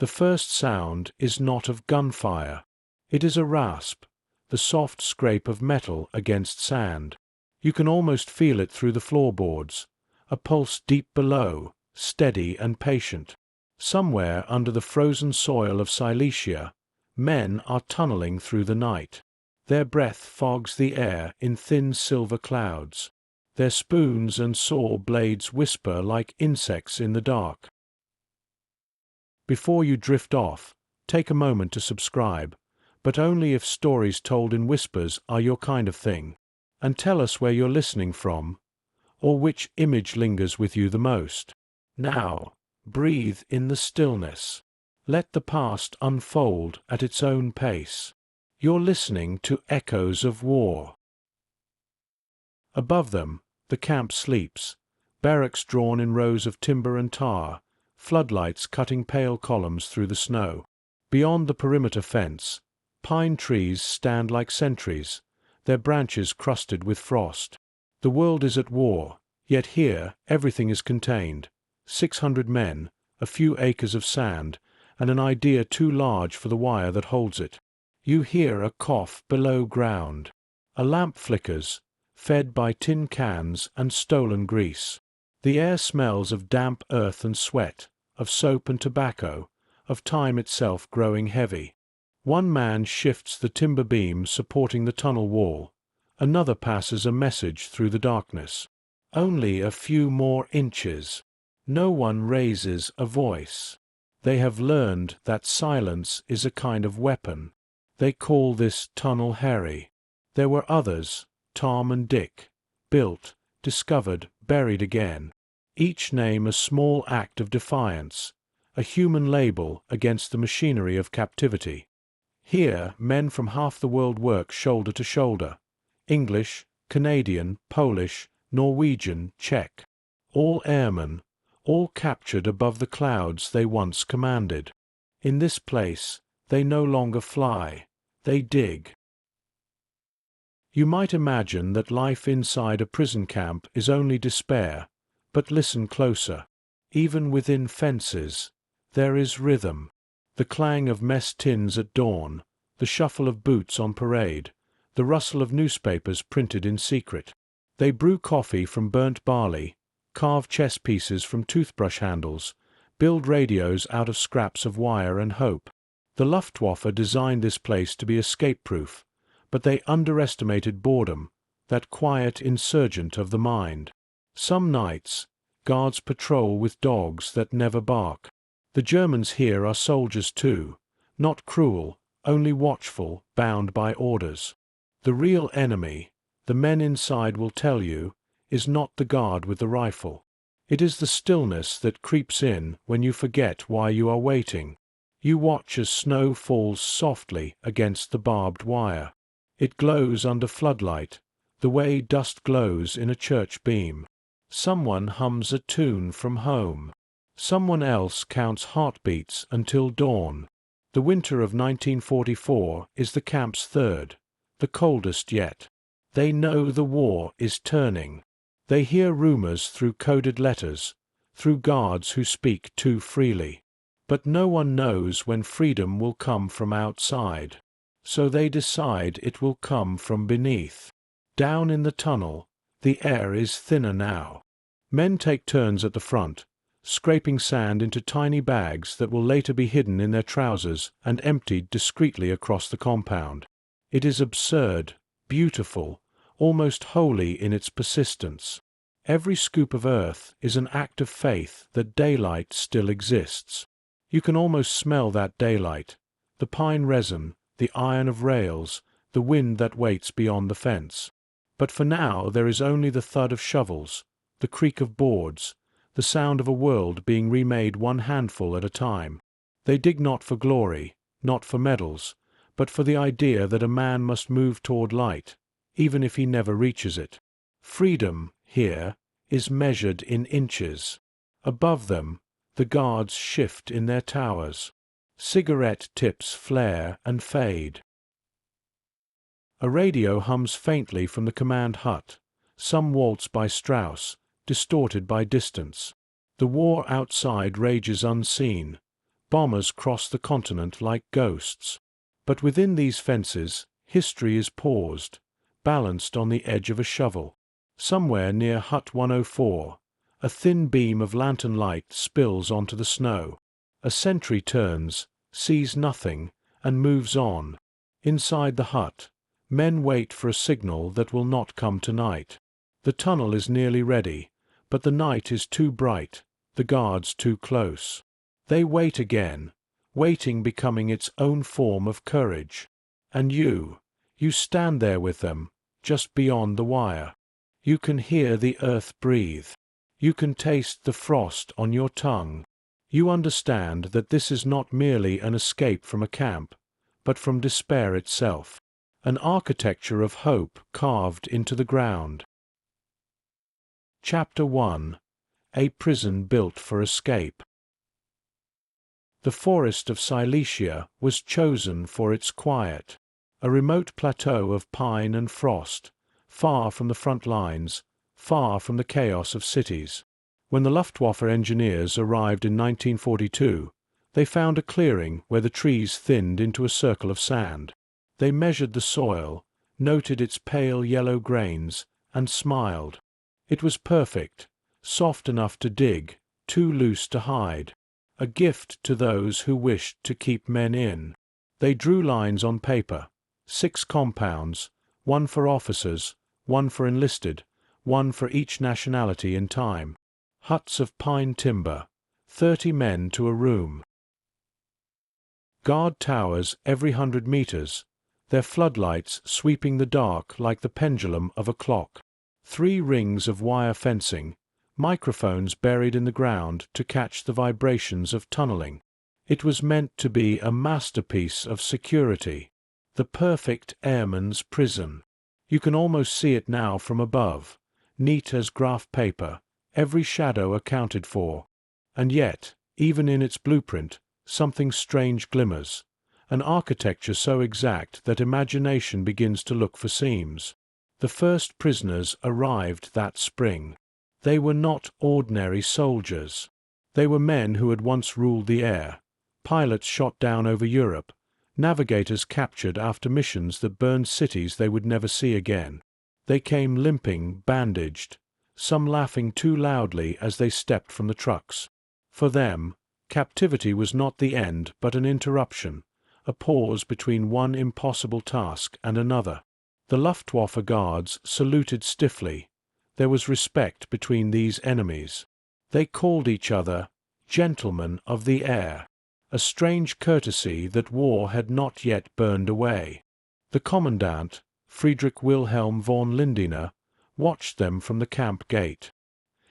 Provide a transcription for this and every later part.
The first sound is not of gunfire. It is a rasp, the soft scrape of metal against sand. You can almost feel it through the floorboards, a pulse deep below, steady and patient. Somewhere under the frozen soil of Silesia, men are tunneling through the night. Their breath fogs the air in thin silver clouds. Their spoons and saw blades whisper like insects in the dark. Before you drift off, take a moment to subscribe, but only if stories told in whispers are your kind of thing. And tell us where you're listening from, or which image lingers with you the most. Now, breathe in the stillness. Let the past unfold at its own pace. You're listening to echoes of war. Above them, the camp sleeps, barracks drawn in rows of timber and tar, floodlights cutting pale columns through the snow. Beyond the perimeter fence, pine trees stand like sentries, their branches crusted with frost. The world is at war, yet here everything is contained. 600 men, a few acres of sand, and an idea too large for the wire that holds it. You hear a cough below ground. A lamp flickers, fed by tin cans and stolen grease. The air smells of damp earth and sweat, of soap and tobacco, of time itself growing heavy. One man shifts the timber beam supporting the tunnel wall. Another passes a message through the darkness. Only a few more inches. No one raises a voice. They have learned that silence is a kind of weapon. They call this Tunnel Harry. There were others, Tom and Dick, built, discovered, buried again. Each name a small act of defiance, a human label against the machinery of captivity. Here men from half the world work shoulder to shoulder. English, Canadian, Polish, Norwegian, Czech. All airmen, all captured above the clouds they once commanded. In this place, they no longer fly, they dig. You might imagine that life inside a prison camp is only despair, but listen closer. Even within fences, there is rhythm. The clang of mess tins at dawn, the shuffle of boots on parade, the rustle of newspapers printed in secret. They brew coffee from burnt barley, carve chess pieces from toothbrush handles, build radios out of scraps of wire and hope. The Luftwaffe designed this place to be escape-proof, but they underestimated boredom, that quiet insurgent of the mind. Some nights, guards patrol with dogs that never bark. The Germans here are soldiers too, not cruel, only watchful, bound by orders. The real enemy, the men inside will tell you, is not the guard with the rifle. It is the stillness that creeps in when you forget why you are waiting. You watch as snow falls softly against the barbed wire. It glows under floodlight, the way dust glows in a church beam. Someone hums a tune from home. Someone else counts heartbeats until dawn. The winter of 1944 is the camp's third, the coldest yet. They know the war is turning. They hear rumors through coded letters, through guards who speak too freely. But no one knows when freedom will come from outside. So they decide it will come from beneath. Down in the tunnel, the air is thinner now. Men take turns at the front, scraping sand into tiny bags that will later be hidden in their trousers and emptied discreetly across the compound. It is absurd, beautiful, almost holy in its persistence. Every scoop of earth is an act of faith that daylight still exists. You can almost smell that daylight, the pine resin, the iron of rails, the wind that waits beyond the fence. But for now there is only the thud of shovels, the creak of boards, the sound of a world being remade one handful at a time. They dig not for glory, not for medals, but for the idea that a man must move toward light, even if he never reaches it. Freedom, here, is measured in inches. Above them, the guards shift in their towers. Cigarette tips flare and fade. A radio hums faintly from the command hut, some waltz by Strauss, distorted by distance. The war outside rages unseen. Bombers cross the continent like ghosts. But within these fences, history is paused, balanced on the edge of a shovel. Somewhere near Hut 104, a thin beam of lantern light spills onto the snow. A sentry turns, sees nothing, and moves on. Inside the hut, men wait for a signal that will not come tonight. The tunnel is nearly ready, but the night is too bright, the guards too close. They wait again, waiting becoming its own form of courage. And you stand there with them, just beyond the wire. You can hear the earth breathe. You can taste the frost on your tongue. You understand that this is not merely an escape from a camp, but from despair itself, an architecture of hope carved into the ground. Chapter 1. A Prison Built for Escape. The forest of Silesia was chosen for its quiet, a remote plateau of pine and frost, far from the front lines, far from the chaos of cities. When the Luftwaffe engineers arrived in 1942, they found a clearing where the trees thinned into a circle of sand. They measured the soil, noted its pale yellow grains, and smiled. It was perfect, soft enough to dig, too loose to hide, a gift to those who wished to keep men in. They drew lines on paper, 6 compounds, 1 for officers, 1 for enlisted, 1 for each nationality in time. Huts of pine timber, 30 men to a room. Guard towers every 100 meters, their floodlights sweeping the dark like the pendulum of a clock. 3 rings of wire fencing, microphones buried in the ground to catch the vibrations of tunneling. It was meant to be a masterpiece of security, the perfect airman's prison. You can almost see it now from above, neat as graph paper, every shadow accounted for. And yet, even in its blueprint, something strange glimmers, an architecture so exact that imagination begins to look for seams. The first prisoners arrived that spring. They were not ordinary soldiers. They were men who had once ruled the air, pilots shot down over Europe, navigators captured after missions that burned cities they would never see again. They came limping, bandaged, some laughing too loudly as they stepped from the trucks. For them, captivity was not the end but an interruption, a pause between one impossible task and another. The Luftwaffe guards saluted stiffly. There was respect between these enemies. They called each other gentlemen of the air, a strange courtesy that war had not yet burned away. The commandant, Friedrich Wilhelm von Lindener, watched them from the camp gate.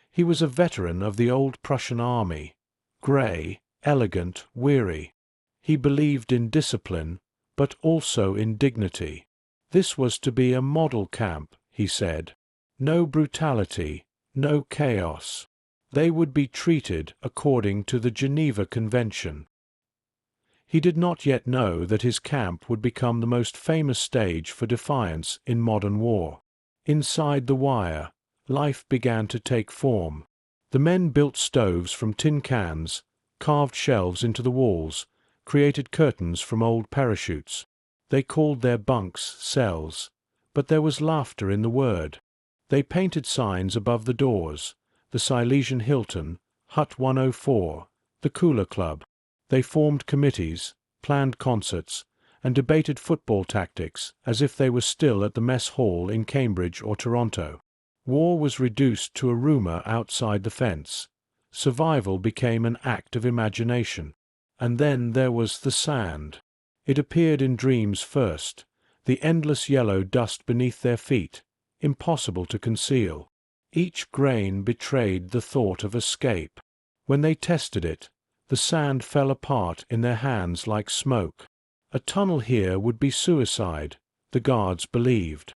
He was a veteran of the old Prussian army, grey, elegant, weary. He believed in discipline, but also in dignity. This was to be a model camp, he said. No brutality, no chaos. They would be treated according to the Geneva Convention. He did not yet know that his camp would become the most famous stage for defiance in modern war. Inside the wire, life began to take form. The men built stoves from tin cans, carved shelves into the walls, created curtains from old parachutes. They called their bunks cells, but there was laughter in the word. They painted signs above the doors, the Silesian Hilton, Hut 104, the Cooler Club. They formed committees, planned concerts, and debated football tactics as if they were still at the mess hall in Cambridge or Toronto. War was reduced to a rumor outside the fence. Survival became an act of imagination. And then there was the sand. It appeared in dreams first, the endless yellow dust beneath their feet, impossible to conceal. Each grain betrayed the thought of escape. When they tested it, the sand fell apart in their hands like smoke. A tunnel here would be suicide, the guards believed.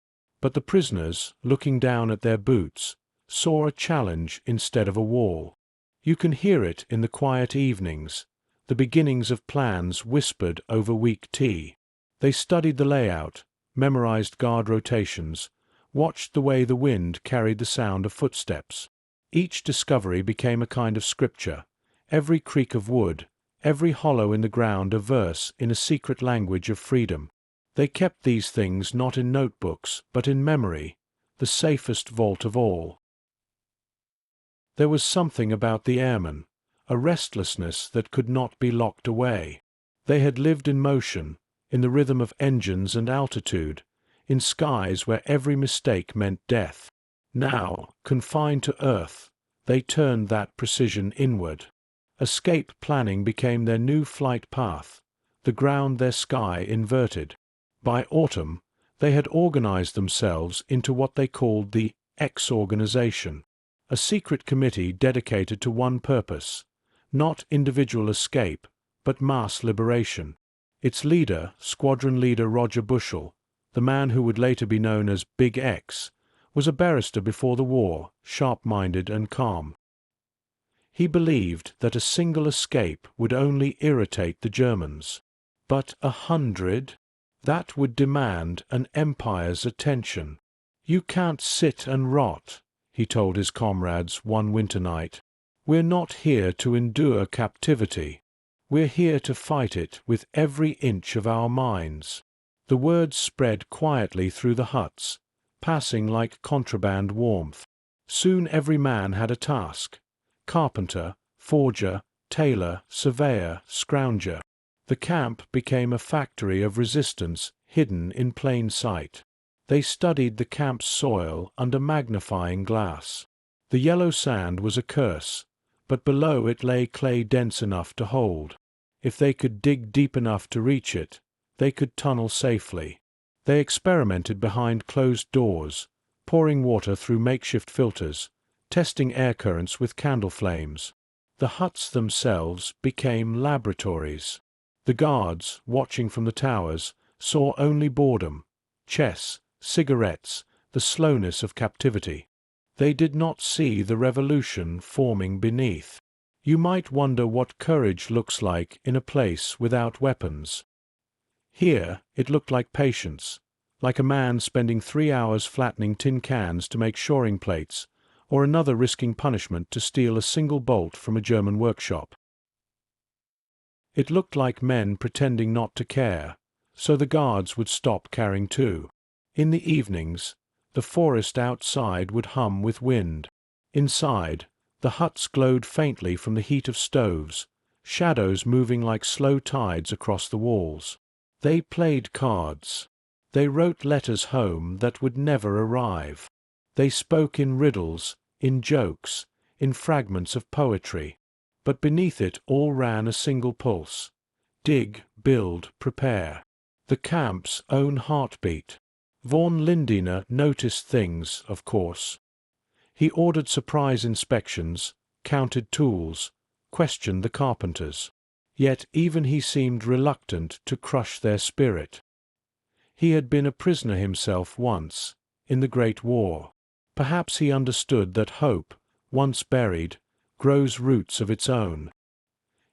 But the prisoners, looking down at their boots, saw a challenge instead of a wall. You can hear it in the quiet evenings, the beginnings of plans whispered over weak tea. They studied the layout, memorized guard rotations, watched the way the wind carried the sound of footsteps. Each discovery became a kind of scripture. Every creak of wood, every hollow in the ground a verse in a secret language of freedom. They kept these things not in notebooks, but in memory, the safest vault of all. There was something about the airmen, a restlessness that could not be locked away. They had lived in motion, in the rhythm of engines and altitude, in skies where every mistake meant death. Now, confined to earth, they turned that precision inward. Escape planning became their new flight path, the ground their sky inverted. By autumn, they had organized themselves into what they called the X-organization, a secret committee dedicated to one purpose, not individual escape, but mass liberation. Its leader, Squadron Leader Roger Bushell, the man who would later be known as Big X, was a barrister before the war, sharp-minded and calm. He believed that a single escape would only irritate the Germans. But 100? That would demand an empire's attention. "You can't sit and rot," he told his comrades one winter night. "We're not here to endure captivity. We're here to fight it with every inch of our minds." The words spread quietly through the huts, passing like contraband warmth. Soon every man had a task: carpenter, forger, tailor, surveyor, scrounger. The camp became a factory of resistance hidden in plain sight. They studied the camp's soil under magnifying glass. The yellow sand was a curse, but below it lay clay dense enough to hold. If they could dig deep enough to reach it, they could tunnel safely. They experimented behind closed doors, pouring water through makeshift filters, testing air currents with candle flames. The huts themselves became laboratories. The guards, watching from the towers, saw only boredom, chess, cigarettes, the slowness of captivity. They did not see the revolution forming beneath. You might wonder what courage looks like in a place without weapons. Here it looked like patience, like a man spending 3 hours flattening tin cans to make shoring plates, or another risking punishment to steal a single bolt from a German workshop. It looked like men pretending not to care, so the guards would stop caring too. In the evenings, the forest outside would hum with wind. Inside, the huts glowed faintly from the heat of stoves, shadows moving like slow tides across the walls. They played cards. They wrote letters home that would never arrive. They spoke in riddles, in jokes, in fragments of poetry. But beneath it all ran a single pulse: dig, build, prepare. The camp's own heartbeat. Von Lindiner noticed things, of course. He ordered surprise inspections, counted tools, questioned the carpenters. Yet even he seemed reluctant to crush their spirit. He had been a prisoner himself once, in the Great War. Perhaps he understood that hope, once buried, grows roots of its own.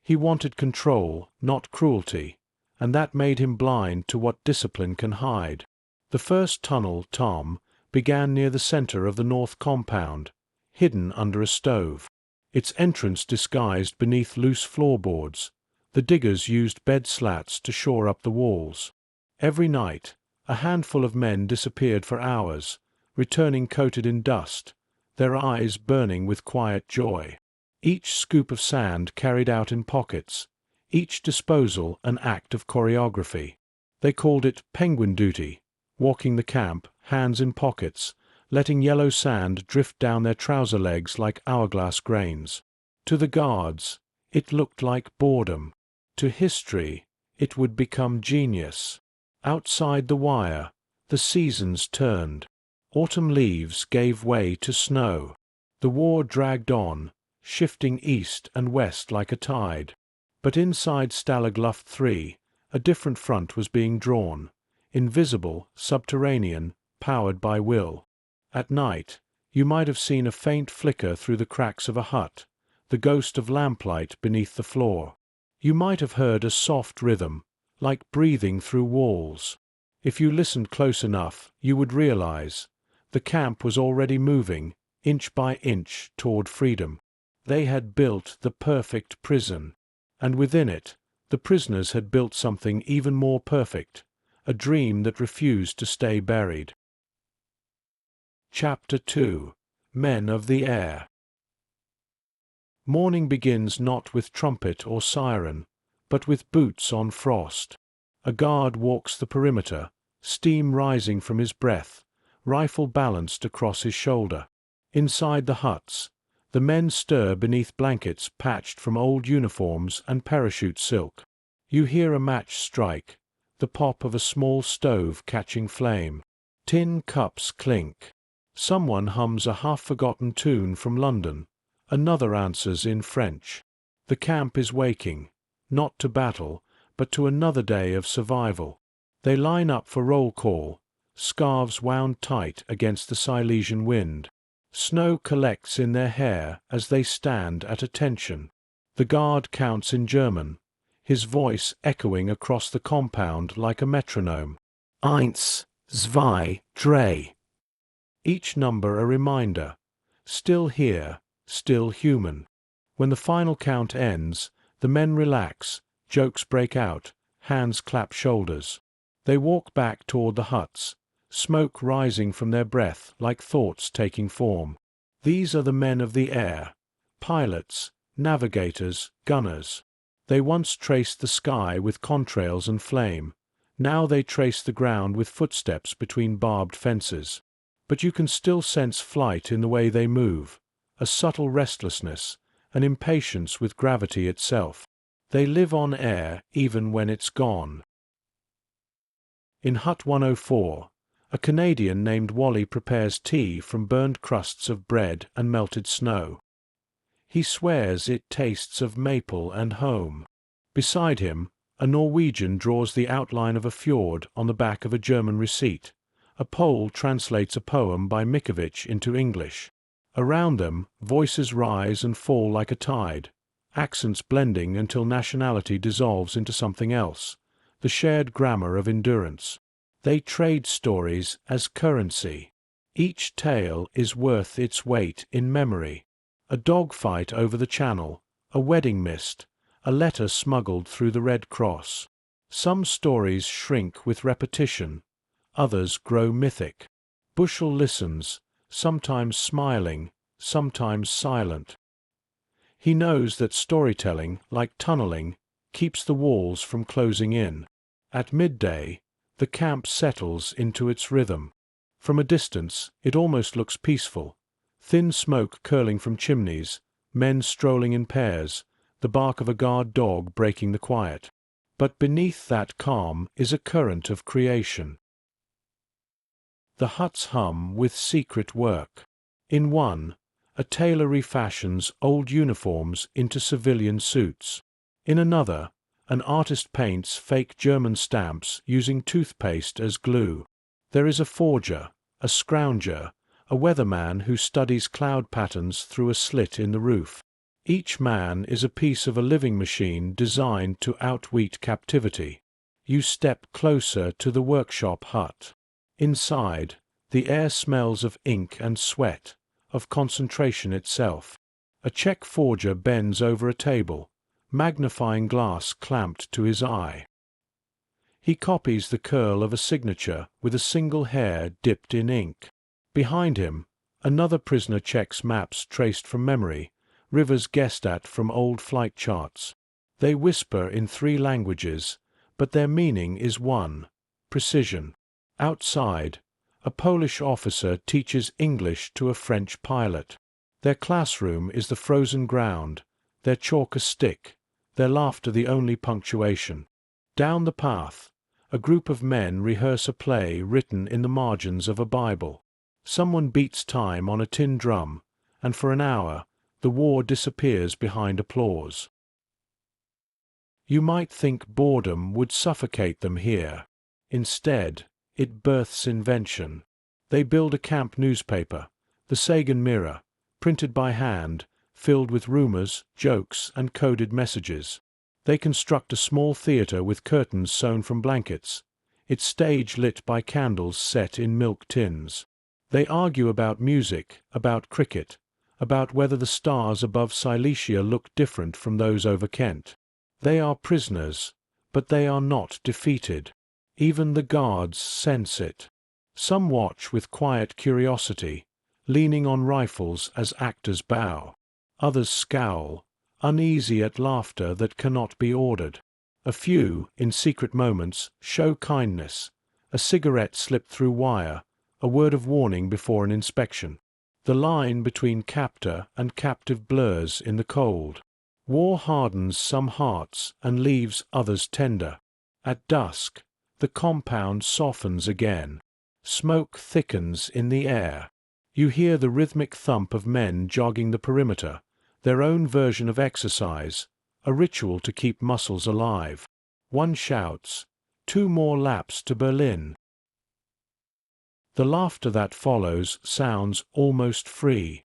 He wanted control, not cruelty, and that made him blind to what discipline can hide. The first tunnel, Tom, began near the center of the north compound, hidden under a stove. Its entrance disguised beneath loose floorboards. The diggers used bed slats to shore up the walls. Every night, a handful of men disappeared for hours, returning coated in dust, their eyes burning with quiet joy. Each scoop of sand carried out in pockets, each disposal an act of choreography. They called it penguin duty, walking the camp, hands in pockets, letting yellow sand drift down their trouser legs like hourglass grains. To the guards, it looked like boredom. To history, it would become genius. Outside the wire, the seasons turned. Autumn leaves gave way to snow. The war dragged on, shifting east and west like a tide. But inside Stalag Luft 3, a different front was being drawn, invisible, subterranean, powered by will. At night, you might have seen a faint flicker through the cracks of a hut, the ghost of lamplight beneath the floor. You might have heard a soft rhythm, like breathing through walls. If you listened close enough, you would realize the camp was already moving, inch by inch, toward freedom. They had built the perfect prison. and within it, the prisoners had built something even more perfect, a dream that refused to stay buried. Chapter 2: Men of the Air. Morning begins not with trumpet or siren, but with boots on frost. A guard walks the perimeter, steam rising from his breath, rifle balanced across his shoulder. Inside the huts, the men stir beneath blankets patched from old uniforms and parachute silk. You hear a match strike, the pop of a small stove catching flame. Tin cups clink. Someone hums a half-forgotten tune from London. Another answers in French. The camp is waking, not to battle, but to another day of survival. They line up for roll call, scarves wound tight against the Silesian wind. Snow collects in their hair as they stand at attention. The guard counts in German, his voice echoing across the compound like a metronome. Eins, zwei, drei. Each number a reminder. Still here, still human. When the final count ends, the men relax, jokes break out, hands clap shoulders. They walk back toward the huts, smoke rising from their breath like thoughts taking form. These are the men of the air, pilots, navigators, gunners. They once traced the sky with contrails and flame. Now they trace the ground with footsteps between barbed fences. But you can still sense flight in the way they move, a subtle restlessness, an impatience with gravity itself. They live on air even when it's gone. In Hut 104, a Canadian named Wally prepares tea from burned crusts of bread and melted snow. He swears it tastes of maple and home. Beside him, a Norwegian draws the outline of a fjord on the back of a German receipt. A Pole translates a poem by Mickiewicz into English. Around them, voices rise and fall like a tide, accents blending until nationality dissolves into something else, the shared grammar of endurance. They trade stories as currency. Each tale is worth its weight in memory. A dogfight over the Channel, a wedding missed, a letter smuggled through the Red Cross. Some stories shrink with repetition, others grow mythic. Bushell listens, sometimes smiling, sometimes silent. He knows that storytelling, like tunneling, keeps the walls from closing in. At midday, the camp settles into its rhythm. From a distance, it almost looks peaceful. Thin smoke curling from chimneys, men strolling in pairs, the bark of a guard dog breaking the quiet. But beneath that calm is a current of creation. The huts hum with secret work. In one, a tailor refashions old uniforms into civilian suits. In another, an artist paints fake German stamps using toothpaste as glue. There is a forger, a scrounger, a weatherman who studies cloud patterns through a slit in the roof. Each man is a piece of a living machine designed to outwit captivity. You step closer to the workshop hut. Inside, the air smells of ink and sweat, of concentration itself. A Czech forger bends over a table, magnifying glass clamped to his eye. He copies the curl of a signature with a single hair dipped in ink. Behind him, another prisoner checks maps traced from memory, rivers guessed at from old flight charts. They whisper in 3 languages, but their meaning is one: precision. Outside, a Polish officer teaches English to a French pilot. Their classroom is the frozen ground, their chalk a stick, their laughter the only punctuation. Down the path, a group of men rehearse a play written in the margins of a Bible. Someone beats time on a tin drum, and for an hour, the war disappears behind applause. You might think boredom would suffocate them here. Instead, it births invention. They build a camp newspaper, the Sagan Mirror, printed by hand, filled with rumors, jokes, and coded messages. They construct a small theater with curtains sewn from blankets, its stage lit by candles set in milk tins. They argue about music, about cricket, about whether the stars above Silesia look different from those over Kent. They are prisoners, but they are not defeated. Even the guards sense it. Some watch with quiet curiosity, leaning on rifles as actors bow. Others scowl, uneasy at laughter that cannot be ordered. A few, in secret moments, show kindness. A cigarette slipped through wire, a word of warning before an inspection. The line between captor and captive blurs in the cold. War hardens some hearts and leaves others tender. At dusk, the compound softens again. Smoke thickens in the air. You hear the rhythmic thump of men jogging the perimeter, their own version of exercise, a ritual to keep muscles alive. One shouts, "2 more laps to Berlin." The laughter that follows sounds almost free.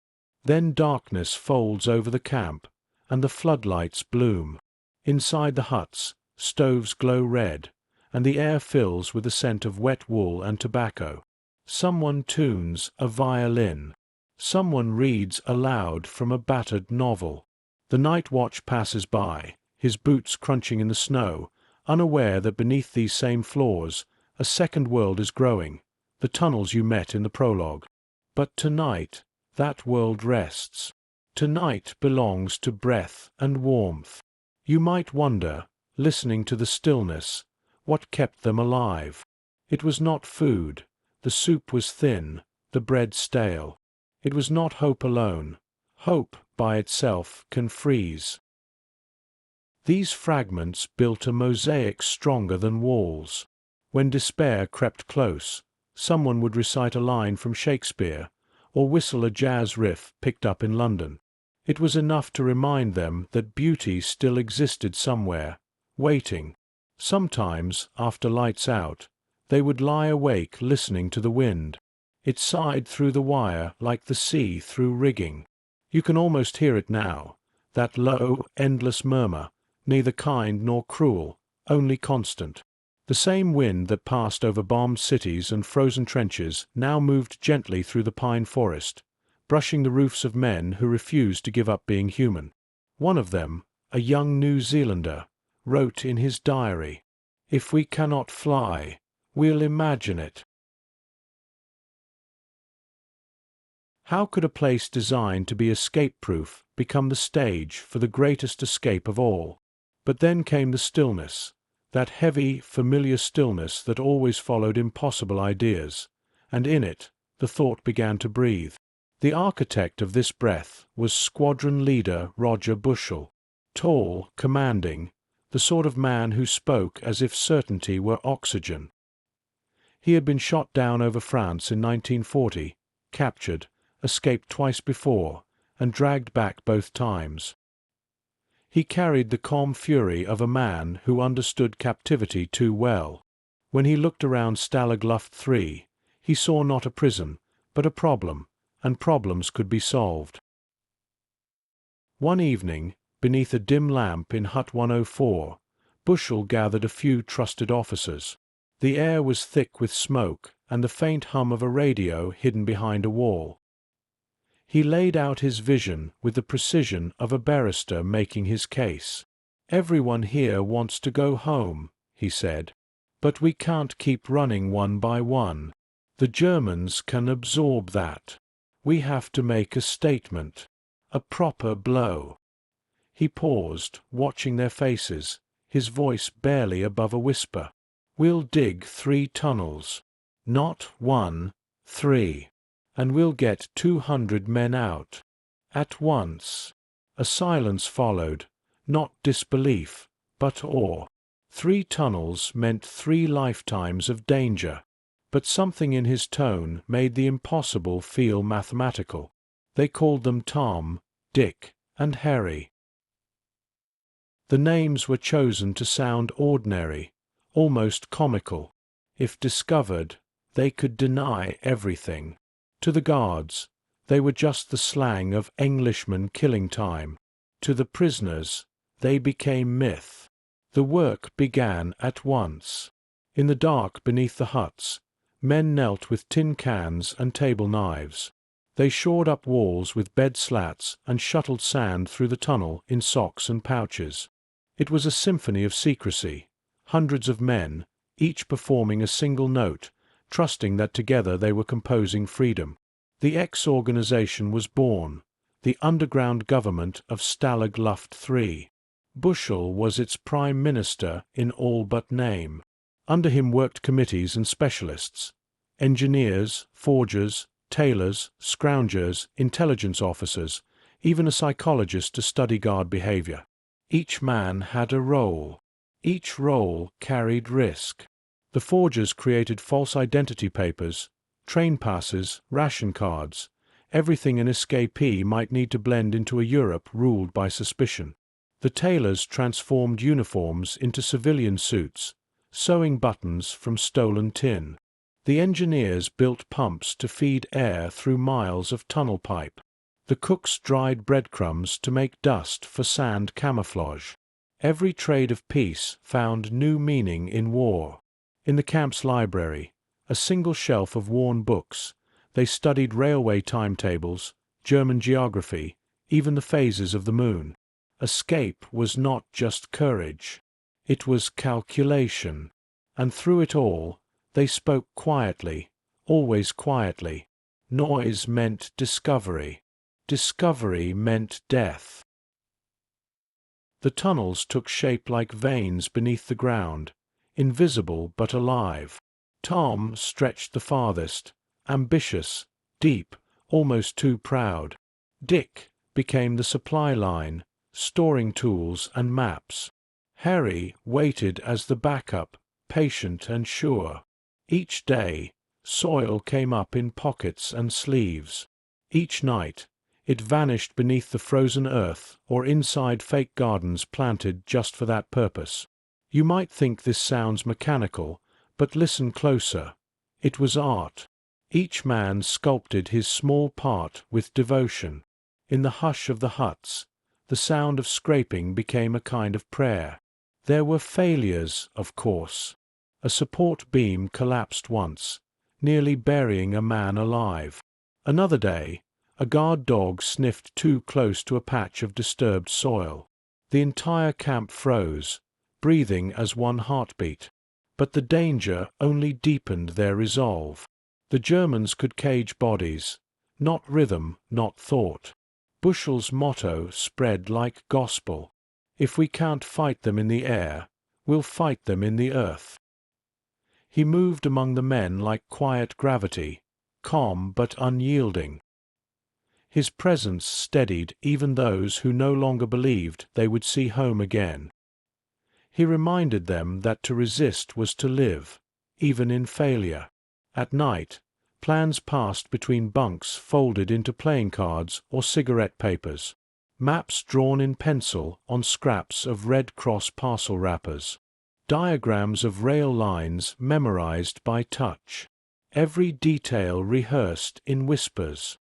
Then darkness folds over the camp, and the floodlights bloom. Inside the huts, stoves glow red, and the air fills with the scent of wet wool and tobacco. Someone tunes a violin. Someone reads aloud from a battered novel. The night watch passes by, his boots crunching in the snow, unaware that beneath these same floors, a second world is growing, the tunnels you met in the prologue. But tonight, that world rests. Tonight belongs to breath and warmth. You might wonder, listening to the stillness, what kept them alive. It was not food. The soup was thin, the bread stale. It was not hope alone. Hope, by itself, can freeze. These fragments built a mosaic stronger than walls. When despair crept close, someone would recite a line from Shakespeare, or whistle a jazz riff picked up in London. It was enough to remind them that beauty still existed somewhere, waiting. Sometimes, after lights out, they would lie awake listening to the wind. It sighed through the wire like the sea through rigging. You can almost hear it now, that low, endless murmur, neither kind nor cruel, only constant. The same wind that passed over bombed cities and frozen trenches now moved gently through the pine forest, brushing the roofs of men who refused to give up being human. One of them, a young New Zealander, wrote in his diary, "If we cannot fly, we'll imagine it." How could a place designed to be escape-proof become the stage for the greatest escape of all? But then came the stillness, that heavy, familiar stillness that always followed impossible ideas, and in it the thought began to breathe. The architect of this breath was squadron leader Roger Bushell, tall, commanding, the sort of man who spoke as if certainty were oxygen. He had been shot down over France in 1940, captured, escaped twice before, and dragged back both times. He carried the calm fury of a man who understood captivity too well. When he looked around Stalag Luft 3, he saw not a prison, but a problem, and problems could be solved. One evening, beneath a dim lamp in Hut 104, Bushell gathered a few trusted officers. The air was thick with smoke and the faint hum of a radio hidden behind a wall. He laid out his vision with the precision of a barrister making his case. "Everyone here wants to go home," he said. "But we can't keep running one by one. The Germans can absorb that. We have to make a statement. A proper blow." He paused, watching their faces, his voice barely above a whisper. "We'll dig 3 tunnels. Not 1, 3. And we'll get 200 men out. At once." A silence followed, not disbelief, but awe. 3 tunnels meant 3 lifetimes of danger. But something in his tone made the impossible feel mathematical. They called them Tom, Dick, and Harry. The names were chosen to sound ordinary, almost comical. If discovered, they could deny everything. To the guards, they were just the slang of Englishmen killing time. To the prisoners, they became myth. The work began at once. In the dark beneath the huts, men knelt with tin cans and table knives. They shored up walls with bed slats and shuttled sand through the tunnel in socks and pouches. It was a symphony of secrecy, hundreds of men, each performing a single note, trusting that together they were composing freedom. The X-organization was born, the underground government of Stalag Luft III. Bushell was its prime minister in all but name. Under him worked committees and specialists, engineers, forgers, tailors, scroungers, intelligence officers, even a psychologist to study guard behavior. Each man had a role. Each role carried risk. The forgers created false identity papers, train passes, ration cards, everything an escapee might need to blend into a Europe ruled by suspicion. The tailors transformed uniforms into civilian suits, sewing buttons from stolen tin. The engineers built pumps to feed air through miles of tunnel pipe. The cooks dried breadcrumbs to make dust for sand camouflage. Every trade of peace found new meaning in war. In the camp's library, a single shelf of worn books, they studied railway timetables, German geography, even the phases of the moon. Escape was not just courage. It was calculation. And through it all, they spoke quietly, always quietly. Noise meant discovery. Discovery meant death. The tunnels took shape like veins beneath the ground, invisible but alive. Tom stretched the farthest, ambitious, deep, almost too proud. Dick became the supply line, storing tools and maps. Harry waited as the backup, patient and sure. Each day, soil came up in pockets and sleeves. Each night, it vanished beneath the frozen earth or inside fake gardens planted just for that purpose. You might think this sounds mechanical, but listen closer. It was art. Each man sculpted his small part with devotion. In the hush of the huts, the sound of scraping became a kind of prayer. There were failures, of course. A support beam collapsed once, nearly burying a man alive. Another day, a guard dog sniffed too close to a patch of disturbed soil. The entire camp froze, breathing as one heartbeat. But the danger only deepened their resolve. The Germans could cage bodies, not rhythm, not thought. Bushell's motto spread like gospel. If we can't fight them in the air, we'll fight them in the earth. He moved among the men like quiet gravity, calm but unyielding. His presence steadied even those who no longer believed they would see home again. He reminded them that to resist was to live, even in failure. At night, plans passed between bunks folded into playing cards or cigarette papers, maps drawn in pencil on scraps of Red Cross parcel wrappers, diagrams of rail lines memorized by touch, every detail rehearsed in whispers.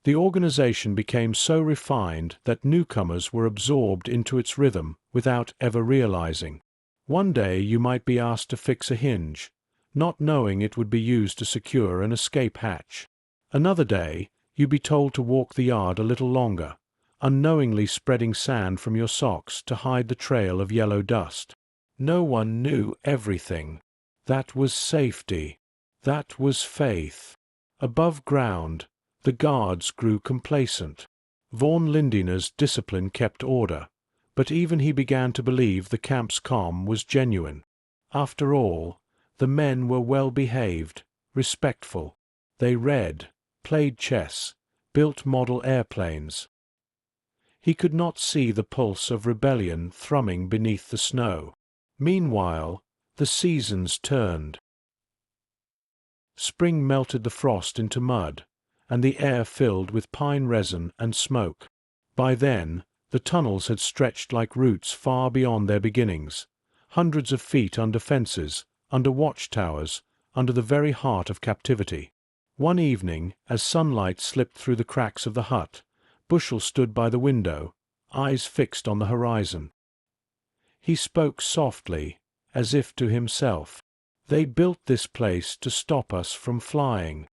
The organization became so refined that newcomers were absorbed into its rhythm without ever realizing. One day you might be asked to fix a hinge, not knowing it would be used to secure an escape hatch. Another day you'd be told to walk the yard a little longer, unknowingly spreading sand from your socks to hide the trail of yellow dust. No one knew everything. That was safety. That was faith. Above ground, the guards grew complacent. Von Lindener's discipline kept order, but even he began to believe the camp's calm was genuine. After all, the men were well behaved, respectful. They read, played chess, built model airplanes. He could not see the pulse of rebellion thrumming beneath the snow. Meanwhile, the seasons turned. Spring melted the frost into mud, and the air filled with pine resin and smoke. By then, the tunnels had stretched like roots far beyond their beginnings, hundreds of feet under fences, under watchtowers, under the very heart of captivity. One evening, as sunlight slipped through the cracks of the hut, Bushell stood by the window, eyes fixed on the horizon. He spoke softly, as if to himself. They built this place to stop us from flying.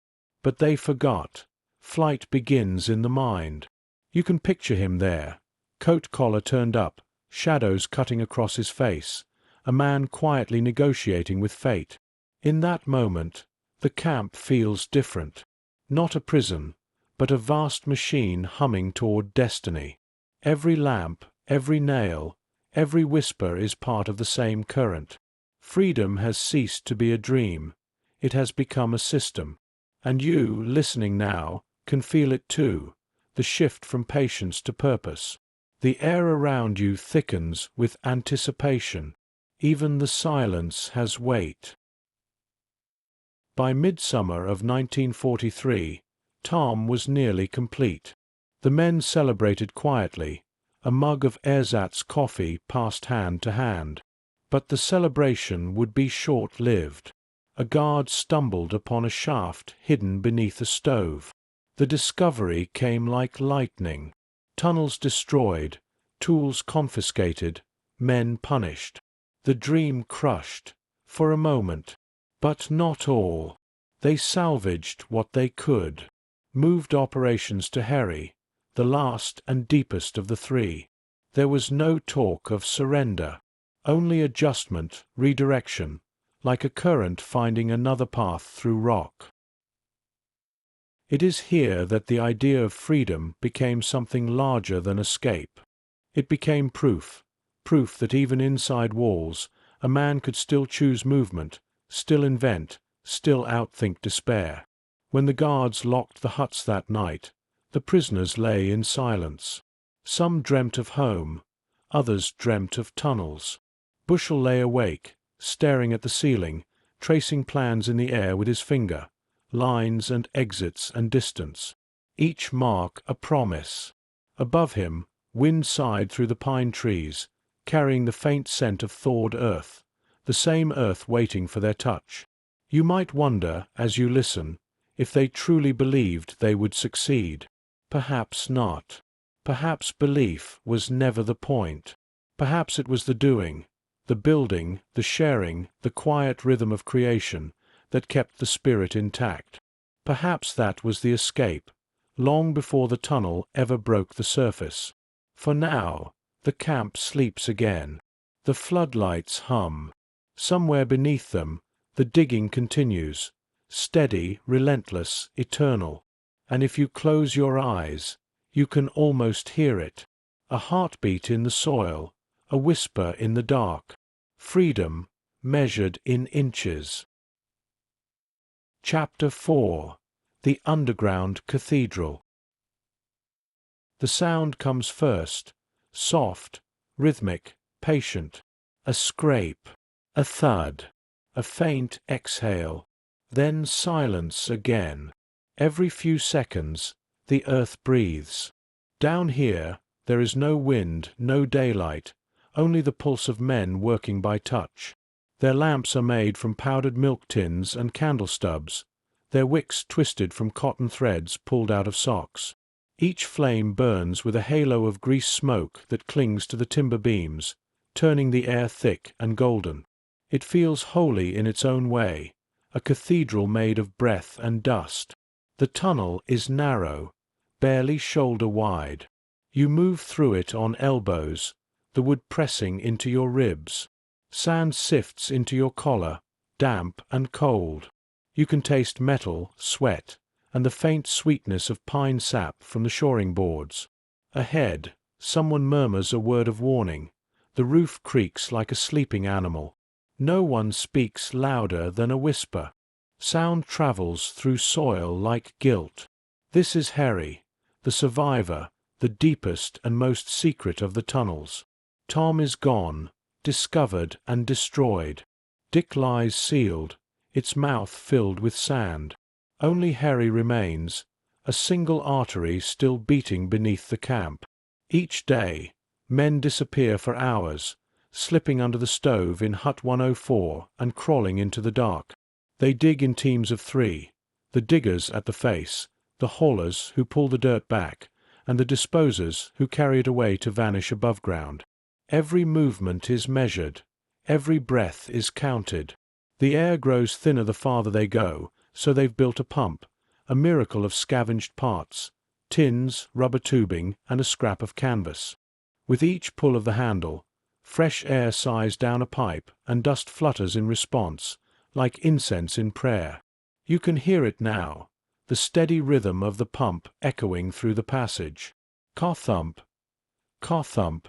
But they forgot. Flight begins in the mind. You can picture him there, coat collar turned up, shadows cutting across his face, a man quietly negotiating with fate. In that moment, the camp feels different. Not a prison, but a vast machine humming toward destiny. Every lamp, every nail, every whisper is part of the same current. Freedom has ceased to be a dream. It has become a system. And you, listening now, can feel it too, the shift from patience to purpose. The air around you thickens with anticipation. Even the silence has weight. By midsummer of 1943, Tom was nearly complete. The men celebrated quietly, a mug of ersatz coffee passed hand to hand. But the celebration would be short-lived. A guard stumbled upon a shaft hidden beneath a stove. The discovery came like lightning. Tunnels destroyed, tools confiscated, men punished. The dream crushed, for a moment. But not all. They salvaged what they could. Moved operations to Harry, the last and deepest of the three. There was no talk of surrender. Only adjustment, redirection, like a current finding another path through rock. It is here that the idea of freedom became something larger than escape. It became proof that even inside walls, a man could still choose movement, still invent, still outthink despair. When the guards locked the huts that night, the prisoners lay in silence. Some dreamt of home, others dreamt of tunnels. Bushell lay awake, staring at the ceiling, tracing plans in the air with his finger, lines and exits and distance. Each mark a promise. Above him, wind sighed through the pine trees, carrying the faint scent of thawed earth, the same earth waiting for their touch. You might wonder, as you listen, if they truly believed they would succeed. Perhaps not. Perhaps belief was never the point. Perhaps it was the doing, the building, the sharing, the quiet rhythm of creation that kept the spirit intact. Perhaps that was the escape, long before the tunnel ever broke the surface. For now, the camp sleeps again. The floodlights hum. Somewhere beneath them, the digging continues, steady, relentless, eternal. And if you close your eyes, you can almost hear it. A heartbeat in the soil, a whisper in the dark. Freedom measured in inches. Chapter 4. The Underground Cathedral. The sound comes first, soft, rhythmic, patient. A scrape, a thud, a faint exhale, then silence again. Every few seconds, the earth breathes. Down here, there is no wind, no daylight, only the pulse of men working by touch. Their lamps are made from powdered milk tins and candle stubs, their wicks twisted from cotton threads pulled out of socks. Each flame burns with a halo of grease smoke that clings to the timber beams, turning the air thick and golden. It feels holy in its own way, a cathedral made of breath and dust. The tunnel is narrow, barely shoulder wide. You move through it on elbows, the wood pressing into your ribs. Sand sifts into your collar, damp and cold. You can taste metal, sweat, and the faint sweetness of pine sap from the shoring boards. Ahead, someone murmurs a word of warning. The roof creaks like a sleeping animal. No one speaks louder than a whisper. Sound travels through soil like guilt. This is Harry, the survivor, the deepest and most secret of the tunnels. Tom is gone, discovered and destroyed. Dick lies sealed, its mouth filled with sand. Only Harry remains, a single artery still beating beneath the camp. Each day, men disappear for hours, slipping under the stove in Hut 104 and crawling into the dark. They dig in teams of 3, the diggers at the face, the haulers who pull the dirt back, and the disposers who carry it away to vanish above ground. Every movement is measured, every breath is counted. The air grows thinner the farther they go, so they've built a pump, a miracle of scavenged parts, tins, rubber tubing, and a scrap of canvas. With each pull of the handle, Fresh air sighs down a pipe, and dust flutters in response, like incense in prayer. You can hear it now, the steady rhythm of the pump echoing through the passage. Ka-thump, ka-thump,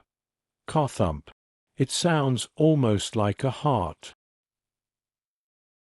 ka-thump. It sounds almost like a heart.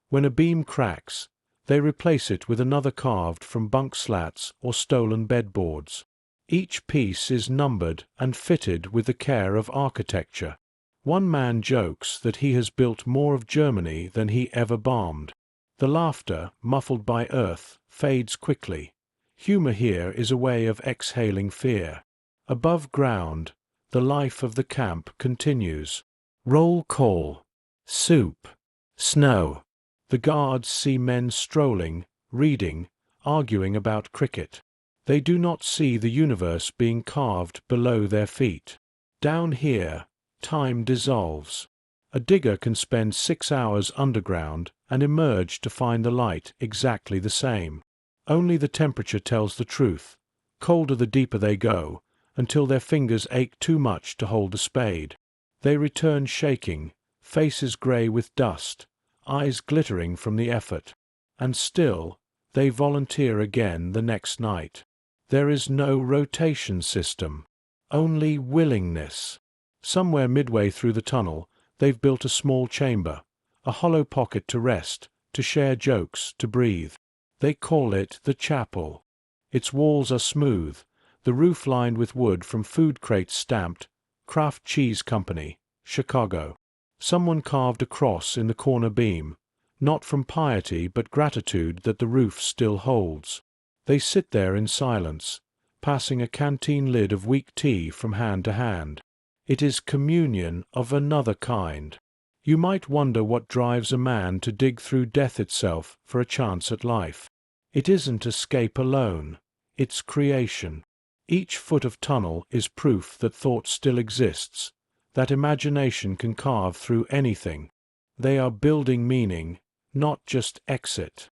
When a beam cracks, they replace it with another carved from bunk slats or stolen bedboards. Each piece is numbered and fitted with the care of architecture. One man jokes that he has built more of Germany than he ever bombed. The laughter, muffled by earth, fades quickly. Humor here is a way of exhaling fear. Above ground, the life of the camp continues. Roll call. Soup. Snow. The guards see men strolling, reading, arguing about cricket. They do not see the universe being carved below their feet. Down here, time dissolves. A digger can spend 6 hours underground and emerge to find the light exactly the same. Only the temperature tells the truth. Colder the deeper they go, until their fingers ache too much to hold the spade. They return shaking, faces grey with dust, eyes glittering from the effort. And still, they volunteer again the next night. There is no rotation system, only willingness. Somewhere midway through the tunnel, they've built a small chamber, a hollow pocket to rest, to share jokes, to breathe. They call it the chapel. Its walls are smooth, the roof lined with wood from food crates stamped, Kraft Cheese Company, Chicago. Someone carved a cross in the corner beam, not from piety but gratitude that the roof still holds. They sit there in silence, passing a canteen lid of weak tea from hand to hand. It is communion of another kind. You might wonder what drives a man to dig through death itself for a chance at life. It isn't escape alone, it's creation. Each foot of tunnel is proof that thought still exists, that imagination can carve through anything. They are building meaning, not just exit.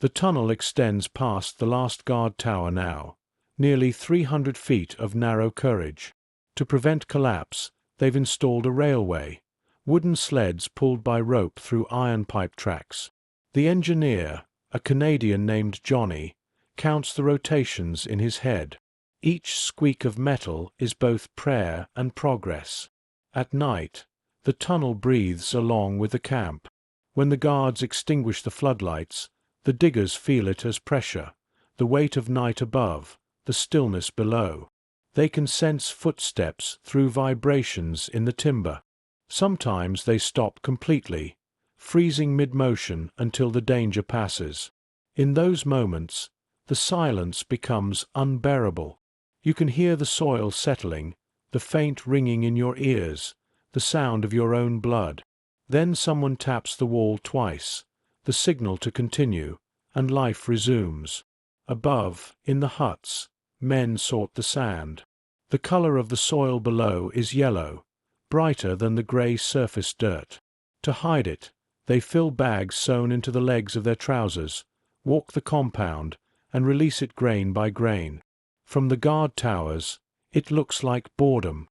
The tunnel extends past the last guard tower now, nearly 300 feet of narrow courage. To prevent collapse, they've installed a railway, wooden sleds pulled by rope through iron pipe tracks. The engineer, a Canadian named Johnny, counts the rotations in his head. Each squeak of metal is both prayer and progress. At night, the tunnel breathes along with the camp. When the guards extinguish the floodlights, the diggers feel it as pressure, the weight of night above, the stillness below. They can sense footsteps through vibrations in the timber. Sometimes they stop completely, freezing mid-motion until the danger passes. In those moments, the silence becomes unbearable. You can hear the soil settling, the faint ringing in your ears, the sound of your own blood. Then someone taps the wall twice, the signal to continue, and life resumes. Above, in the huts, men sort the sand. The color of the soil below is yellow, brighter than the gray surface dirt. To hide it, they fill bags sewn into the legs of their trousers, walk the compound, and release it grain by grain. From the guard towers, it looks like boredom.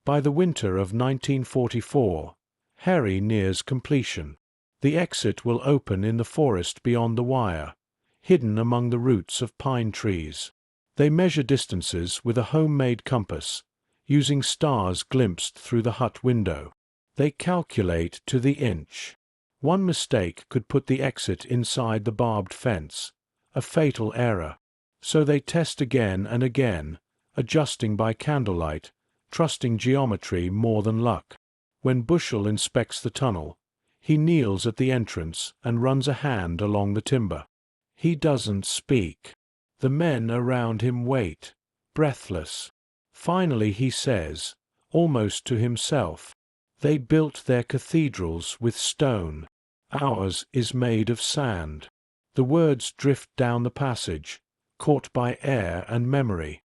By the winter of 1944, Harry nears completion. The exit will open in the forest beyond the wire, hidden among the roots of pine trees. They measure distances with a homemade compass, using stars glimpsed through the hut window. They calculate to the inch. One mistake could put the exit inside the barbed fence, a fatal error. So they test again and again, adjusting by candlelight, trusting geometry more than luck. When Bushell inspects the tunnel, he kneels at the entrance and runs a hand along the timber. He doesn't speak. The men around him wait, breathless. Finally he says, almost to himself, "They built their cathedrals with stone. Ours is made of sand." The words drift down the passage, caught by air and memory.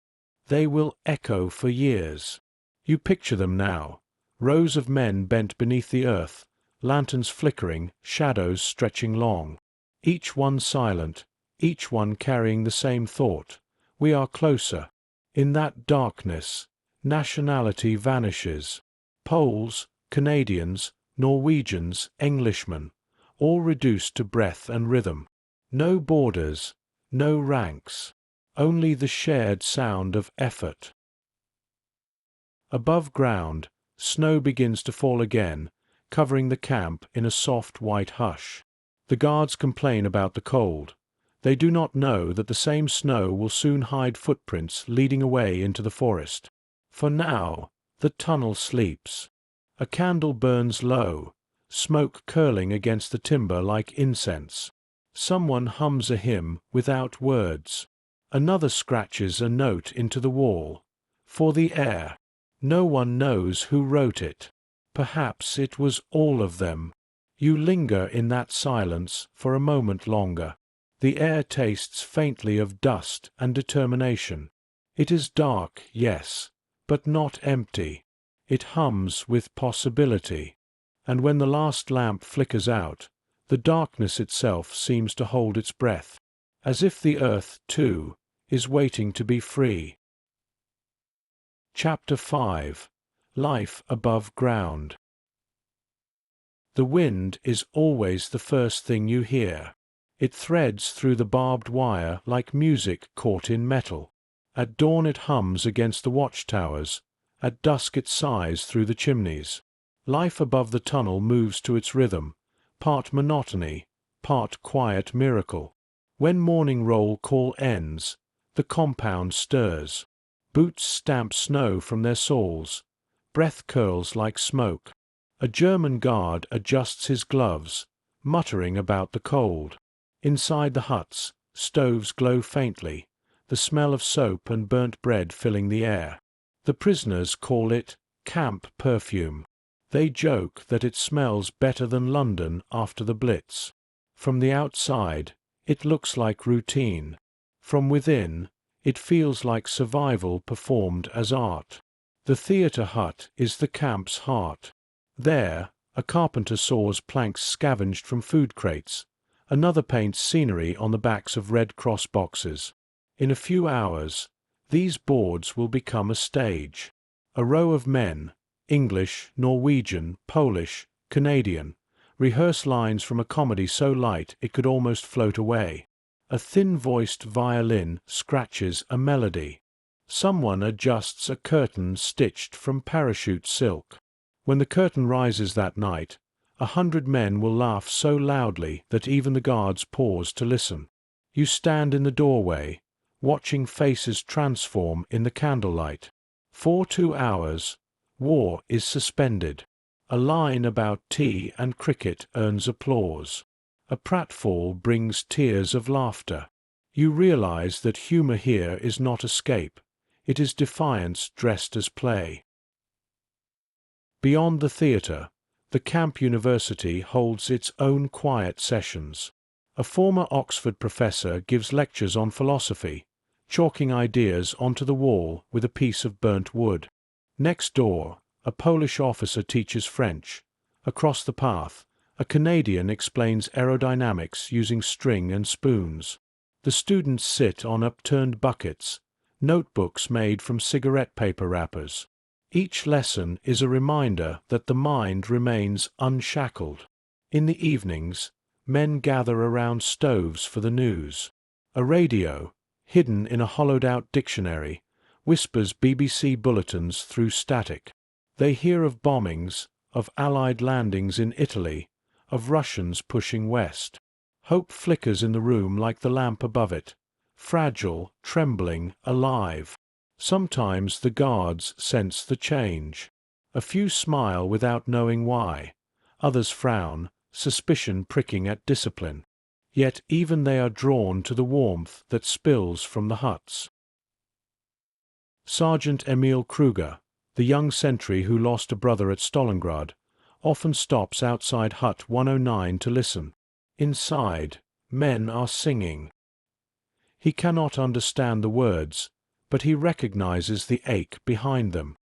They will echo for years. You picture them now, rows of men bent beneath the earth, lanterns flickering, shadows stretching long. Each one silent, each one carrying the same thought. We are closer. In that darkness, Nationality vanishes. Poles, Canadians, Norwegians, Englishmen, all reduced to breath and rhythm. No borders, no ranks, only the shared sound of effort. Above ground, snow begins to fall again, covering the camp in a soft white hush. The guards complain about the cold. They do not know that the same snow will soon hide footprints leading away into the forest. For now, the tunnel sleeps. A candle burns low, smoke curling against the timber like incense. Someone hums a hymn without words. Another scratches a note into the wall. For the air. No one knows who wrote it. Perhaps it was all of them. You linger in that silence for a moment longer. The air tastes faintly of dust and determination. It is dark, yes, but not empty. It hums with possibility. And when the last lamp flickers out, the darkness itself seems to hold its breath, as if the earth, too, is waiting to be free. Chapter 5. Life Above Ground. The wind is always the first thing you hear. It threads through the barbed wire like music caught in metal. At dawn it hums against the watchtowers. At dusk it sighs through the chimneys. Life above the tunnel moves to its rhythm, part monotony, part quiet miracle. When morning roll call ends, the compound stirs. Boots stamp snow from their soles. Breath curls like smoke. A German guard adjusts his gloves, muttering about the cold. Inside the huts, stoves glow faintly, the smell of soap and burnt bread filling the air. The prisoners call it camp perfume. They joke that it smells better than London after the Blitz. From the outside, it looks like routine. From within, it feels like survival performed as art. The theatre hut is the camp's heart. There, a carpenter saws planks scavenged from food crates. Another paints scenery on the backs of Red Cross boxes. In a few hours, these boards will become a stage. A row of men, English, Norwegian, Polish, Canadian, rehearse lines from a comedy so light it could almost float away. A thin-voiced violin scratches a melody. Someone adjusts a curtain stitched from parachute silk. When the curtain rises that night, 100 men will laugh so loudly that even the guards pause to listen. You stand in the doorway, watching faces transform in the candlelight. For 2 hours, war is suspended. A line about tea and cricket earns applause. A pratfall brings tears of laughter. You realize that humor here is not escape. It is defiance dressed as play. Beyond the theater, the camp university holds its own quiet sessions. A former Oxford professor gives lectures on philosophy, chalking ideas onto the wall with a piece of burnt wood. Next door, a Polish officer teaches French. Across the path, a Canadian explains aerodynamics using string and spoons. The students sit on upturned buckets, notebooks made from cigarette paper wrappers. Each lesson is a reminder that the mind remains unshackled. In the evenings, men gather around stoves for the news. A radio, hidden in a hollowed-out dictionary, whispers BBC bulletins through static. They hear of bombings, of Allied landings in Italy, of Russians pushing west. Hope flickers in the room like the lamp above it, fragile, trembling, alive. Sometimes the guards sense the change. A few smile without knowing why. Others frown, suspicion pricking at discipline. Yet even they are drawn to the warmth that spills from the huts. Sergeant Emil Kruger, the young sentry who lost a brother at Stalingrad, often stops outside Hut 109 to listen. Inside, men are singing. He cannot understand the words, but he recognizes the ache behind them.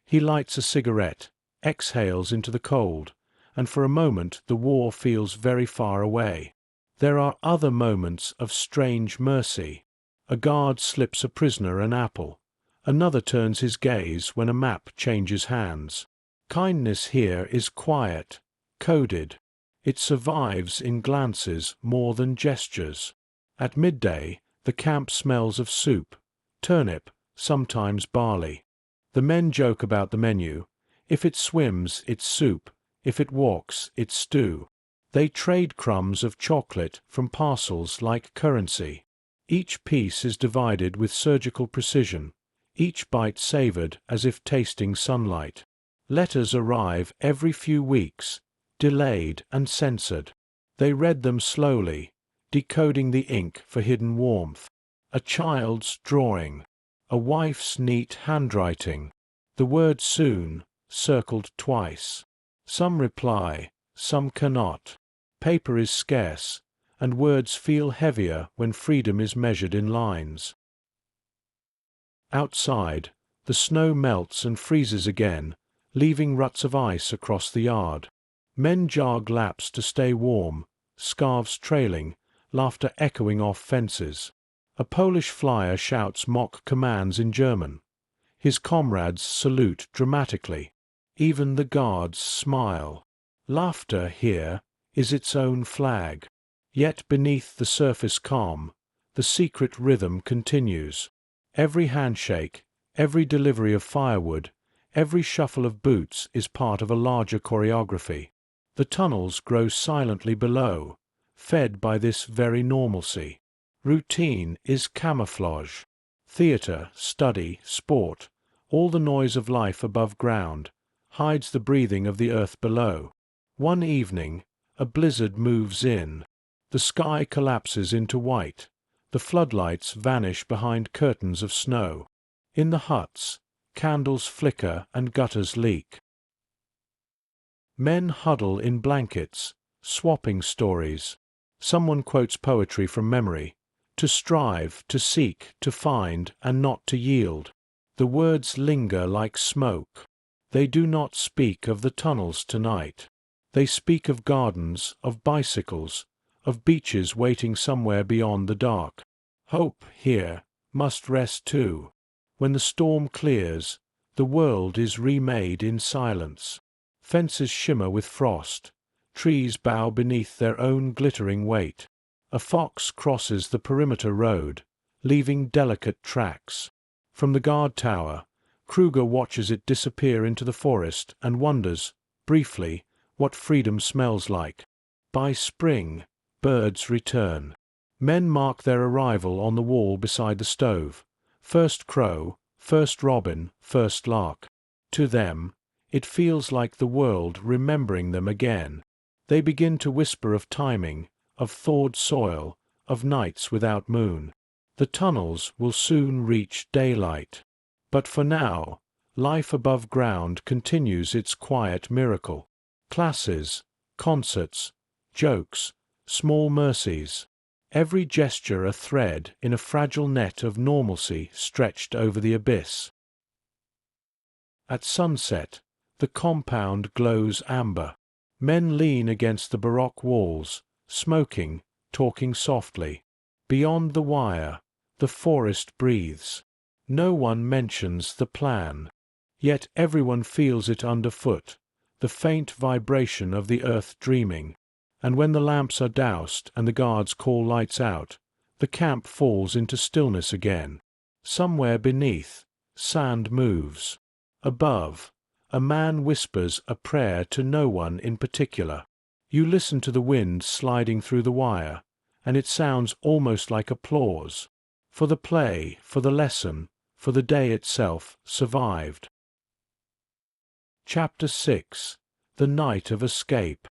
He lights a cigarette, exhales into the cold, and for a moment the war feels very far away. There are other moments of strange mercy. A guard slips a prisoner an apple. Another turns his gaze when a map changes hands. Kindness here is quiet, coded. It survives in glances more than gestures. At midday, the camp smells of soup, turnip, sometimes barley. The men joke about the menu. If it swims, it's soup. If it walks, it's stew. They trade crumbs of chocolate from parcels like currency. Each piece is divided with surgical precision, each bite savored as if tasting sunlight. Letters arrive every few weeks, delayed and censored. They read them slowly, decoding the ink for hidden warmth. A child's drawing, a wife's neat handwriting, the word soon, circled twice. Some reply, some cannot. Paper is scarce, and words feel heavier when freedom is measured in lines. Outside, the snow melts and freezes again, leaving ruts of ice across the yard. Men jog laps to stay warm, scarves trailing, laughter echoing off fences. A Polish flyer shouts mock commands in German. His comrades salute dramatically. Even the guards smile. Laughter here is its own flag. Yet beneath the surface calm, the secret rhythm continues. Every handshake, every delivery of firewood, every shuffle of boots is part of a larger choreography. The tunnels grow silently below, fed by this very normalcy. Routine is camouflage. Theater, study, sport, all the noise of life above ground, hides the breathing of the earth below. One evening, a blizzard moves in. The sky collapses into white. The floodlights vanish behind curtains of snow. In the huts, candles flicker and gutters leak. Men huddle in blankets, swapping stories. Someone quotes poetry from memory. To strive, to seek, to find, and not to yield. The words linger like smoke. They do not speak of the tunnels tonight. They speak of gardens, of bicycles, of beaches waiting somewhere beyond the dark. Hope, here, must rest too. When the storm clears, the world is remade in silence. Fences shimmer with frost. Trees bow beneath their own glittering weight. A fox crosses the perimeter road, leaving delicate tracks. From the guard tower, Kruger watches it disappear into the forest and wonders, briefly, what freedom smells like. By spring, birds return. Men mark their arrival on the wall beside the stove. First crow, first robin, first lark. To them, it feels like the world remembering them again. They begin to whisper of timing, of thawed soil, of nights without moon. The tunnels will soon reach daylight. But for now, life above ground continues its quiet miracle. Classes, concerts, jokes, small mercies. Every gesture a thread in a fragile net of normalcy stretched over the abyss. At sunset, the compound glows amber. Men lean against the baroque walls, smoking, talking softly. Beyond the wire, the forest breathes. No one mentions the plan. Yet everyone feels it underfoot, the faint vibration of the earth dreaming. And when the lamps are doused and the guards call lights out, the camp falls into stillness again. Somewhere beneath, sand moves. Above, a man whispers a prayer to no one in particular. You listen to the wind sliding through the wire, and it sounds almost like applause. For the play, for the lesson, for the day itself survived. Chapter 6. The Night of Escape.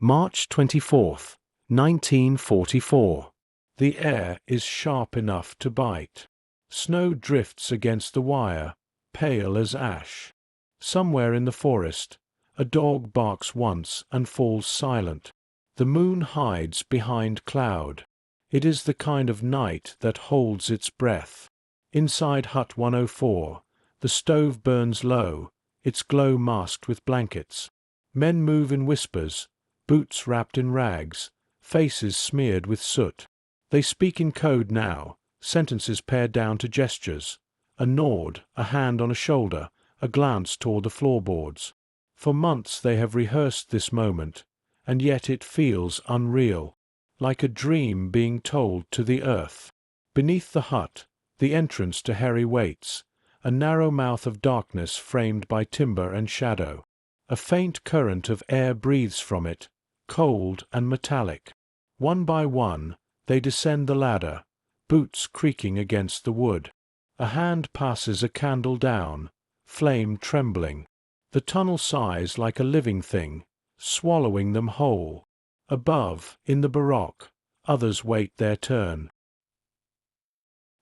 March 24th, 1944. The air is sharp enough to bite. Snow drifts against the wire, pale as ash. Somewhere in the forest, a dog barks once and falls silent. The moon hides behind cloud. It is the kind of night that holds its breath. Inside Hut 104, the stove burns low, its glow masked with blankets. Men move in whispers, boots wrapped in rags, faces smeared with soot. They speak in code now, sentences pared down to gestures, a nod, a hand on a shoulder, a glance toward the floorboards. For months they have rehearsed this moment, and yet it feels unreal, like a dream being told to the earth. Beneath the hut, the entrance to Harry waits, a narrow mouth of darkness framed by timber and shadow. A faint current of air breathes from it, cold and metallic. One by one, they descend the ladder, boots creaking against the wood. A hand passes a candle down, flame trembling. The tunnel sighs like a living thing, swallowing them whole. Above, in the baroque, others wait their turn.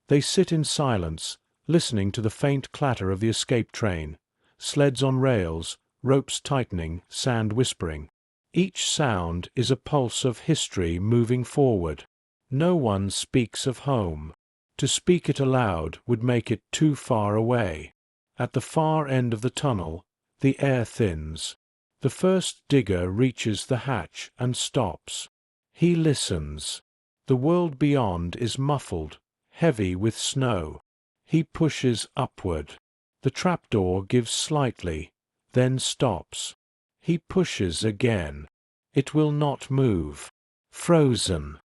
They sit in silence, listening to the faint clatter of the escape train, sleds on rails, ropes tightening, sand whispering. Each sound is a pulse of history moving forward. No one speaks of home. To speak it aloud would make it too far away. At the far end of the tunnel, the air thins. The first digger reaches the hatch and stops. He listens. The world beyond is muffled, heavy with snow. He pushes upward. The trapdoor gives slightly, then stops. He pushes again. It will not move. Frozen.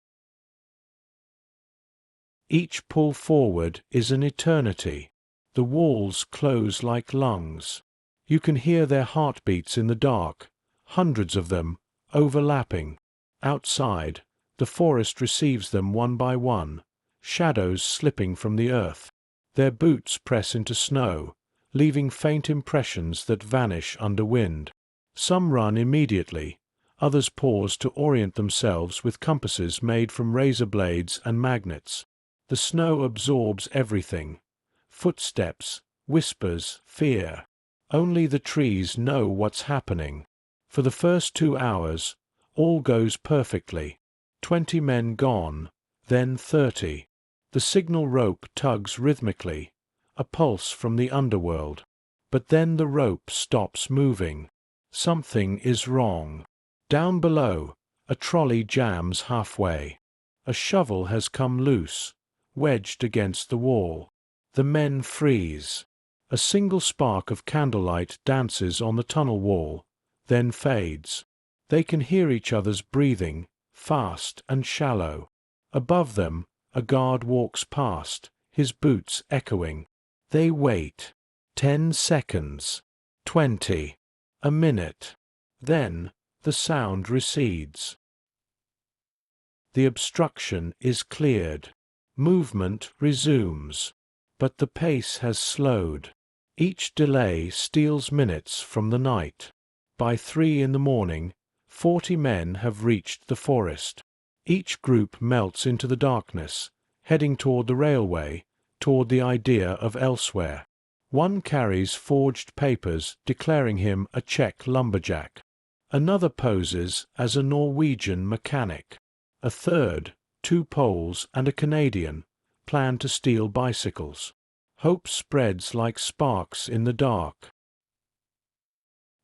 Each pull forward is an eternity. The walls close like lungs. You can hear their heartbeats in the dark, hundreds of them, overlapping. Outside, the forest receives them one by one, shadows slipping from the earth. Their boots press into snow, leaving faint impressions that vanish under wind. Some run immediately, others pause to orient themselves with compasses made from razor blades and magnets. The snow absorbs everything. Footsteps, whispers, fear. Only the trees know what's happening. For the first 2 hours, all goes perfectly. 20 men gone, then 30. The signal rope tugs rhythmically, a pulse from the underworld. But then the rope stops moving. Something is wrong. Down below, a trolley jams halfway. A shovel has come loose, wedged against the wall. The men freeze. A single spark of candlelight dances on the tunnel wall, then fades. They can hear each other's breathing, fast and shallow. Above them, a guard walks past, his boots echoing. They wait. 10 seconds. 20. A minute. Then, the sound recedes. The obstruction is cleared. Movement resumes. But the pace has slowed. Each delay steals minutes from the night. By 3 in the morning, 40 men have reached the forest. Each group melts into the darkness, heading toward the railway, toward the idea of elsewhere. One carries forged papers declaring him a Czech lumberjack. Another poses as a Norwegian mechanic. A third, 2 Poles and a Canadian, plan to steal bicycles. Hope spreads like sparks in the dark.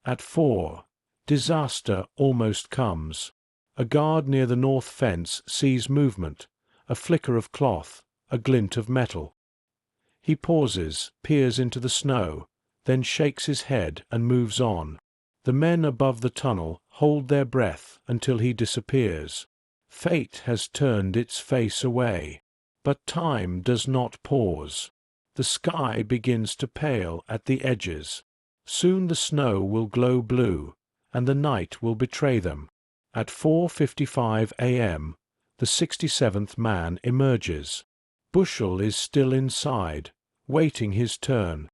At 4, disaster almost comes. A guard near the north fence sees movement, a flicker of cloth, a glint of metal. He pauses, peers into the snow, then shakes his head and moves on. The men above the tunnel hold their breath until he disappears. Fate has turned its face away. But time does not pause. The sky begins to pale at the edges. Soon the snow will glow blue, and the night will betray them. At 4:55 a.m., the 67th man emerges. Bushell is still inside, waiting his turn.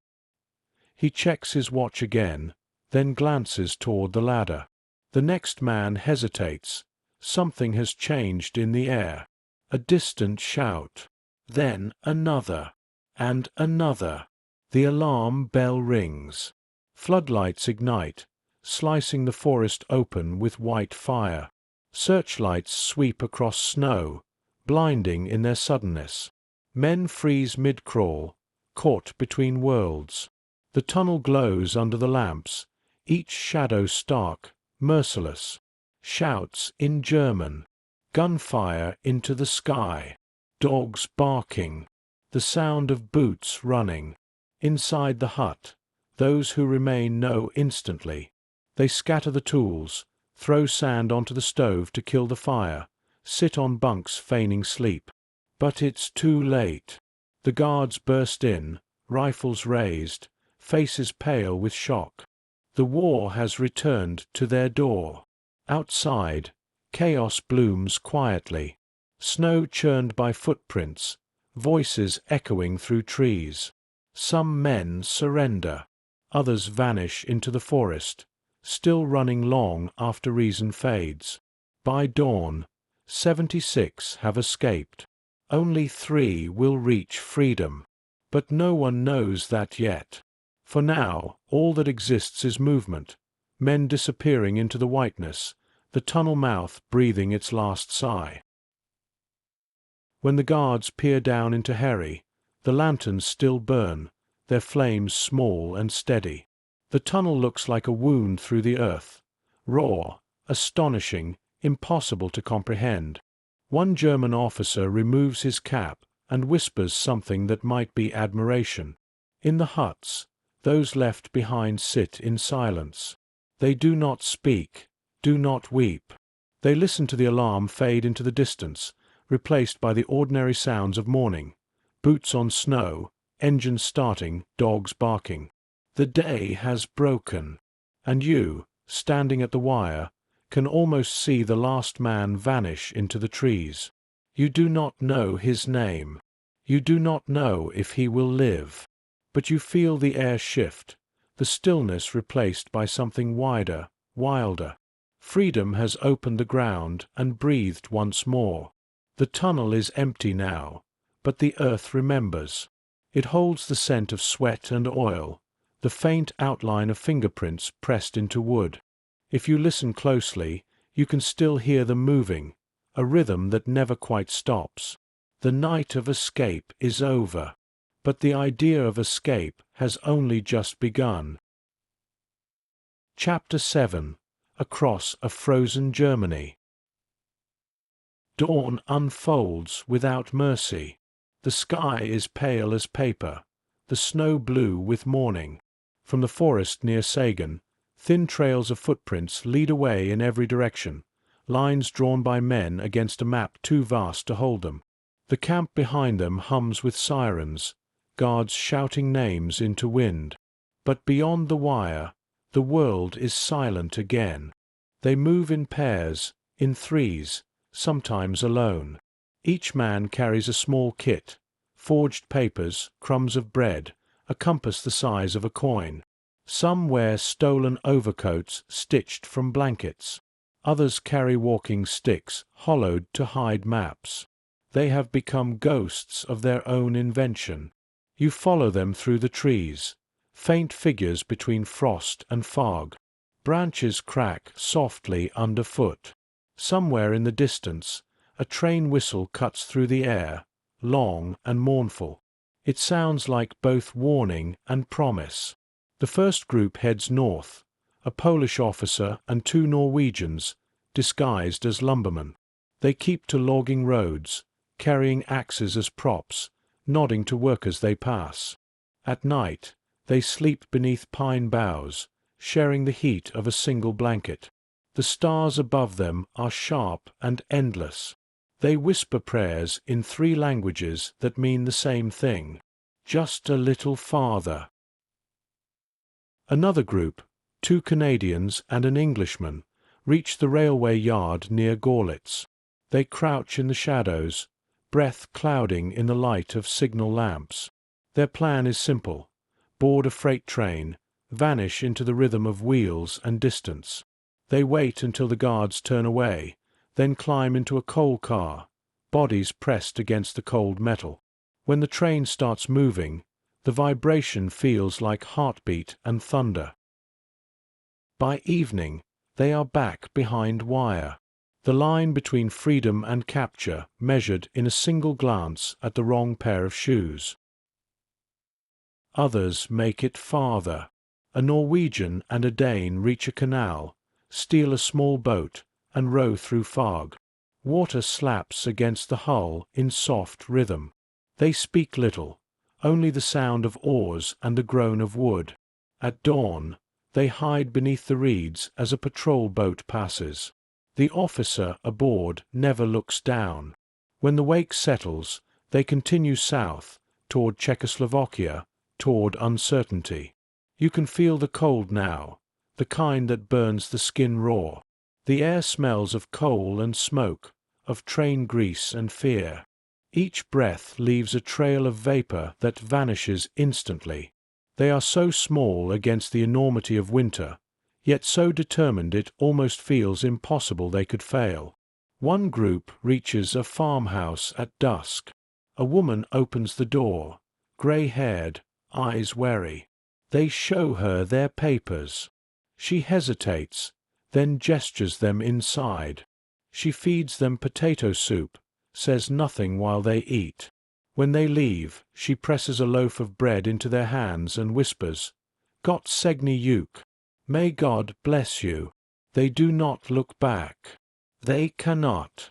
He checks his watch again, then glances toward the ladder. The next man hesitates. Something has changed in the air. A distant shout. Then another. And another. The alarm bell rings. Floodlights ignite, slicing the forest open with white fire. Searchlights sweep across snow, blinding in their suddenness. Men freeze mid-crawl, caught between worlds. The tunnel glows under the lamps, each shadow stark, merciless. Shouts in German. Gunfire into the sky. Dogs barking. The sound of boots running. Inside the hut, those who remain know instantly. They scatter the tools, throw sand onto the stove to kill the fire, sit on bunks feigning sleep. But it's too late. The guards burst in, rifles raised, faces pale with shock. The war has returned to their door. Outside, chaos blooms quietly. Snow churned by footprints, voices echoing through trees. Some men surrender. Others vanish into the forest, still running long after reason fades. By dawn, 76 have escaped. Only 3 will reach freedom. But no one knows that yet. For now, all that exists is movement, men disappearing into the whiteness, the tunnel mouth breathing its last sigh. When the guards peer down into Harry, the lanterns still burn, their flames small and steady. The tunnel looks like a wound through the earth, raw, astonishing, impossible to comprehend. One German officer removes his cap and whispers something that might be admiration. In the huts, those left behind sit in silence. They do not speak, do not weep. They listen to the alarm fade into the distance, replaced by the ordinary sounds of morning. Boots on snow, engines starting, dogs barking. The day has broken, and you, standing at the wire, can almost see the last man vanish into the trees. You do not know his name. You do not know if he will live. But you feel the air shift, the stillness replaced by something wider, wilder. Freedom has opened the ground and breathed once more. The tunnel is empty now, but the earth remembers. It holds the scent of sweat and oil, the faint outline of fingerprints pressed into wood. If you listen closely, you can still hear them moving, a rhythm that never quite stops. The night of escape is over, but the idea of escape has only just begun. Chapter 7. Across a Frozen Germany. Dawn unfolds without mercy. The sky is pale as paper, the snow blue with morning. From the forest near Sagan, thin trails of footprints lead away in every direction, lines drawn by men against a map too vast to hold them. The camp behind them hums with sirens, guards shouting names into wind. But beyond the wire, the world is silent again. They move in pairs, in threes, sometimes alone. Each man carries a small kit, forged papers, crumbs of bread, a compass the size of a coin. Some wear stolen overcoats stitched from blankets. Others carry walking sticks hollowed to hide maps. They have become ghosts of their own invention. You follow them through the trees, faint figures between frost and fog. Branches crack softly underfoot. Somewhere in the distance, a train whistle cuts through the air, long and mournful. It sounds like both warning and promise. The first group heads north, a Polish officer and 2 Norwegians, disguised as lumbermen. They keep to logging roads, carrying axes as props, nodding to workers they pass. At night, they sleep beneath pine boughs, sharing the heat of a single blanket. The stars above them are sharp and endless. They whisper prayers in 3 languages that mean the same thing. Just a little farther. Another group, 2 Canadians and an Englishman, reach the railway yard near Gorlitz. They crouch in the shadows, breath clouding in the light of signal lamps. Their plan is simple: board a freight train, vanish into the rhythm of wheels and distance. They wait until the guards turn away, then climb into a coal car, bodies pressed against the cold metal. When the train starts moving, the vibration feels like heartbeat and thunder. By evening, they are back behind wire. The line between freedom and capture measured in a single glance at the wrong pair of shoes. Others make it farther. A Norwegian and a Dane reach a canal, steal a small boat, and row through fog. Water slaps against the hull in soft rhythm. They speak little, only the sound of oars and the groan of wood. At dawn, they hide beneath the reeds as a patrol boat passes. The officer aboard never looks down. When the wake settles, they continue south, toward Czechoslovakia, toward uncertainty. You can feel the cold now, the kind that burns the skin raw. The air smells of coal and smoke, of train grease and fear. Each breath leaves a trail of vapor that vanishes instantly. They are so small against the enormity of winter, yet so determined it almost feels impossible they could fail. One group reaches a farmhouse at dusk. A woman opens the door, gray-haired, eyes wary. They show her their papers. She hesitates, then gestures them inside. She feeds them potato soup, says nothing while they eat. When they leave, she presses a loaf of bread into their hands and whispers, "Gott segne Juk." May God bless you. They do not look back. They cannot.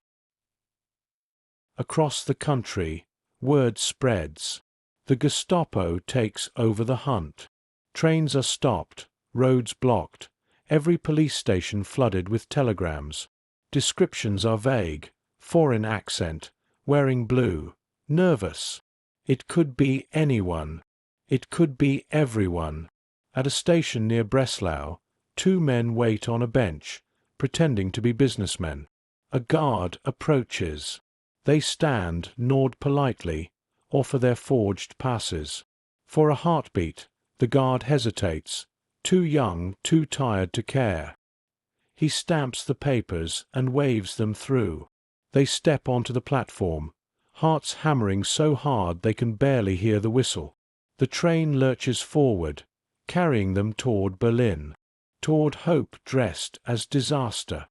Across the country, word spreads. The Gestapo takes over the hunt. Trains are stopped, roads blocked, every police station flooded with telegrams. Descriptions are vague, foreign accent, wearing blue, nervous. It could be anyone. It could be everyone. At a station near Breslau, two men wait on a bench, pretending to be businessmen. A guard approaches. They stand, nod politely, offer their forged passes. For a heartbeat, the guard hesitates, too young, too tired to care. He stamps the papers and waves them through. They step onto the platform, hearts hammering so hard they can barely hear the whistle. The train lurches forward, carrying them toward Berlin, toward hope dressed as disaster.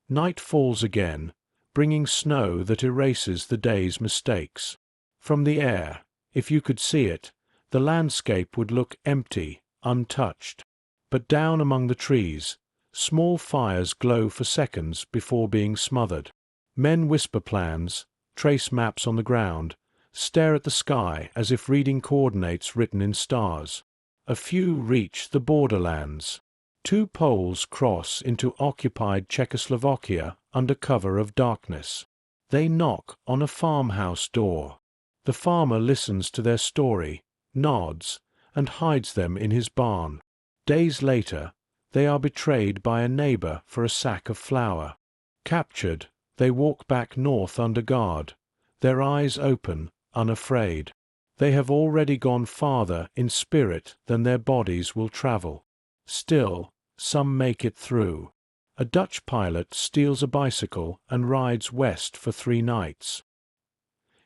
Night falls again, bringing snow that erases the day's mistakes. From the air, if you could see it, the landscape would look empty, untouched. But down among the trees, small fires glow for seconds before being smothered. Men whisper plans, trace maps on the ground, stare at the sky as if reading coordinates written in stars. A few reach the borderlands. Two Poles cross into occupied Czechoslovakia under cover of darkness. They knock on a farmhouse door. The farmer listens to their story, nods, and hides them in his barn. Days later, they are betrayed by a neighbor for a sack of flour. Captured, they walk back north under guard, their eyes open, unafraid. They have already gone farther in spirit than their bodies will travel. Still, some make it through. A Dutch pilot steals a bicycle and rides west for 3 nights.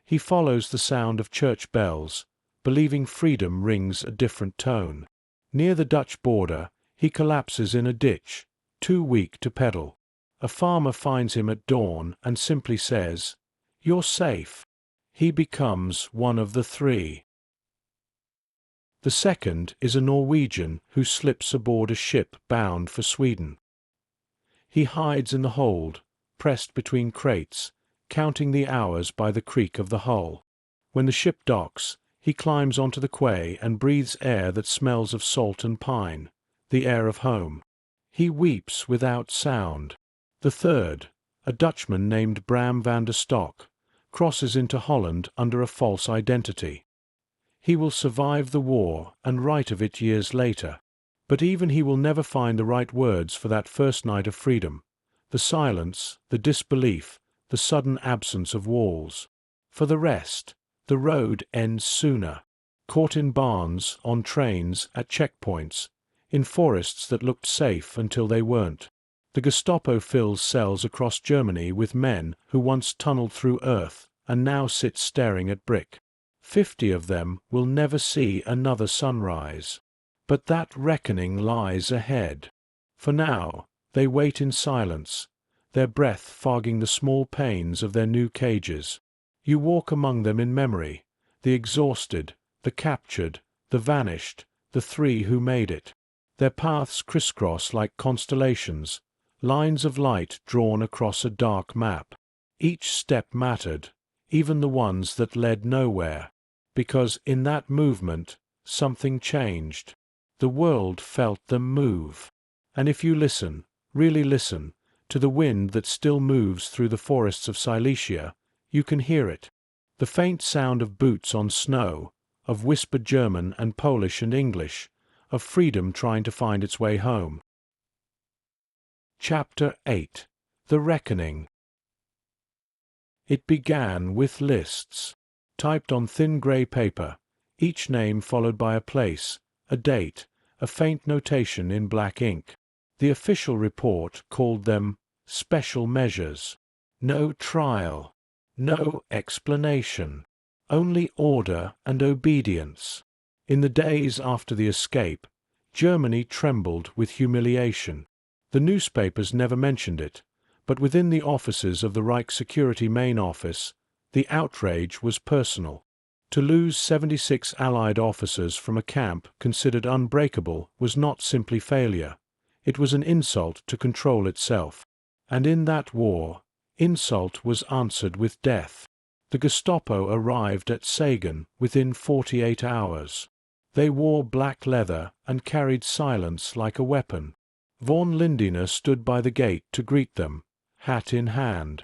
He follows the sound of church bells, believing freedom rings a different tone. Near the Dutch border, he collapses in a ditch, too weak to pedal. A farmer finds him at dawn and simply says, "You're safe." He becomes one of the 3. The second is a Norwegian who slips aboard a ship bound for Sweden. He hides in the hold, pressed between crates, counting the hours by the creak of the hull. When the ship docks, he climbs onto the quay and breathes air that smells of salt and pine, the air of home. He weeps without sound. The third, a Dutchman named Bram van der Stok, crosses into Holland under a false identity. He will survive the war and write of it years later. But even he will never find the right words for that first night of freedom, the silence, the disbelief, the sudden absence of walls. For the rest, the road ends sooner, caught in barns, on trains, at checkpoints, in forests that looked safe until they weren't. The Gestapo fills cells across Germany with men who once tunneled through earth and now sit staring at brick. 50 of them will never see another sunrise. But that reckoning lies ahead. For now, they wait in silence, their breath fogging the small panes of their new cages. You walk among them in memory, the exhausted, the captured, the vanished, the 3 who made it. Their paths crisscross like constellations, lines of light drawn across a dark map. Each step mattered, even the ones that led nowhere, because in that movement something changed. The world felt them move. And if you listen, really listen, to the wind that still moves through the forests of Silesia, you can hear it. The faint sound of boots on snow, of whispered German and Polish and English, of freedom trying to find its way home. Chapter 8. The Reckoning. It began with lists, typed on thin grey paper, each name followed by a place, a date, a faint notation in black ink. The official report called them special measures. No trial, no explanation, only order and obedience. In the days after the escape, Germany trembled with humiliation. The newspapers never mentioned it, but within the offices of the Reich Security Main Office, the outrage was personal. To lose 76 Allied officers from a camp considered unbreakable was not simply failure. It was an insult to control itself. And in that war, insult was answered with death. The Gestapo arrived at Sagan within 48 hours. They wore black leather and carried silence like a weapon. Von Lindner stood by the gate to greet them, hat in hand.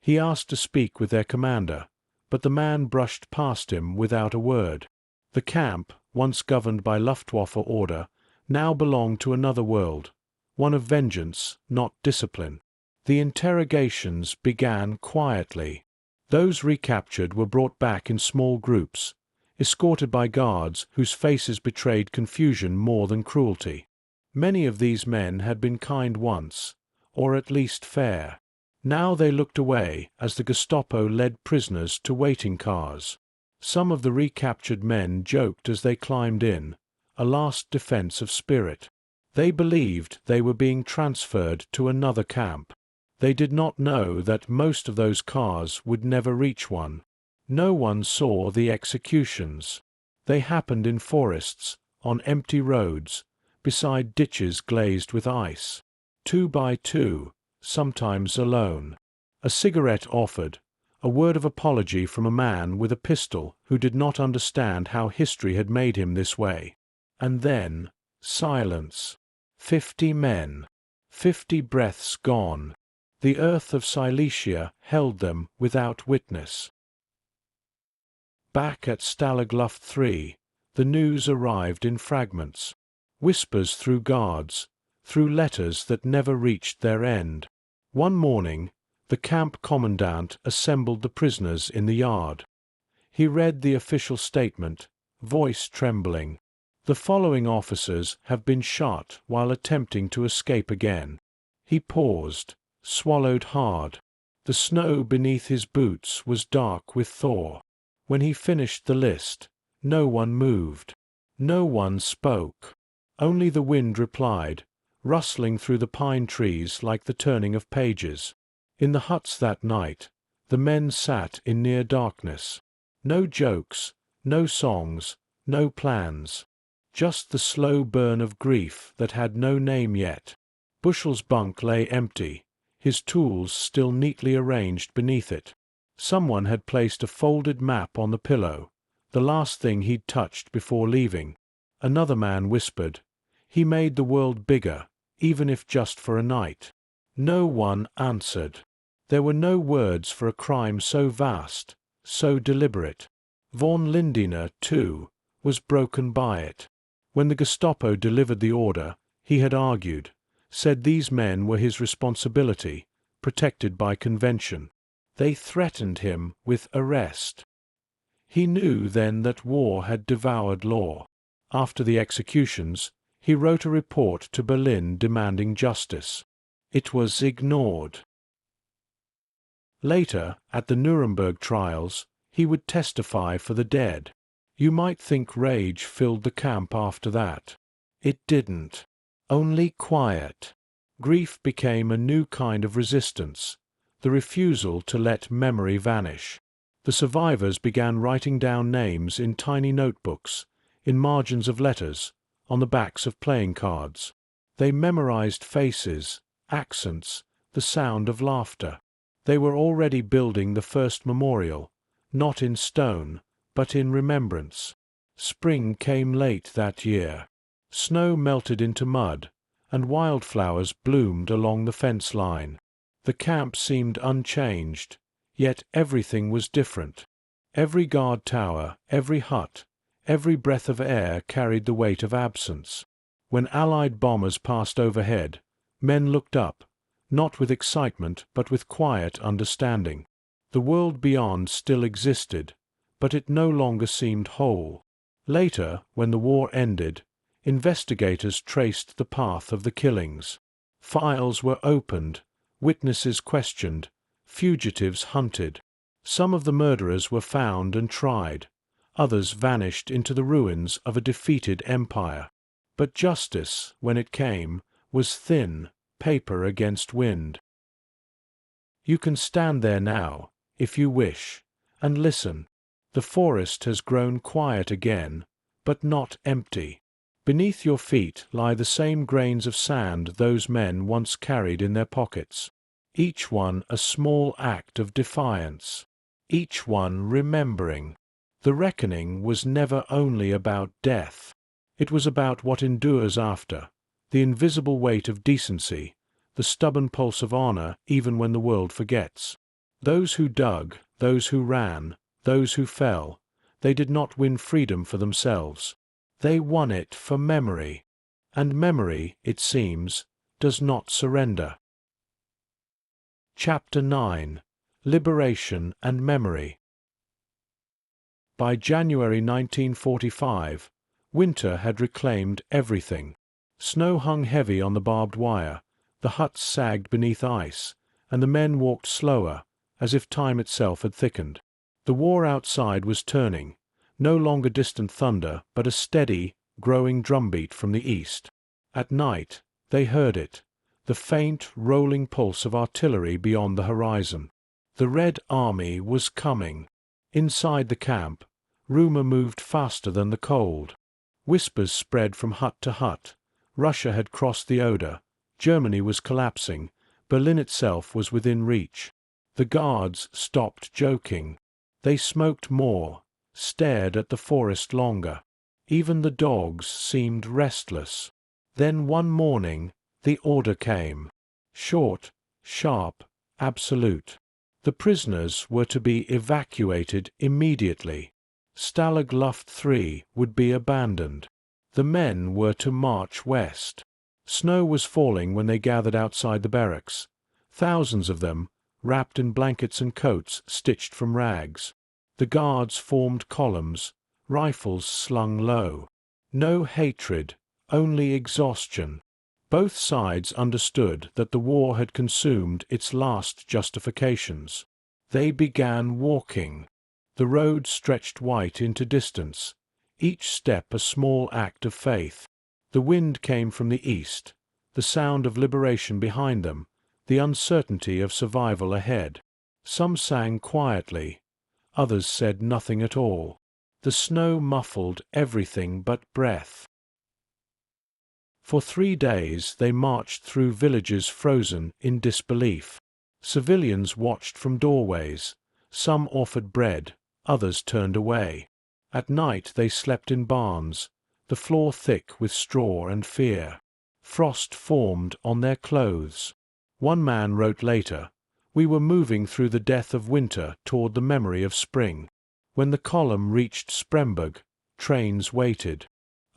He asked to speak with their commander, but the man brushed past him without a word. The camp, once governed by Luftwaffe order, now belonged to another world, one of vengeance, not discipline. The interrogations began quietly. Those recaptured were brought back in small groups, escorted by guards whose faces betrayed confusion more than cruelty. Many of these men had been kind once, or at least fair. Now they looked away as the Gestapo led prisoners to waiting cars. Some of the recaptured men joked as they climbed in, a last defense of spirit. They believed they were being transferred to another camp. They did not know that most of those cars would never reach one. No one saw the executions. They happened in forests, on empty roads, beside ditches glazed with ice. 2 by 2, sometimes alone. A cigarette offered, a word of apology from a man with a pistol who did not understand how history had made him this way. And then, silence. 50 men. 50 breaths gone. The earth of Silesia held them without witness. Back at Stalag Luft 3, the news arrived in fragments. Whispers through guards, through letters that never reached their end. One morning, the camp commandant assembled the prisoners in the yard. He read the official statement, voice trembling. The following officers have been shot while attempting to escape again. He paused, swallowed hard. The snow beneath his boots was dark with thaw. When he finished the list, no one moved. No one spoke. Only the wind replied, rustling through the pine trees like the turning of pages. In the huts that night, the men sat in near darkness. No jokes, no songs, no plans. Just the slow burn of grief that had no name yet. Bushel's bunk lay empty, his tools still neatly arranged beneath it. Someone had placed a folded map on the pillow, the last thing he'd touched before leaving. Another man whispered, "He made the world bigger, even if just for a night." No one answered. There were no words for a crime so vast, so deliberate. Von Lindner, too, was broken by it. When the Gestapo delivered the order, he had argued, said these men were his responsibility, protected by convention. They threatened him with arrest. He knew then that war had devoured law. After the executions, he wrote a report to Berlin demanding justice. It was ignored. Later, at the Nuremberg trials, he would testify for the dead. You might think rage filled the camp after that. It didn't. Only quiet. Grief became a new kind of resistance, the refusal to let memory vanish. The survivors began writing down names in tiny notebooks, in margins of letters, on the backs of playing cards. They memorized faces, accents, the sound of laughter. They were already building the first memorial, not in stone, but in remembrance. Spring came late that year. Snow melted into mud, and wildflowers bloomed along the fence line. The camp seemed unchanged, yet everything was different. Every guard tower, every hut, every breath of air carried the weight of absence. When Allied bombers passed overhead, men looked up, not with excitement but with quiet understanding. The world beyond still existed, but it no longer seemed whole. Later, when the war ended, investigators traced the path of the killings. Files were opened, witnesses questioned, fugitives hunted. Some of the murderers were found and tried, others vanished into the ruins of a defeated empire. But justice, when it came, was thin, paper against wind. You can stand there now, if you wish, and listen. The forest has grown quiet again, but not empty. Beneath your feet lie the same grains of sand those men once carried in their pockets, each one a small act of defiance, each one remembering. The reckoning was never only about death. It was about what endures after, the invisible weight of decency, the stubborn pulse of honor even when the world forgets. Those who dug, those who ran, those who fell, they did not win freedom for themselves. They won it for memory. And memory, it seems, does not surrender. Chapter 9. Liberation and Memory. By January 1945, winter had reclaimed everything. Snow hung heavy on the barbed wire, the huts sagged beneath ice, and the men walked slower, as if time itself had thickened. The war outside was turning, no longer distant thunder, but a steady, growing drumbeat from the east. At night, they heard it, the faint, rolling pulse of artillery beyond the horizon. The Red Army was coming. Inside the camp, rumor moved faster than the cold. Whispers spread from hut to hut. Russia had crossed the Oder. Germany was collapsing. Berlin itself was within reach. The guards stopped joking. They smoked more, stared at the forest longer. Even the dogs seemed restless. Then one morning, the order came. Short, sharp, absolute. The prisoners were to be evacuated immediately. Stalag Luft 3 would be abandoned. The men were to march west. Snow was falling when they gathered outside the barracks. Thousands of them, wrapped in blankets and coats stitched from rags. The guards formed columns, rifles slung low. No hatred, only exhaustion. Both sides understood that the war had consumed its last justifications. They began walking. The road stretched white into distance, each step a small act of faith. The wind came from the east, the sound of liberation behind them, the uncertainty of survival ahead. Some sang quietly, others said nothing at all. The snow muffled everything but breath. For 3 days they marched through villages frozen in disbelief. Civilians watched from doorways. Some offered bread, others turned away. At night they slept in barns, the floor thick with straw and fear. Frost formed on their clothes. One man wrote later, "We were moving through the death of winter toward the memory of spring. When the column reached Spremberg, trains waited.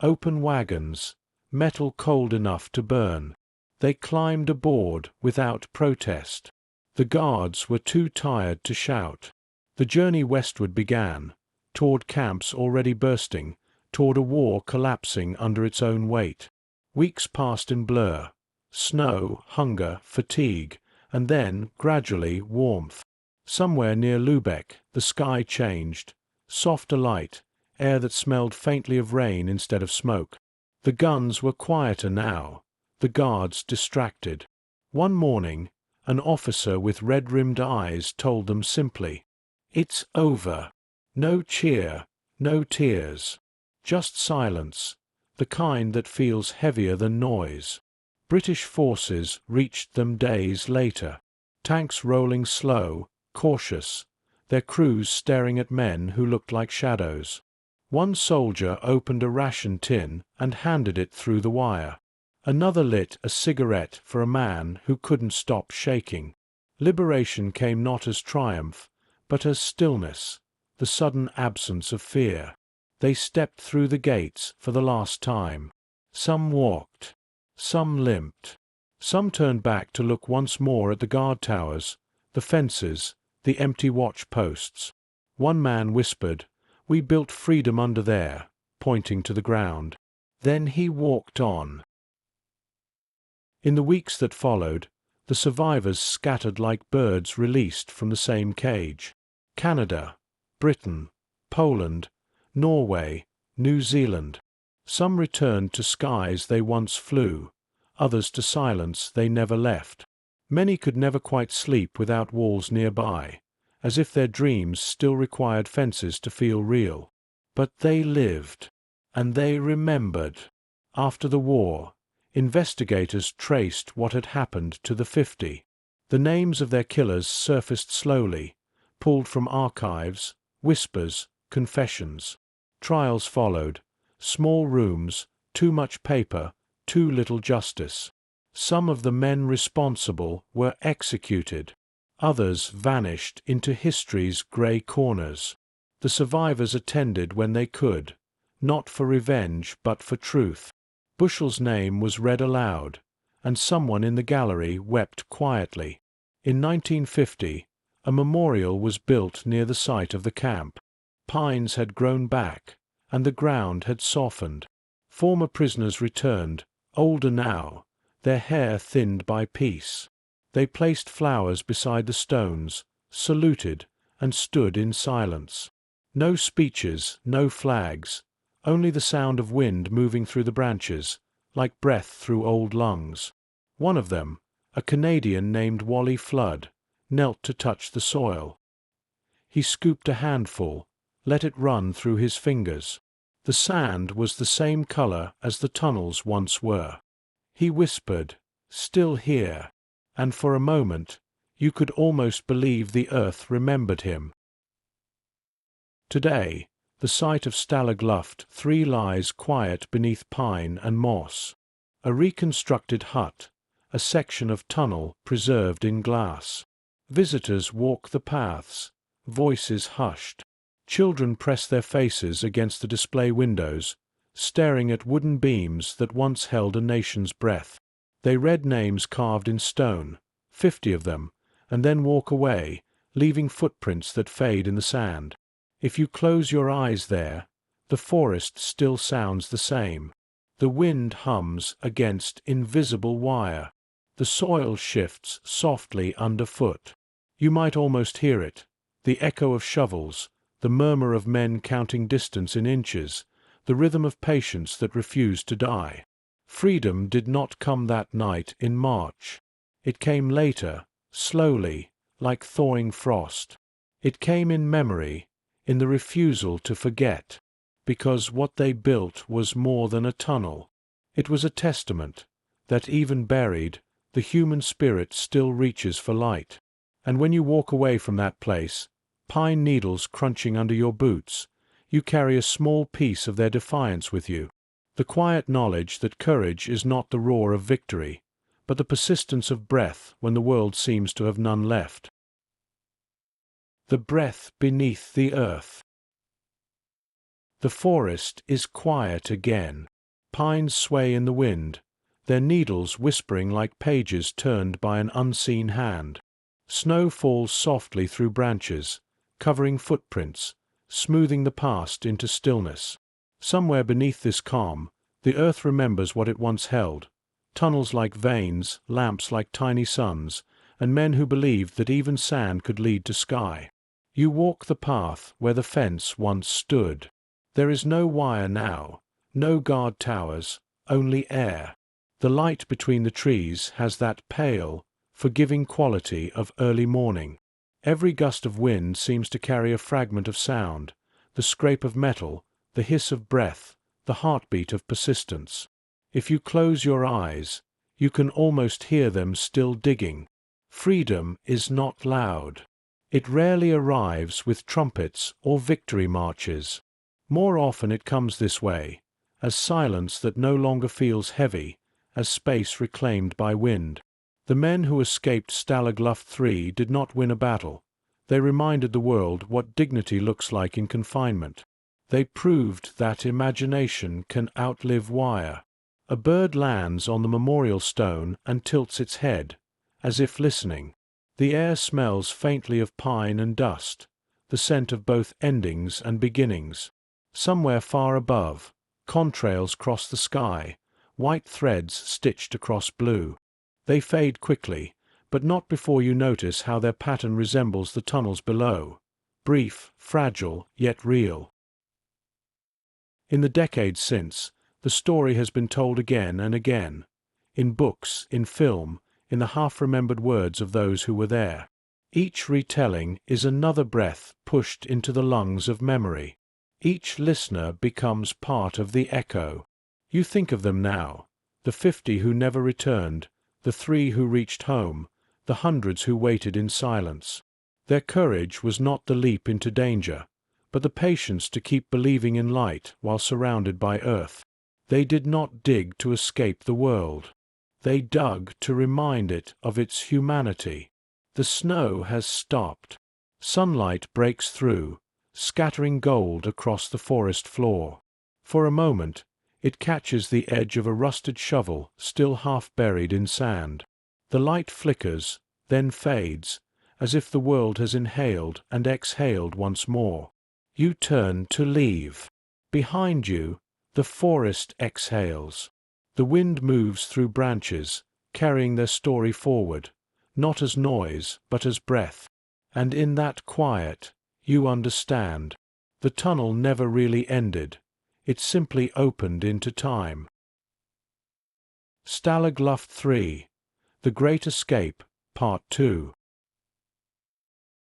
Open wagons, metal cold enough to burn. They climbed aboard without protest. The guards were too tired to shout. The journey westward began, toward camps already bursting, toward a war collapsing under its own weight. Weeks passed in blur. Snow, hunger, fatigue, and then, gradually, warmth. Somewhere near Lübeck, the sky changed. Softer light, air that smelled faintly of rain instead of smoke. The guns were quieter now, the guards distracted. One morning, an officer with red-rimmed eyes told them simply, "It's over." No cheer, no tears. Just silence, the kind that feels heavier than noise. British forces reached them days later, tanks rolling slow, cautious, their crews staring at men who looked like shadows. One soldier opened a ration tin and handed it through the wire. Another lit a cigarette for a man who couldn't stop shaking. Liberation came not as triumph, but as stillness, the sudden absence of fear. They stepped through the gates for the last time. Some walked. Some limped. Some turned back to look once more at the guard towers, the fences, the empty watch posts. One man whispered, "We built freedom under there," pointing to the ground. Then he walked on. In the weeks that followed, the survivors scattered like birds released from the same cage. Canada, Britain, Poland, Norway, New Zealand. Some returned to skies they once flew, others to silence they never left. Many could never quite sleep without walls nearby, as if their dreams still required fences to feel real. But they lived, and they remembered. After the war, investigators traced what had happened to the 50. The names of their killers surfaced slowly, pulled from archives, whispers, confessions. Trials followed. Small rooms, too much paper, too little justice. Some of the men responsible were executed. Others vanished into history's grey corners. The survivors attended when they could, not for revenge but for truth. Bushel's name was read aloud, and someone in the gallery wept quietly. In 1950, a memorial was built near the site of the camp. Pines had grown back, and the ground had softened. Former prisoners returned, older now, their hair thinned by peace. They placed flowers beside the stones, saluted, and stood in silence. No speeches, no flags, only the sound of wind moving through the branches, like breath through old lungs. One of them, a Canadian named Wally Flood, knelt to touch the soil. He scooped a handful, let it run through his fingers. The sand was the same color as the tunnels once were. He whispered, "Still here," and for a moment you could almost believe the earth remembered him. Today, the site of Stalag Luft 3 lies quiet beneath pine and moss. A reconstructed hut, a section of tunnel preserved in glass. Visitors walk the paths, voices hushed. Children press their faces against the display windows, staring at wooden beams that once held a nation's breath. They read names carved in stone, 50 of them, and then walk away, leaving footprints that fade in the sand. If you close your eyes there, the forest still sounds the same. The wind hums against invisible wire. The soil shifts softly underfoot. You might almost hear it, the echo of shovels, the murmur of men counting distance in inches, the rhythm of patience that refused to die. Freedom did not come that night in March. It came later, slowly, like thawing frost. It came in memory, in the refusal to forget, because what they built was more than a tunnel. It was a testament that even buried, the human spirit still reaches for light. And when you walk away from that place, pine needles crunching under your boots, you carry a small piece of their defiance with you. The quiet knowledge that courage is not the roar of victory, but the persistence of breath when the world seems to have none left. The breath beneath the earth. The forest is quiet again. Pines sway in the wind, their needles whispering like pages turned by an unseen hand. Snow falls softly through branches, covering footprints, smoothing the past into stillness. Somewhere beneath this calm, the earth remembers what it once held, tunnels like veins, lamps like tiny suns, and men who believed that even sand could lead to sky. You walk the path where the fence once stood. There is no wire now, no guard towers, only air. The light between the trees has that pale, forgiving quality of early morning. Every gust of wind seems to carry a fragment of sound, the scrape of metal, the hiss of breath, the heartbeat of persistence. If you close your eyes, You can almost hear them still digging. Freedom is not loud. It rarely arrives with trumpets or victory marches. More often it comes this way, as silence that no longer feels heavy, as space reclaimed by wind. The men who escaped Stalag Luft 3 did not win a battle. They reminded the world what dignity looks like in confinement. They proved that imagination can outlive wire. A bird lands on the memorial stone and tilts its head, as if listening. The air smells faintly of pine and dust, the scent of both endings and beginnings. Somewhere far above, contrails cross the sky, white threads stitched across blue. They fade quickly, but not before you notice how their pattern resembles the tunnels below. Brief, fragile, yet real. In the decades since, the story has been told again and again. In books, in film, in the half-remembered words of those who were there. Each retelling is another breath pushed into the lungs of memory. Each listener becomes part of the echo. You think of them now, the 50 who never returned, the 3 who reached home, the hundreds who waited in silence. Their courage was not the leap into danger, but the patience to keep believing in light while surrounded by earth. They did not dig to escape the world. They dug to remind it of its humanity. The snow has stopped. Sunlight breaks through, scattering gold across the forest floor. For a moment, it catches the edge of a rusted shovel still half buried in sand. The light flickers, then fades, as if the world has inhaled and exhaled once more. You turn to leave. Behind you, the forest exhales. The wind moves through branches, carrying their story forward, not as noise, but as breath. And in that quiet, you understand. The tunnel never really ended. It simply opened into time. Stalag Luft 3, The Great Escape, Part 2.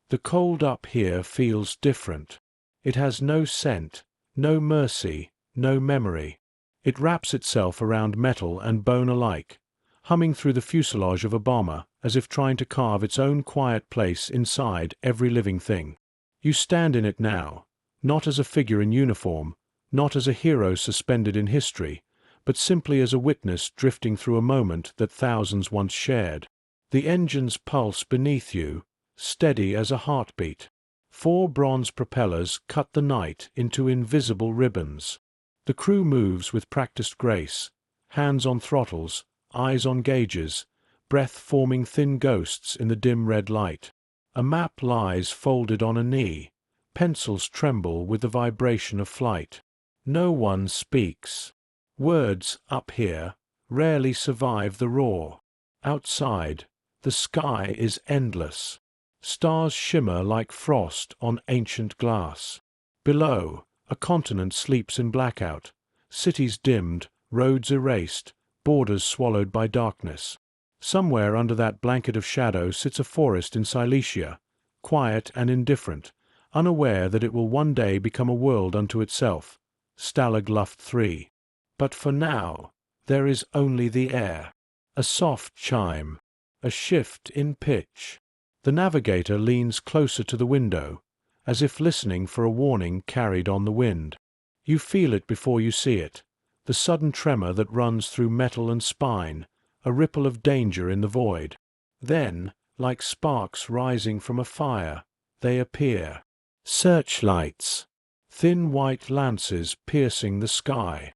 The cold up here feels different. It has no scent, no mercy, no memory. It wraps itself around metal and bone alike, humming through the fuselage of a bomber as if trying to carve its own quiet place inside every living thing. You stand in it now, not as a figure in uniform, not as a hero suspended in history, but simply as a witness drifting through a moment that thousands once shared. The engines pulse beneath you, steady as a heartbeat. 4 bronze propellers cut the night into invisible ribbons. The crew moves with practiced grace, hands on throttles, eyes on gauges, breath forming thin ghosts in the dim red light. A map lies folded on a knee. Pencils tremble with the vibration of flight. No one speaks. Words, up here, rarely survive the roar. Outside, the sky is endless. Stars shimmer like frost on ancient glass. Below, a continent sleeps in blackout. Cities dimmed, roads erased, borders swallowed by darkness. Somewhere under that blanket of shadow sits a forest in Silesia, quiet and indifferent, unaware that it will one day become a world unto itself. Stalag Luft 3. But for now, there is only the air. A soft chime. A shift in pitch. The navigator leans closer to the window, as if listening for a warning carried on the wind. You feel it before you see it, the sudden tremor that runs through metal and spine, a ripple of danger in the void. Then, like sparks rising from a fire, they appear. Searchlights. Thin white lances piercing the sky.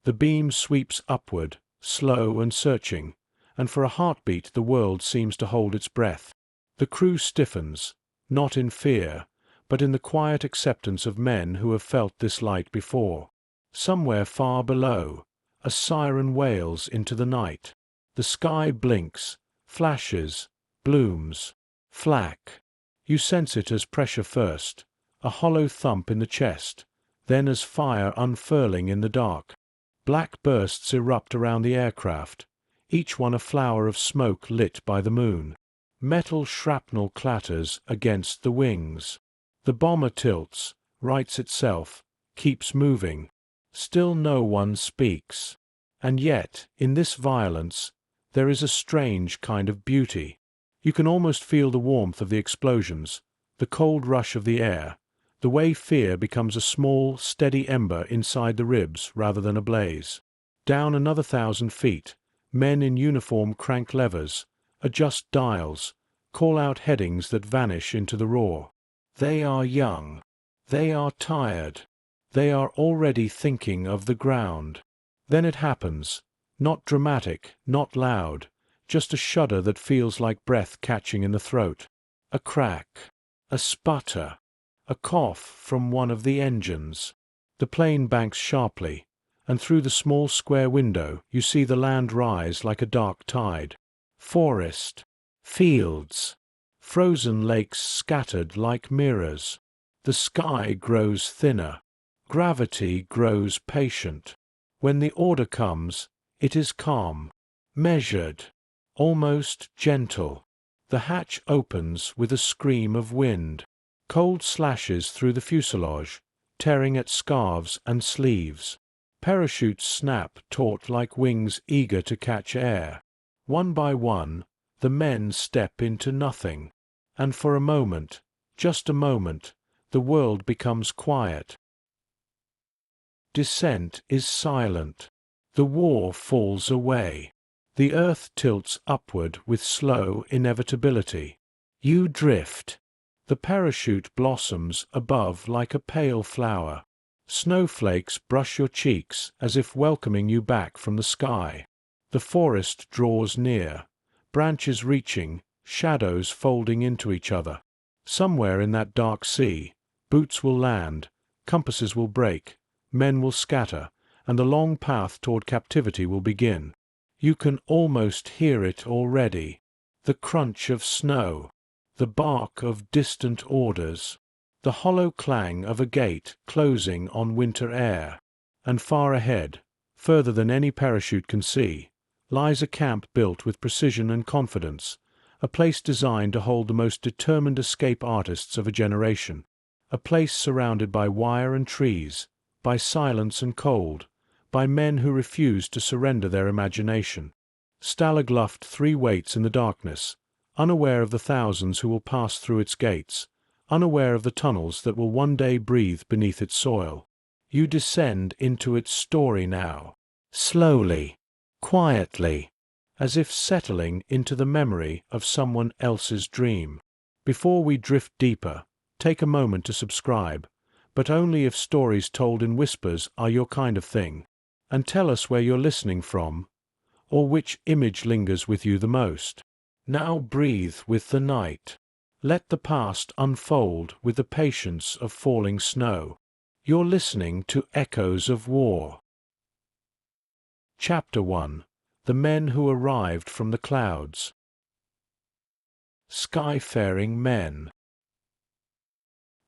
The beam sweeps upward, slow and searching, and for a heartbeat the world seems to hold its breath. The crew stiffens, not in fear, but in the quiet acceptance of men who have felt this light before. Somewhere far below, a siren wails into the night. The sky blinks, flashes, blooms. Flak. You sense it as pressure first, a hollow thump in the chest, then as fire unfurling in the dark. Black bursts erupt around the aircraft, each one a flower of smoke lit by the moon. Metal shrapnel clatters against the wings. The bomber tilts, rights itself, keeps moving. Still no one speaks. And yet, in this violence, there is a strange kind of beauty. You can almost feel the warmth of the explosions, the cold rush of the air, the way fear becomes a small, steady ember inside the ribs rather than a blaze. Down another 1,000 feet, men in uniform crank levers, adjust dials, call out headings that vanish into the roar. They are young. They are tired. They are already thinking of the ground. Then it happens. Not dramatic, not loud, just a shudder that feels like breath catching in the throat. A crack. A sputter. A cough from one of the engines. The plane banks sharply, and through the small square window you see the land rise like a dark tide. Forest. Fields. Frozen lakes scattered like mirrors. The sky grows thinner. Gravity grows patient. When the order comes, it is calm, measured, almost gentle. The hatch opens with a scream of wind. Cold slashes through the fuselage, tearing at scarves and sleeves. Parachutes snap taut like wings eager to catch air. One by one, the men step into nothing. And for a moment, just a moment, the world becomes quiet. Descent is silent. The war falls away. The earth tilts upward with slow inevitability. You drift. The parachute blossoms above like a pale flower. Snowflakes brush your cheeks as if welcoming you back from the sky. The forest draws near, branches reaching, shadows folding into each other. Somewhere in that dark sea, boots will land, compasses will break, men will scatter, and the long path toward captivity will begin. You can almost hear it already. The crunch of snow, the bark of distant orders, the hollow clang of a gate closing on winter air. And far ahead, further than any parachute can see, lies a camp built with precision and confidence, a place designed to hold the most determined escape artists of a generation, a place surrounded by wire and trees, by silence and cold, by men who refuse to surrender their imagination. Stalag Luft 3 waits in the darkness, unaware of the thousands who will pass through its gates, unaware of the tunnels that will one day breathe beneath its soil. You descend into its story now, slowly, quietly, as if settling into the memory of someone else's dream. Before we drift deeper, take a moment to subscribe, but only if stories told in whispers are your kind of thing, and tell us where you're listening from, or which image lingers with you the most. Now breathe with the night. Let the past unfold with the patience of falling snow. You're listening to Echoes of War. Chapter 1. The Men Who Arrived from the Clouds. Skyfaring Men.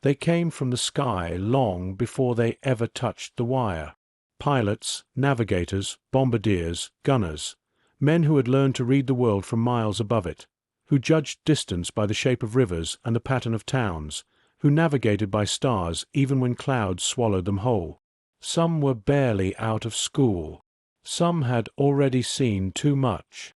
They came from the sky long before they ever touched the wire. Pilots, navigators, bombardiers, gunners, men who had learned to read the world from miles above it, who judged distance by the shape of rivers and the pattern of towns, who navigated by stars even when clouds swallowed them whole. Some were barely out of school. Some had already seen too much.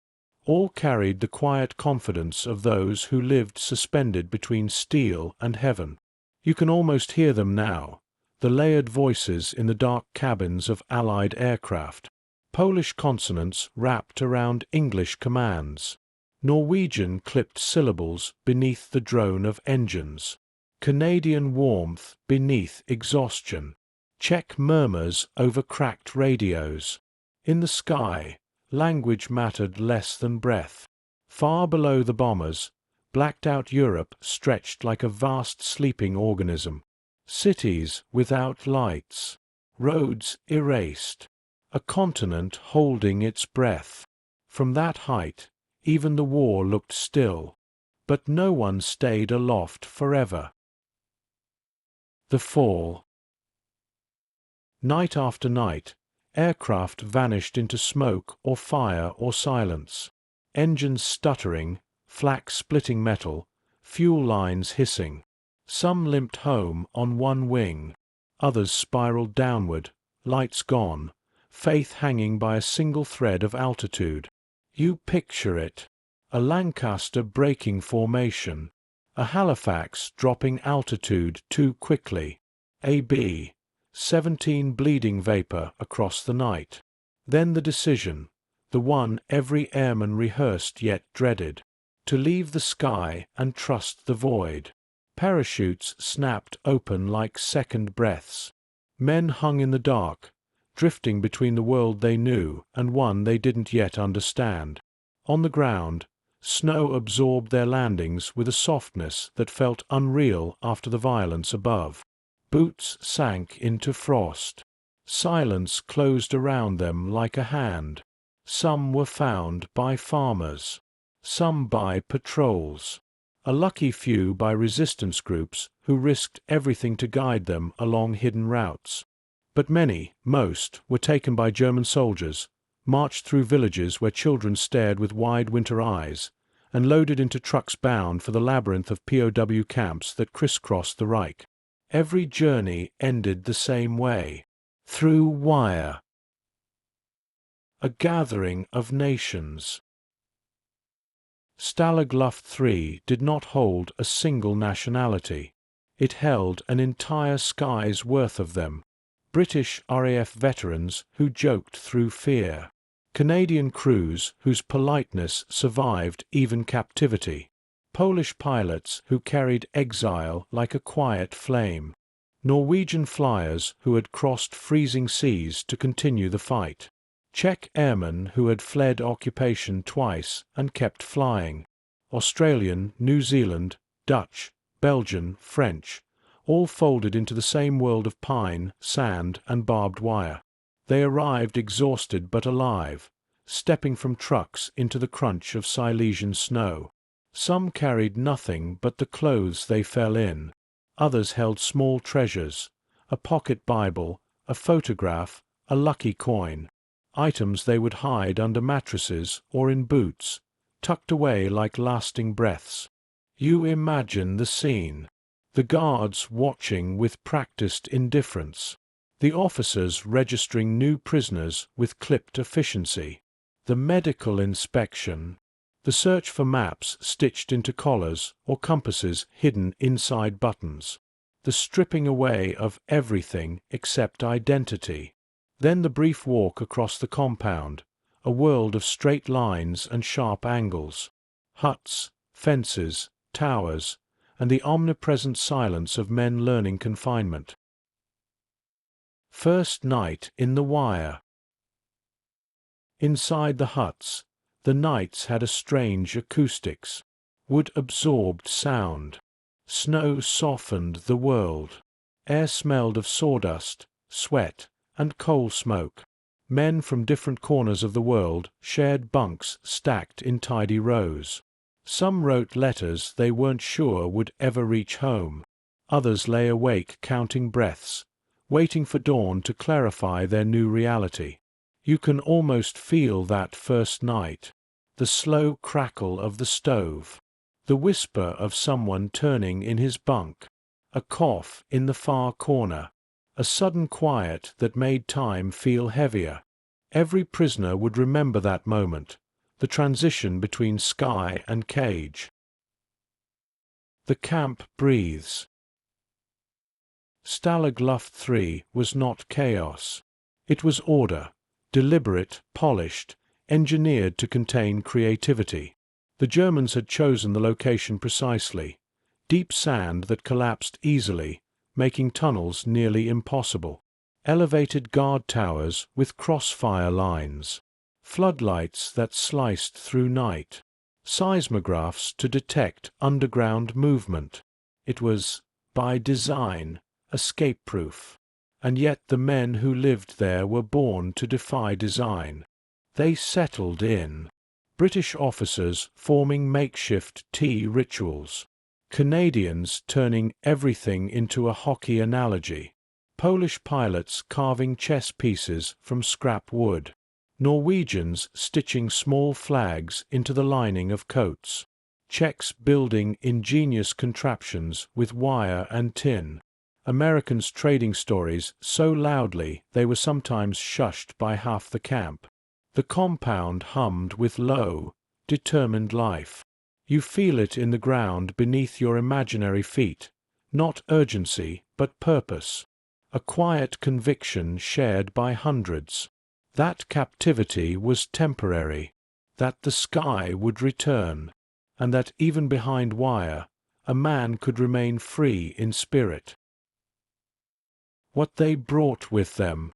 All carried the quiet confidence of those who lived suspended between steel and heaven. You can almost hear them now, the layered voices in the dark cabins of Allied aircraft. Polish consonants wrapped around English commands. Norwegian clipped syllables beneath the drone of engines. Canadian warmth beneath exhaustion. Czech murmurs over cracked radios. In the sky, language mattered less than breath. Far below the bombers, blacked-out Europe stretched like a vast sleeping organism. Cities without lights. Roads erased. A continent holding its breath. From that height, even the war looked still. But no one stayed aloft forever. The fall. Night after night, aircraft vanished into smoke or fire or silence. Engines stuttering, flak splitting metal, fuel lines hissing. Some limped home on one wing. Others spiraled downward, lights gone, faith hanging by a single thread of altitude. You picture it. A Lancaster breaking formation. A Halifax dropping altitude too quickly. A B-17 bleeding vapor across the night. Then the decision, the one every airman rehearsed yet dreaded, to leave the sky and trust the void. Parachutes snapped open like second breaths. Men hung in the dark, drifting between the world they knew and one they didn't yet understand. On the ground, snow absorbed their landings with a softness that felt unreal after the violence above. Boots sank into frost. Silence closed around them like a hand. Some were found by farmers, some by patrols, a lucky few by resistance groups who risked everything to guide them along hidden routes. But many, most, were taken by German soldiers, marched through villages where children stared with wide winter eyes, and loaded into trucks bound for the labyrinth of POW camps that crisscrossed the Reich. Every journey ended the same way, through wire. A gathering of nations. Stalag Luft 3 did not hold a single nationality. It held an entire sky's worth of them. British RAF veterans who joked through fear. Canadian crews whose politeness survived even captivity. Polish pilots who carried exile like a quiet flame. Norwegian flyers who had crossed freezing seas to continue the fight. Czech airmen who had fled occupation twice and kept flying. Australian, New Zealand, Dutch, Belgian, French, all folded into the same world of pine, sand, and barbed wire. They arrived exhausted but alive, stepping from trucks into the crunch of Silesian snow. Some carried nothing but the clothes they fell in. Others held small treasures, a pocket Bible, a photograph, a lucky coin. Items they would hide under mattresses or in boots, tucked away like lasting breaths. You imagine the scene. The guards watching with practiced indifference. The officers registering new prisoners with clipped efficiency. The medical inspection. The search for maps stitched into collars or compasses hidden inside buttons. The stripping away of everything except identity. Then the brief walk across the compound, a world of straight lines and sharp angles. Huts, fences, towers, and the omnipresent silence of men learning confinement. First night in the wire. Inside the huts, the nights had a strange acoustics. Wood absorbed sound. Snow softened the world. Air smelled of sawdust, sweat, and coal smoke. Men from different corners of the world shared bunks stacked in tidy rows. Some wrote letters they weren't sure would ever reach home. Others lay awake counting breaths, waiting for dawn to clarify their new reality. You can almost feel that first night. The slow crackle of the stove. The whisper of someone turning in his bunk. A cough in the far corner. A sudden quiet that made time feel heavier. Every prisoner would remember that moment, the transition between sky and cage. The camp breathes. Stalag Luft 3 was not chaos. It was order, deliberate, polished, engineered to contain creativity. The Germans had chosen the location precisely. Deep sand that collapsed easily, making tunnels nearly impossible. Elevated guard towers with crossfire lines. Floodlights that sliced through night. Seismographs to detect underground movement. It was, by design, escape-proof. And yet the men who lived there were born to defy design. They settled in. British officers forming makeshift tea rituals. Canadians turning everything into a hockey analogy. Polish pilots carving chess pieces from scrap wood. Norwegians stitching small flags into the lining of coats. Czechs building ingenious contraptions with wire and tin. Americans trading stories so loudly they were sometimes shushed by half the camp. The compound hummed with low, determined life. You feel it in the ground beneath your imaginary feet, not urgency but purpose, a quiet conviction shared by hundreds. That captivity was temporary, that the sky would return, and that even behind wire, a man could remain free in spirit. What they brought with them.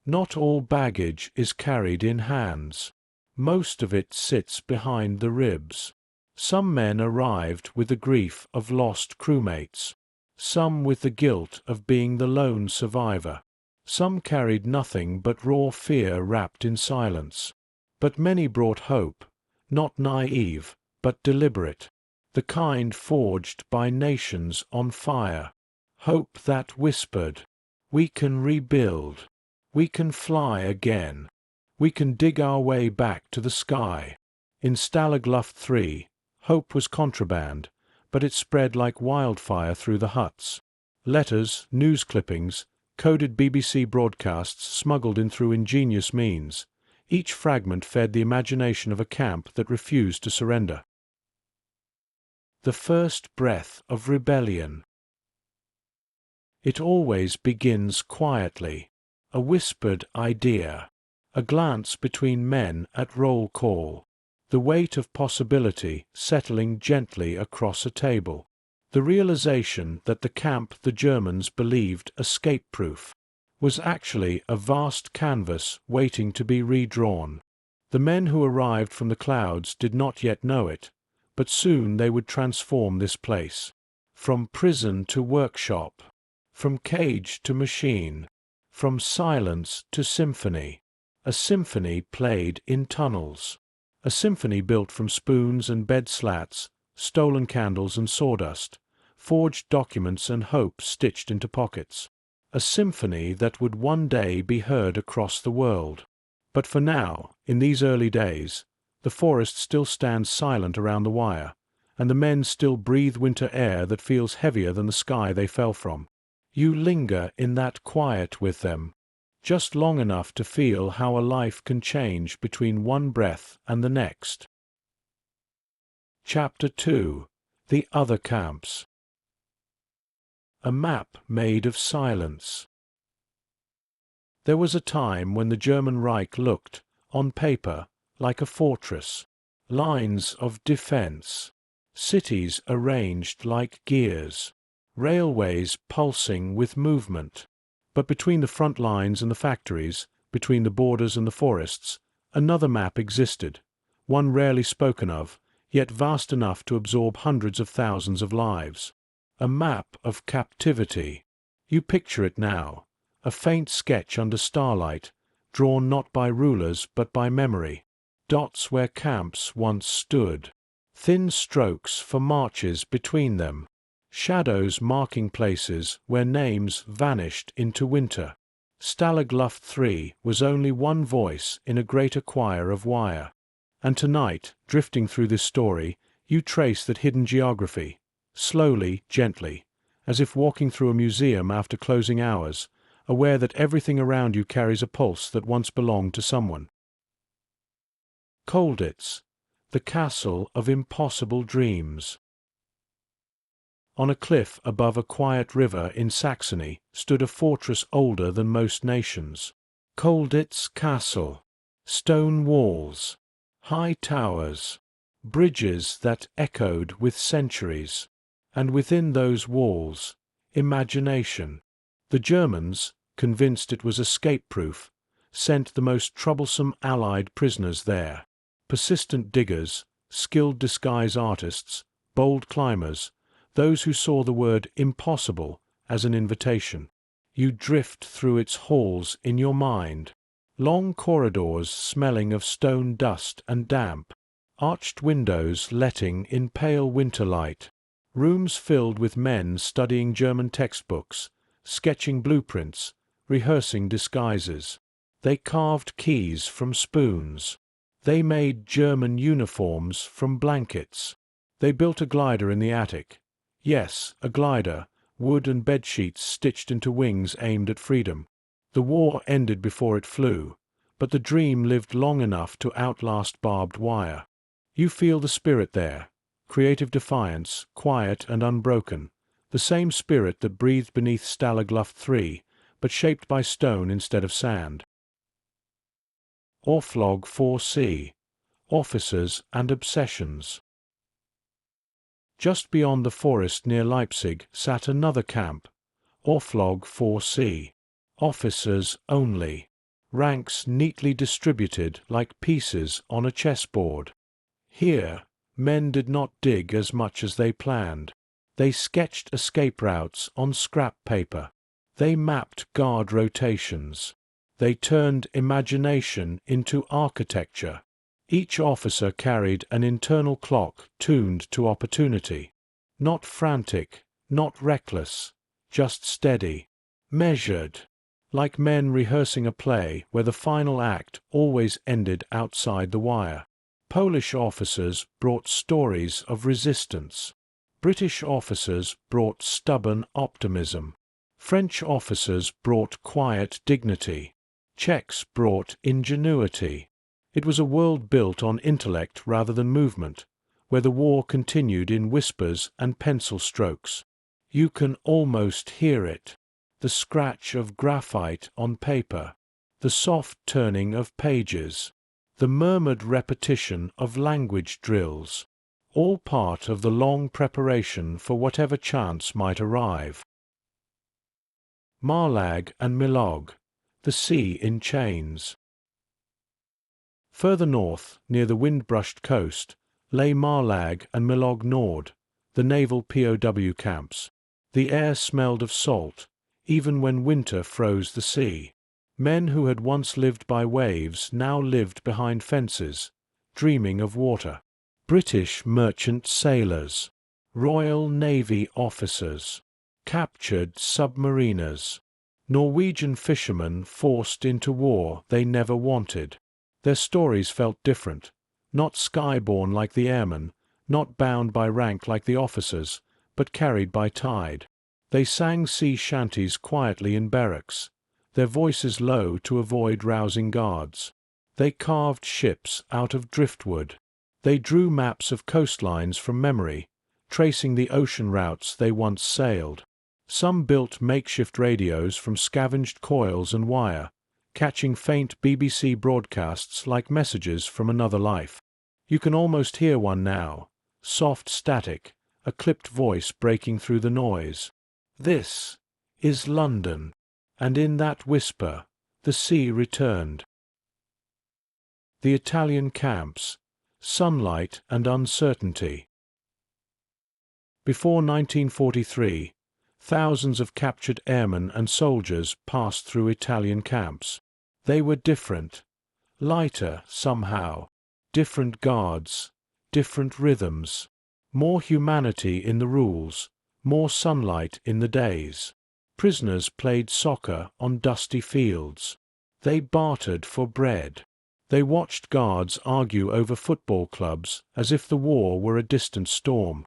Not all baggage is carried in hands. Most of it sits behind the ribs. Some men arrived with the grief of lost crewmates, some with the guilt of being the lone survivor. Some carried nothing but raw fear wrapped in silence. But many brought hope, not naive, but deliberate, the kind forged by nations on fire. Hope that whispered, "We can rebuild. We can fly again. We can dig our way back to the sky." In Stalag Luft 3, hope was contraband, but it spread like wildfire through the huts. Letters, news clippings, coded BBC broadcasts smuggled in through ingenious means. Each fragment fed the imagination of a camp that refused to surrender. The first breath of rebellion. It always begins quietly, a whispered idea, a glance between men at roll call, the weight of possibility settling gently across a table, the realization that the camp the Germans believed escape-proof was actually a vast canvas waiting to be redrawn. The men who arrived from the clouds did not yet know it, but soon they would transform this place, from prison to workshop, from cage to machine, from silence to symphony, a symphony played in tunnels, a symphony built from spoons and bed slats, stolen candles and sawdust, forged documents and hope stitched into pockets, a symphony that would one day be heard across the world. But for now, in these early days, the forest still stands silent around the wire, and the men still breathe winter air that feels heavier than the sky they fell from. You linger in that quiet with them, just long enough to feel how a life can change between one breath and the next. Chapter 2. The Other Camps. A map made of silence. There was a time when the German Reich looked, on paper, like a fortress, lines of defense, cities arranged like gears, railways pulsing with movement. But between the front lines and the factories, between the borders and the forests, another map existed, one rarely spoken of, yet vast enough to absorb hundreds of thousands of lives. A map of captivity. You picture it now, a faint sketch under starlight, drawn not by rulers but by memory, dots where camps once stood, thin strokes for marches between them, shadows marking places where names vanished into winter. Stalag Luft 3 was only one voice in a greater choir of wire. And tonight, drifting through this story, you trace that hidden geography, slowly, gently, as if walking through a museum after closing hours, aware that everything around you carries a pulse that once belonged to someone. Colditz, the castle of impossible dreams. On a cliff above a quiet river in Saxony stood a fortress older than most nations. Colditz Castle. Stone walls, high towers, bridges that echoed with centuries, and within those walls, imagination. The Germans, convinced it was escape-proof, sent the most troublesome Allied prisoners there. Persistent diggers, skilled disguise artists, bold climbers, those who saw the word impossible as an invitation. You drift through its halls in your mind, long corridors smelling of stone dust and damp, arched windows letting in pale winter light, rooms filled with men studying German textbooks, sketching blueprints, rehearsing disguises. They carved keys from spoons. They made German uniforms from blankets. They built a glider in the attic. Yes, a glider, wood and bedsheets stitched into wings aimed at freedom. The war ended before it flew, but the dream lived long enough to outlast barbed wire. You feel the spirit there, creative defiance, quiet and unbroken, the same spirit that breathed beneath Stalag Luft 3, but shaped by stone instead of sand. Orflog 4C. Officers and Obsessions. Just beyond the forest near Leipzig sat another camp, Orflog 4C. Officers only. Ranks neatly distributed like pieces on a chessboard. Here, men did not dig as much as they planned. They sketched escape routes on scrap paper. They mapped guard rotations. They turned imagination into architecture. Each officer carried an internal clock tuned to opportunity. Not frantic, not reckless, just steady, measured, like men rehearsing a play where the final act always ended outside the wire. Polish officers brought stories of resistance. British officers brought stubborn optimism. French officers brought quiet dignity. Czechs brought ingenuity. It was a world built on intellect rather than movement, where the war continued in whispers and pencil strokes. You can almost hear it. The scratch of graphite on paper, the soft turning of pages, the murmured repetition of language drills, all part of the long preparation for whatever chance might arrive. Marlag and Milog, the sea in chains. Further north, near the wind-brushed coast, lay Marlag and Milog Nord, the naval POW camps. The air smelled of salt, even when winter froze the sea. Men who had once lived by waves now lived behind fences, dreaming of water. British merchant sailors, Royal Navy officers, captured submariners, Norwegian fishermen forced into war they never wanted. Their stories felt different, not skyborne like the airmen, not bound by rank like the officers, but carried by tide. They sang sea shanties quietly in barracks, their voices low to avoid rousing guards. They carved ships out of driftwood. They drew maps of coastlines from memory, tracing the ocean routes they once sailed. Some built makeshift radios from scavenged coils and wire, catching faint BBC broadcasts like messages from another life. You can almost hear one now, soft static, a clipped voice breaking through the noise. This is London, and in that whisper, the sea returned. The Italian camps, sunlight and uncertainty. Before 1943, thousands of captured airmen and soldiers passed through Italian camps. They were different, lighter somehow, different guards, different rhythms, more humanity in the rules, more sunlight in the days. Prisoners played soccer on dusty fields. They bartered for bread. They watched guards argue over football clubs as if the war were a distant storm.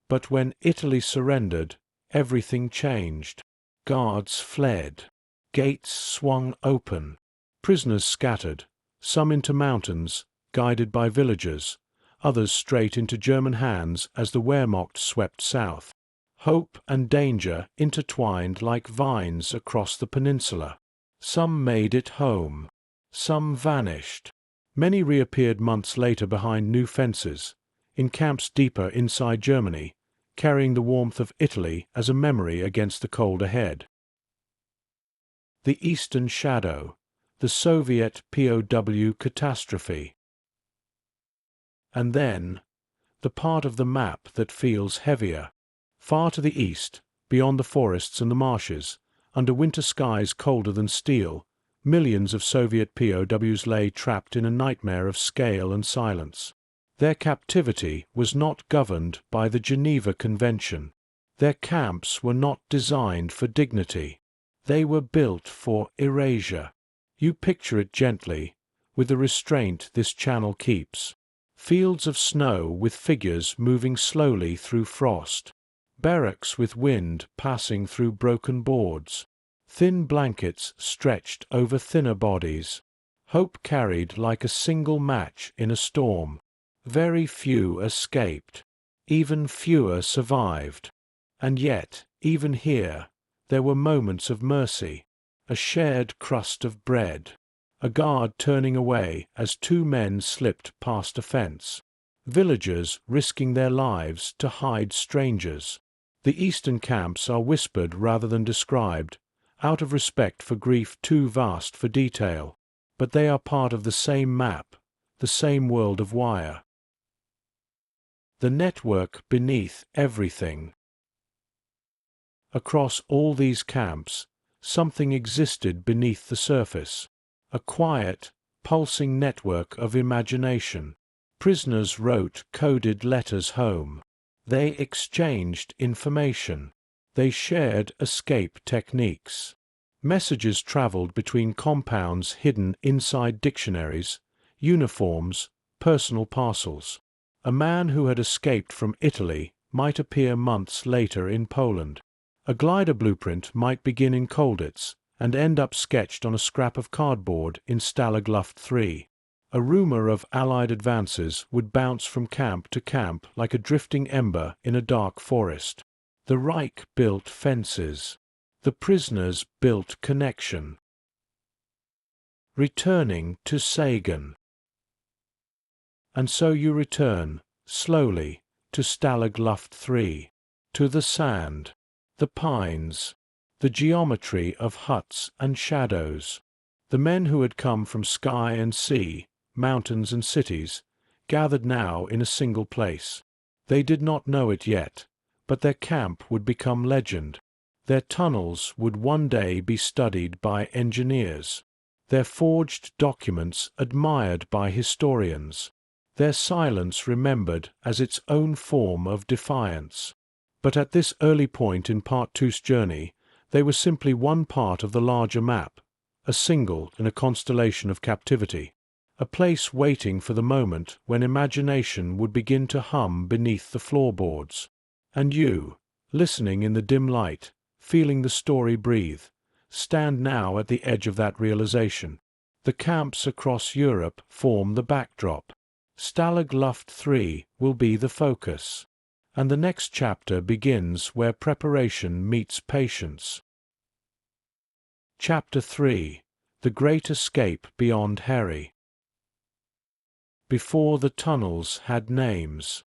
But when Italy surrendered, everything changed. Guards fled. Gates swung open. Prisoners scattered, some into mountains, guided by villagers, others straight into German hands as the Wehrmacht swept south. Hope and danger intertwined like vines across the peninsula. Some made it home. Some vanished. Many reappeared months later behind new fences, in camps deeper inside Germany, carrying the warmth of Italy as a memory against the cold ahead. The Eastern Shadow, the Soviet POW catastrophe. And then, the part of the map that feels heavier. Far to the east, beyond the forests and the marshes, under winter skies colder than steel, millions of Soviet POWs lay trapped in a nightmare of scale and silence. Their captivity was not governed by the Geneva Convention. Their camps were not designed for dignity. They were built for erasure. You picture it gently, with the restraint this channel keeps. Fields of snow with figures moving slowly through frost. Barracks with wind passing through broken boards. Thin blankets stretched over thinner bodies. Hope carried like a single match in a storm. Very few escaped. Even fewer survived. And yet, even here, there were moments of mercy. A shared crust of bread. A guard turning away as two men slipped past a fence. Villagers risking their lives to hide strangers. The eastern camps are whispered rather than described, out of respect for grief too vast for detail. But they are part of the same map, the same world of wire. The network beneath everything. Across all these camps, something existed beneath the surface. A quiet, pulsing network of imagination. Prisoners wrote coded letters home. They exchanged information. They shared escape techniques. Messages traveled between compounds hidden inside dictionaries, uniforms, personal parcels. A man who had escaped from Italy might appear months later in Poland. A glider blueprint might begin in Colditz and end up sketched on a scrap of cardboard in Stalag Luft 3. A rumor of Allied advances would bounce from camp to camp like a drifting ember in a dark forest. The Reich built fences. The prisoners built connection. Returning to Sagan. And so you return, slowly, to Stalag Luft 3, to the sand, the pines, the geometry of huts and shadows. The men who had come from sky and sea, mountains and cities, gathered now in a single place. They did not know it yet, but their camp would become legend. Their tunnels would one day be studied by engineers, their forged documents admired by historians, their silence remembered as its own form of defiance. But at this early point in Part Two's journey, they were simply one part of the larger map, a single in a constellation of captivity, a place waiting for the moment when imagination would begin to hum beneath the floorboards. And you, listening in the dim light, feeling the story breathe, stand now at the edge of that realization. The camps across Europe form the backdrop. Stalag Luft 3 will be the focus. And the next chapter begins where preparation meets patience. Chapter 3. The Great Escape Beyond Harry. Before the tunnels had names.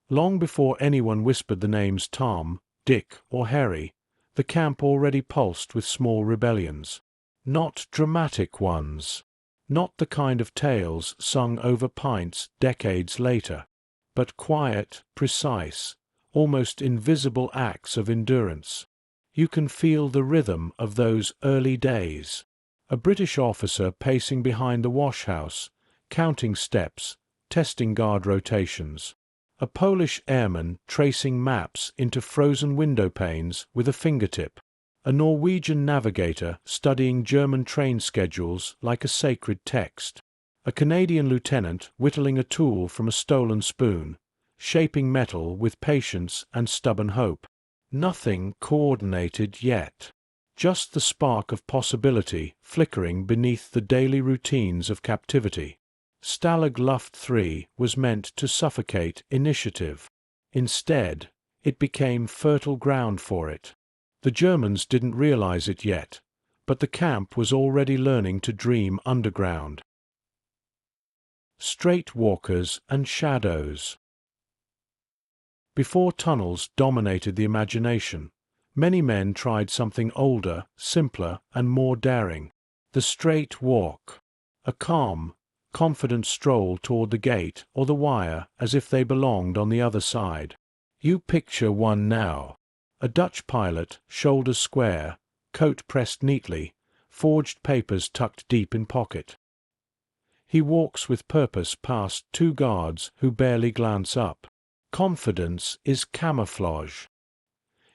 Long before anyone whispered the names Tom, Dick, or Harry, the camp already pulsed with small rebellions. Not dramatic ones. Not the kind of tales sung over pints decades later, but quiet, precise, almost invisible acts of endurance. You can feel the rhythm of those early days. A British officer pacing behind the wash-house, counting steps, testing guard rotations. A Polish airman tracing maps into frozen window panes with a fingertip. A Norwegian navigator studying German train schedules like a sacred text. A Canadian lieutenant whittling a tool from a stolen spoon, shaping metal with patience and stubborn hope. Nothing coordinated yet. Just the spark of possibility flickering beneath the daily routines of captivity. Stalag Luft 3 was meant to suffocate initiative. Instead, it became fertile ground for it. The Germans didn't realize it yet, but the camp was already learning to dream underground. Straight walkers and shadows. Before tunnels dominated the imagination, many men tried something older, simpler, and more daring. The straight walk. A calm, confident stroll toward the gate or the wire as if they belonged on the other side. You picture one now. A Dutch pilot, shoulders square, coat pressed neatly, forged papers tucked deep in pocket. He walks with purpose past two guards who barely glance up. Confidence is camouflage.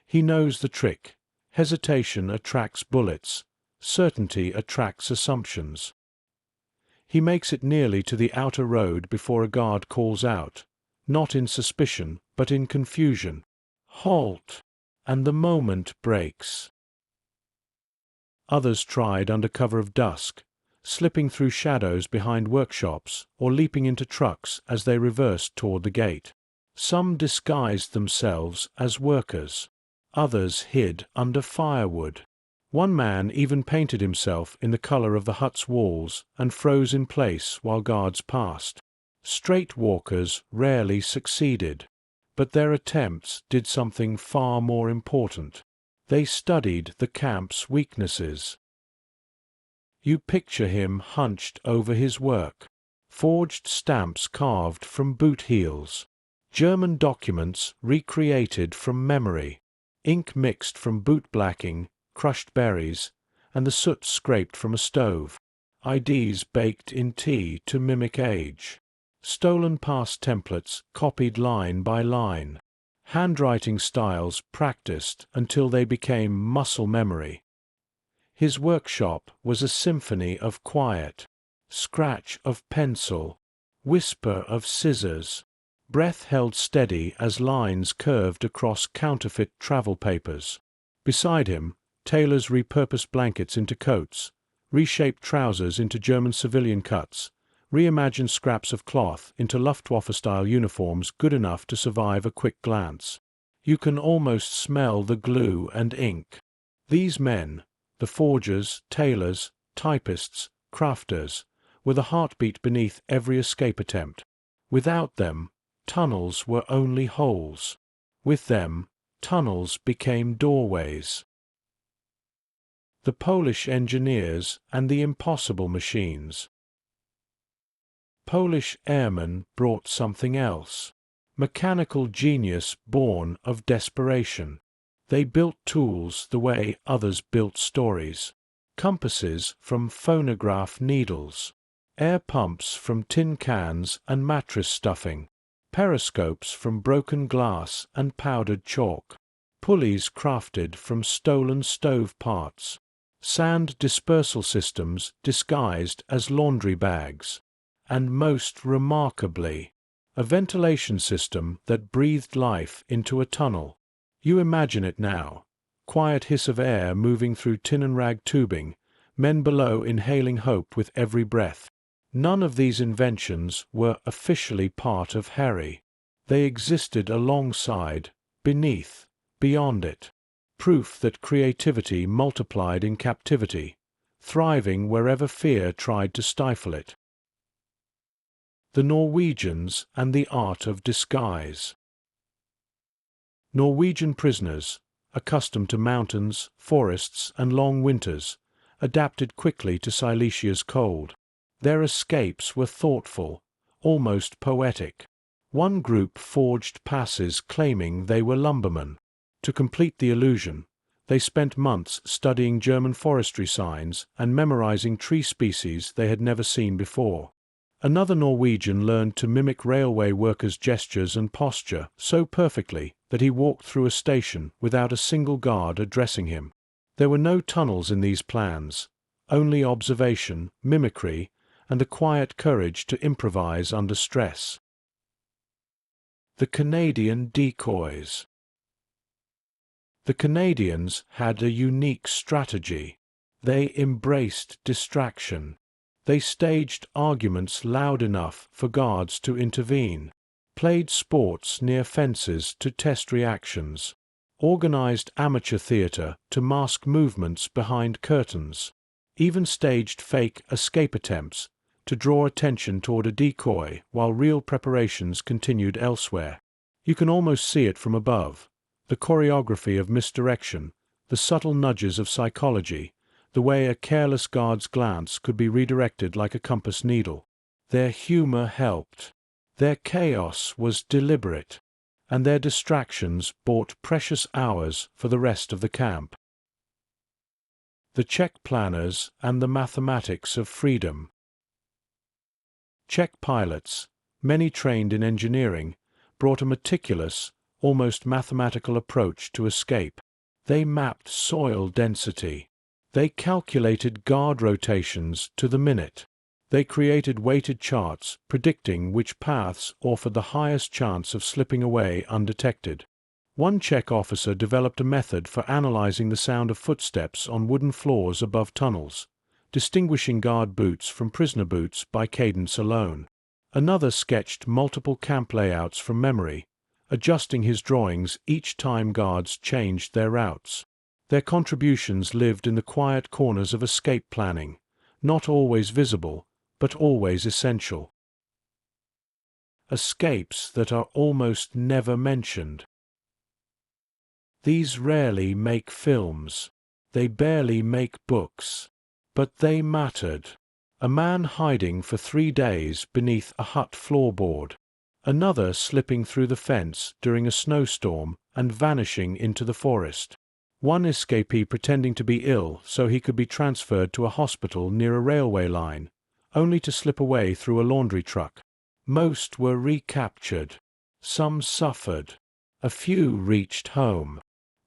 He knows the trick. Hesitation attracts bullets. Certainty attracts assumptions. He makes it nearly to the outer road before a guard calls out, not in suspicion, but in confusion. Halt! And the moment breaks. Others tried under cover of dusk, slipping through shadows behind workshops or leaping into trucks as they reversed toward the gate. Some disguised themselves as workers. Others hid under firewood. One man even painted himself in the color of the hut's walls and froze in place while guards passed. Straight walkers rarely succeeded, but their attempts did something far more important. They studied the camp's weaknesses. You picture him hunched over his work. Forged stamps carved from boot heels. German documents recreated from memory. Ink mixed from boot blacking, crushed berries, and the soot scraped from a stove. IDs baked in tea to mimic age. Stolen past templates copied line by line. Handwriting styles practiced until they became muscle memory. His workshop was a symphony of quiet, scratch of pencil, whisper of scissors, breath held steady as lines curved across counterfeit travel papers. Beside him, tailors repurposed blankets into coats, reshaped trousers into German civilian cuts, reimagined scraps of cloth into Luftwaffe-style uniforms good enough to survive a quick glance. You can almost smell the glue and ink. These men, the forgers, tailors, typists, crafters, were the heartbeat beneath every escape attempt. Without them, tunnels were only holes. With them, tunnels became doorways. The Polish engineers and the impossible machines. Polish airmen brought something else. Mechanical genius born of desperation. They built tools the way others built stories. Compasses from phonograph needles. Air pumps from tin cans and mattress stuffing. Periscopes from broken glass and powdered chalk. Pulleys crafted from stolen stove parts. Sand dispersal systems disguised as laundry bags. And most remarkably, a ventilation system that breathed life into a tunnel. You imagine it now. Quiet hiss of air moving through tin and rag tubing, men below inhaling hope with every breath. None of these inventions were officially part of Harry. They existed alongside, beneath, beyond it. Proof that creativity multiplied in captivity, thriving wherever fear tried to stifle it. The Norwegians and the art of disguise. Norwegian prisoners, accustomed to mountains, forests, and long winters, adapted quickly to Silesia's cold. Their escapes were thoughtful, almost poetic. One group forged passes claiming they were lumbermen. To complete the illusion, they spent months studying German forestry signs and memorizing tree species they had never seen before. Another Norwegian learned to mimic railway workers' gestures and posture so perfectly that he walked through a station without a single guard addressing him. There were no tunnels in these plans, only observation, mimicry, and the quiet courage to improvise under stress. The Canadian decoys. The Canadians had a unique strategy. They embraced distraction. They staged arguments loud enough for guards to intervene, played sports near fences to test reactions, organized amateur theater to mask movements behind curtains, even staged fake escape attempts to draw attention toward a decoy while real preparations continued elsewhere. You can almost see it from above, the choreography of misdirection, the subtle nudges of psychology, the way a careless guard's glance could be redirected like a compass needle. Their humor helped. Their chaos was deliberate, and their distractions bought precious hours for the rest of the camp. The Czech planners and the mathematics of freedom. Czech pilots, many trained in engineering, brought a meticulous, almost mathematical approach to escape. They mapped soil density. They calculated guard rotations to the minute. They created weighted charts predicting which paths offered the highest chance of slipping away undetected. One Czech officer developed a method for analyzing the sound of footsteps on wooden floors above tunnels, distinguishing guard boots from prisoner boots by cadence alone. Another sketched multiple camp layouts from memory, adjusting his drawings each time guards changed their routes. Their contributions lived in the quiet corners of escape planning, not always visible, but always essential. Escapes that are almost never mentioned. These rarely make films. They barely make books. But they mattered. A man hiding for 3 days beneath a hut floorboard. Another slipping through the fence during a snowstorm and vanishing into the forest. One escapee pretending to be ill so he could be transferred to a hospital near a railway line, only to slip away through a laundry truck. Most were recaptured. Some suffered. A few reached home.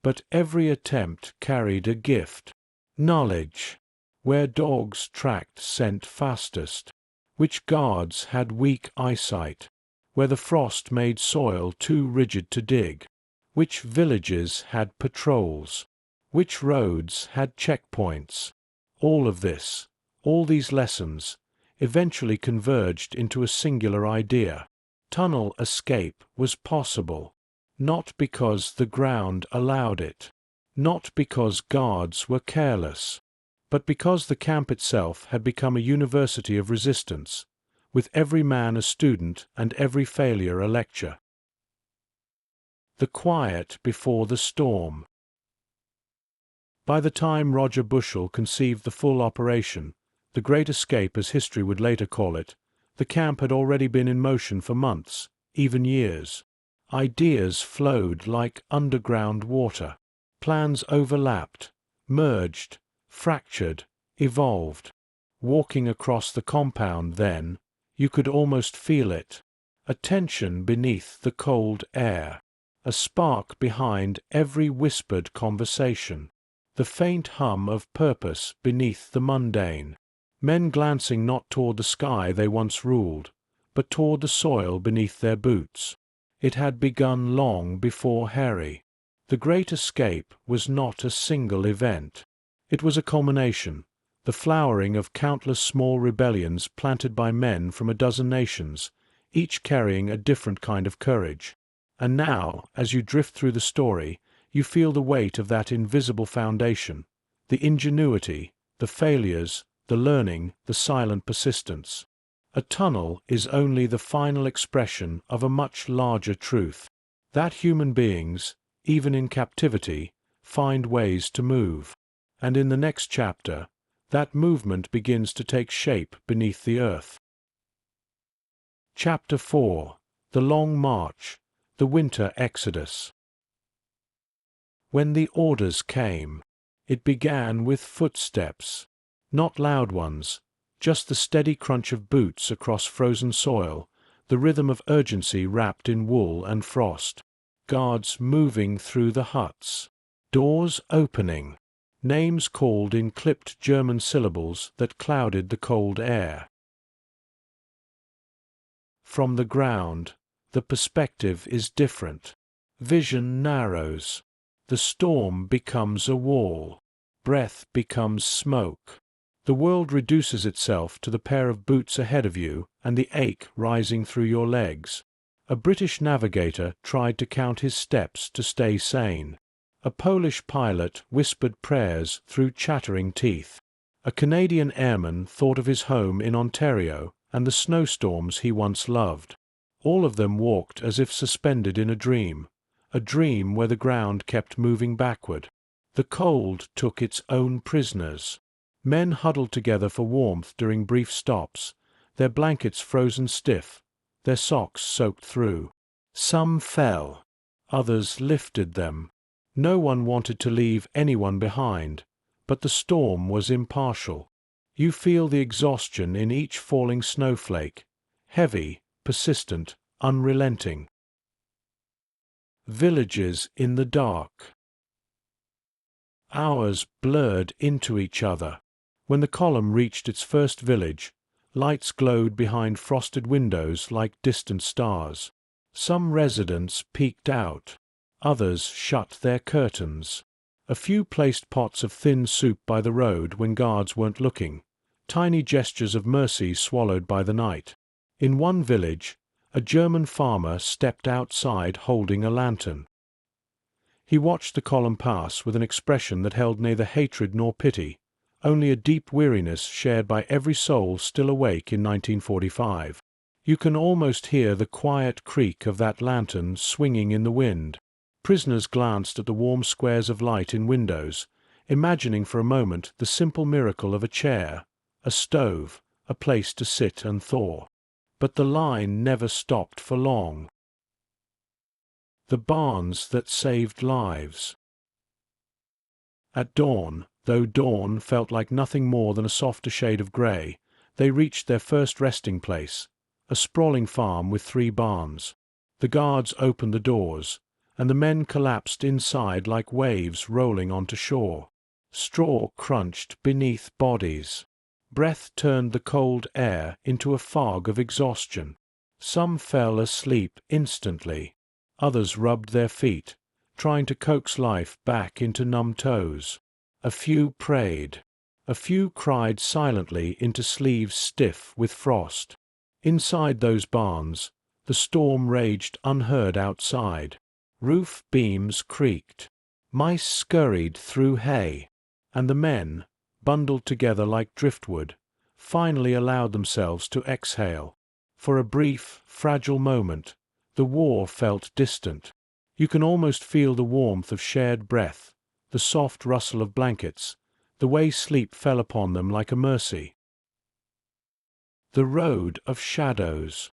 But every attempt carried a gift. Knowledge. Where dogs tracked scent fastest. Which guards had weak eyesight. Where the frost made soil too rigid to dig. Which villages had patrols. Which roads had checkpoints. All of this, all these lessons, eventually converged into a singular idea. Tunnel escape was possible. Not because the ground allowed it. Not because guards were careless. But because the camp itself had become a university of resistance, with every man a student and every failure a lecture. The quiet before the storm. By the time Roger Bushell conceived the full operation, the Great Escape as history would later call it, the camp had already been in motion for months, even years. Ideas flowed like underground water. Plans overlapped, merged, fractured, evolved. Walking across the compound then, you could almost feel it. A tension beneath the cold air. A spark behind every whispered conversation. The faint hum of purpose beneath the mundane. Men glancing not toward the sky they once ruled, but toward the soil beneath their boots. It had begun long before Harry. The Great Escape was not a single event. It was a culmination, the flowering of countless small rebellions planted by men from a dozen nations, each carrying a different kind of courage. And now, as you drift through the story, you feel the weight of that invisible foundation, the ingenuity, the failures, the learning, the silent persistence. A tunnel is only the final expression of a much larger truth, that human beings, even in captivity, find ways to move. And in the next chapter, that movement begins to take shape beneath the earth. Chapter 4. The Long March, the Winter Exodus. When the orders came, it began with footsteps, not loud ones, just the steady crunch of boots across frozen soil, the rhythm of urgency wrapped in wool and frost. Guards moving through the huts. Doors opening. Names called in clipped German syllables that clouded the cold air. From the ground, the perspective is different. Vision narrows. The storm becomes a wall. Breath becomes smoke. The world reduces itself to the pair of boots ahead of you and the ache rising through your legs. A British navigator tried to count his steps to stay sane. A Polish pilot whispered prayers through chattering teeth. A Canadian airman thought of his home in Ontario and the snowstorms he once loved. All of them walked as if suspended in a dream where the ground kept moving backward. The cold took its own prisoners. Men huddled together for warmth during brief stops, their blankets frozen stiff, their socks soaked through. Some fell. Others lifted them. No one wanted to leave anyone behind, but the storm was impartial. You feel the exhaustion in each falling snowflake, heavy, persistent, unrelenting. Villages in the dark. Hours blurred into each other. When the column reached its first village, Lights glowed behind frosted windows like distant stars. Some residents peeked out. Others shut their curtains. A few placed pots of thin soup by the road when guards weren't looking, tiny gestures of mercy swallowed by the night. In one village, a German farmer stepped outside holding a lantern. He watched the column pass with an expression that held neither hatred nor pity, only a deep weariness shared by every soul still awake in 1945. You can almost hear the quiet creak of that lantern swinging in the wind. Prisoners glanced at the warm squares of light in windows, imagining for a moment the simple miracle of a chair, a stove, a place to sit and thaw. But the line never stopped for long. The barns that saved lives. At dawn, though dawn felt like nothing more than a softer shade of grey, they reached their first resting place, a sprawling farm with 3 barns. The guards opened the doors, and the men collapsed inside like waves rolling onto shore. Straw crunched beneath bodies. Breath turned the cold air into a fog of exhaustion. Some fell asleep instantly. Others rubbed their feet, trying to coax life back into numb toes. A few prayed. A few cried silently into sleeves stiff with frost. Inside those barns, the storm raged unheard outside. Roof beams creaked. Mice scurried through hay. And the men, bundled together like driftwood, finally allowed themselves to exhale. For a brief, fragile moment, the war felt distant. You can almost feel the warmth of shared breath, the soft rustle of blankets, the way sleep fell upon them like a mercy. The road of shadows.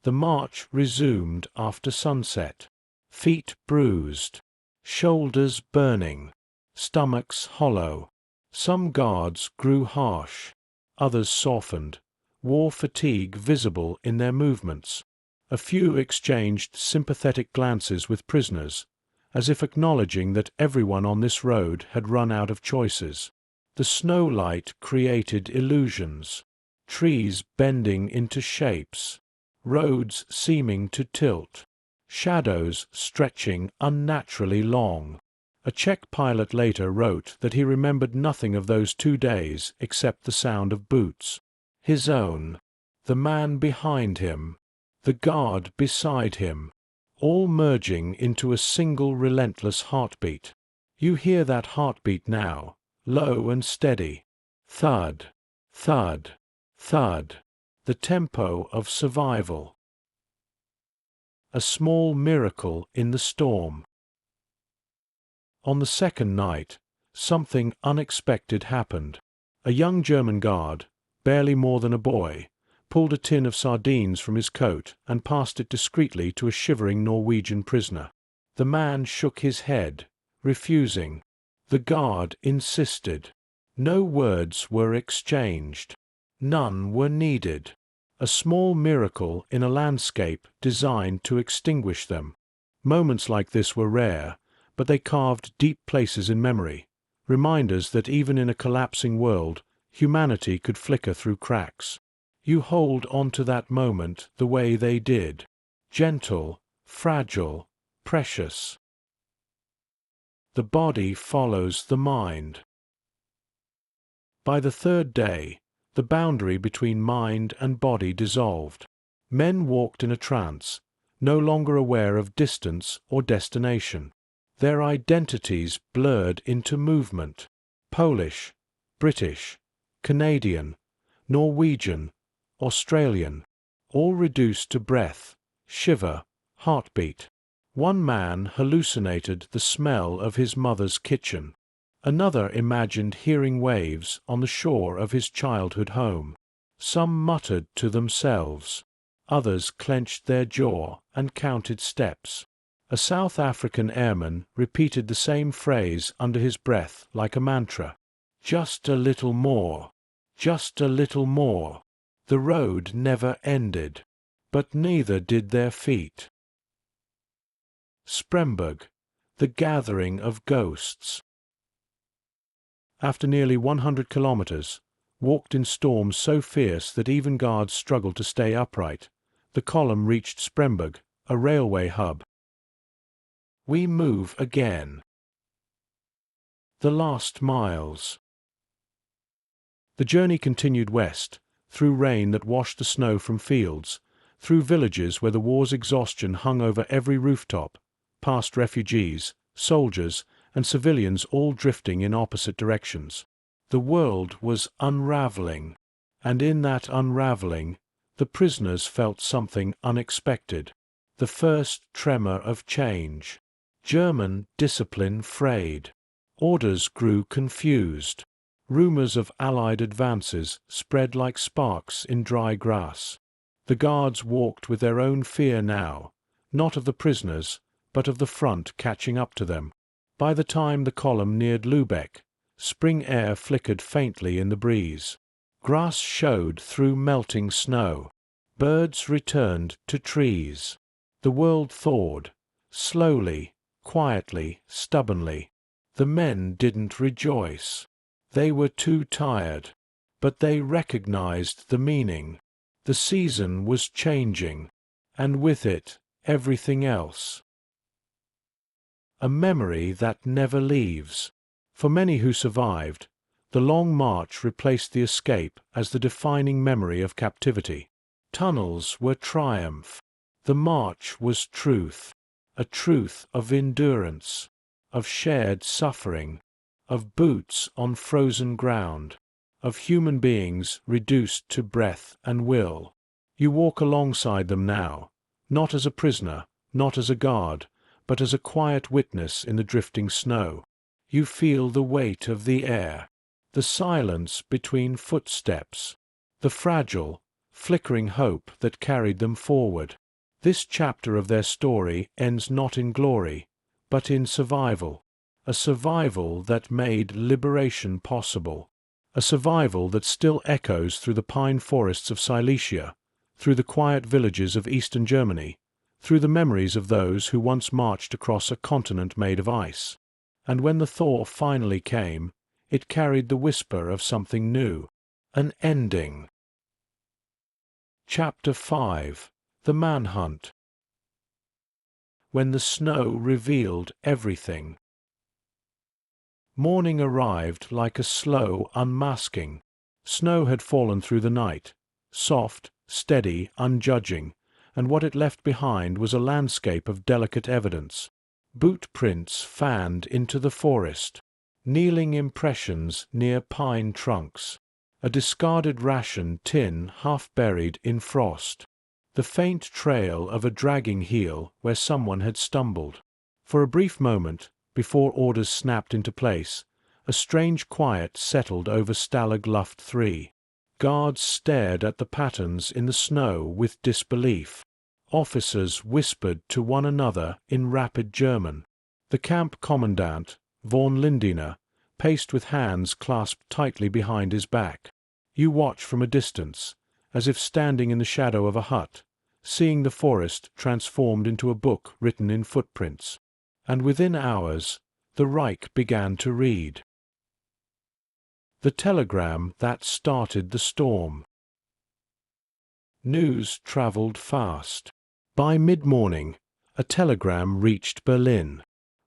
The march resumed after sunset. Feet bruised, shoulders burning, stomachs hollow. Some guards grew harsh, others softened, war fatigue visible in their movements. A few exchanged sympathetic glances with prisoners, as if acknowledging that everyone on this road had run out of choices. The snow light created illusions, trees bending into shapes, roads seeming to tilt, shadows stretching unnaturally long. A Czech pilot later wrote that he remembered nothing of those 2 days except the sound of boots. His own, the man behind him, the guard beside him, all merging into a single relentless heartbeat. You hear that heartbeat now, low and steady. Thud, thud, thud. The tempo of survival. A small miracle in the storm. On the second night, something unexpected happened. A young German guard, barely more than a boy, pulled a tin of sardines from his coat and passed it discreetly to a shivering Norwegian prisoner. The man shook his head, refusing. The guard insisted. No words were exchanged. None were needed. A small miracle in a landscape designed to extinguish them. Moments like this were rare, but they carved deep places in memory, reminders that even in a collapsing world, humanity could flicker through cracks. You hold on to that moment the way they did. Gentle, fragile, precious. The body follows the mind. By the 3rd day, the boundary between mind and body dissolved. Men walked in a trance, no longer aware of distance or destination. Their identities blurred into movement. Polish, British, Canadian, Norwegian, Australian, all reduced to breath, shiver, heartbeat. One man hallucinated the smell of his mother's kitchen. Another imagined hearing waves on the shore of his childhood home. Some muttered to themselves. Others clenched their jaw and counted steps. A South African airman repeated the same phrase under his breath like a mantra. Just a little more. Just a little more. The road never ended. But neither did their feet. Spremberg, the gathering of ghosts. After nearly 100 kilometers, walked in storms so fierce that even guards struggled to stay upright. The column reached Spremberg, a railway hub. We move again. The last miles. The journey continued west, through rain that washed the snow from fields, through villages where the war's exhaustion hung over every rooftop, past refugees, soldiers, and civilians all drifting in opposite directions. The world was unraveling, and in that unraveling, the prisoners felt something unexpected. The first tremor of change. German discipline frayed. Orders grew confused. Rumors of Allied advances spread like sparks in dry grass. The guards walked with their own fear now, not of the prisoners, but of the front catching up to them. By the time the column neared Lübeck, spring air flickered faintly in the breeze. Grass showed through melting snow. Birds returned to trees. The world thawed, slowly, quietly, stubbornly. The men didn't rejoice. They were too tired. But they recognized the meaning. The season was changing, and with it, everything else. A memory that never leaves. For many who survived, the long march replaced the escape as the defining memory of captivity. Tunnels were triumph. The march was truth, a truth of endurance, of shared suffering, of boots on frozen ground, of human beings reduced to breath and will. You walk alongside them now, not as a prisoner, not as a guard, but as a quiet witness in the drifting snow. You feel the weight of the air, the silence between footsteps, the fragile, flickering hope that carried them forward. This chapter of their story ends not in glory, but in survival, a survival that made liberation possible, a survival that still echoes through the pine forests of Silesia, through the quiet villages of eastern Germany, through the memories of those who once marched across a continent made of ice. And when the thaw finally came, it carried the whisper of something new, an ending. Chapter 5. The Manhunt. When the snow revealed everything. Morning arrived like a slow unmasking. Snow had fallen through the night, soft, steady, unjudging, and what it left behind was a landscape of delicate evidence. Boot prints fanned into the forest, kneeling impressions near pine trunks, a discarded ration tin half buried in frost, the faint trail of a dragging heel where someone had stumbled. For a brief moment, before orders snapped into place, a strange quiet settled over Stalag Luft 3. Guards stared at the patterns in the snow with disbelief. Officers whispered to one another in rapid German. The camp commandant, von Lindiner, paced with hands clasped tightly behind his back. You watch from a distance, as if standing in the shadow of a hut, seeing the forest transformed into a book written in footprints. And within hours, the Reich began to read. The telegram that started the storm. News traveled fast. By mid-morning, a telegram reached Berlin.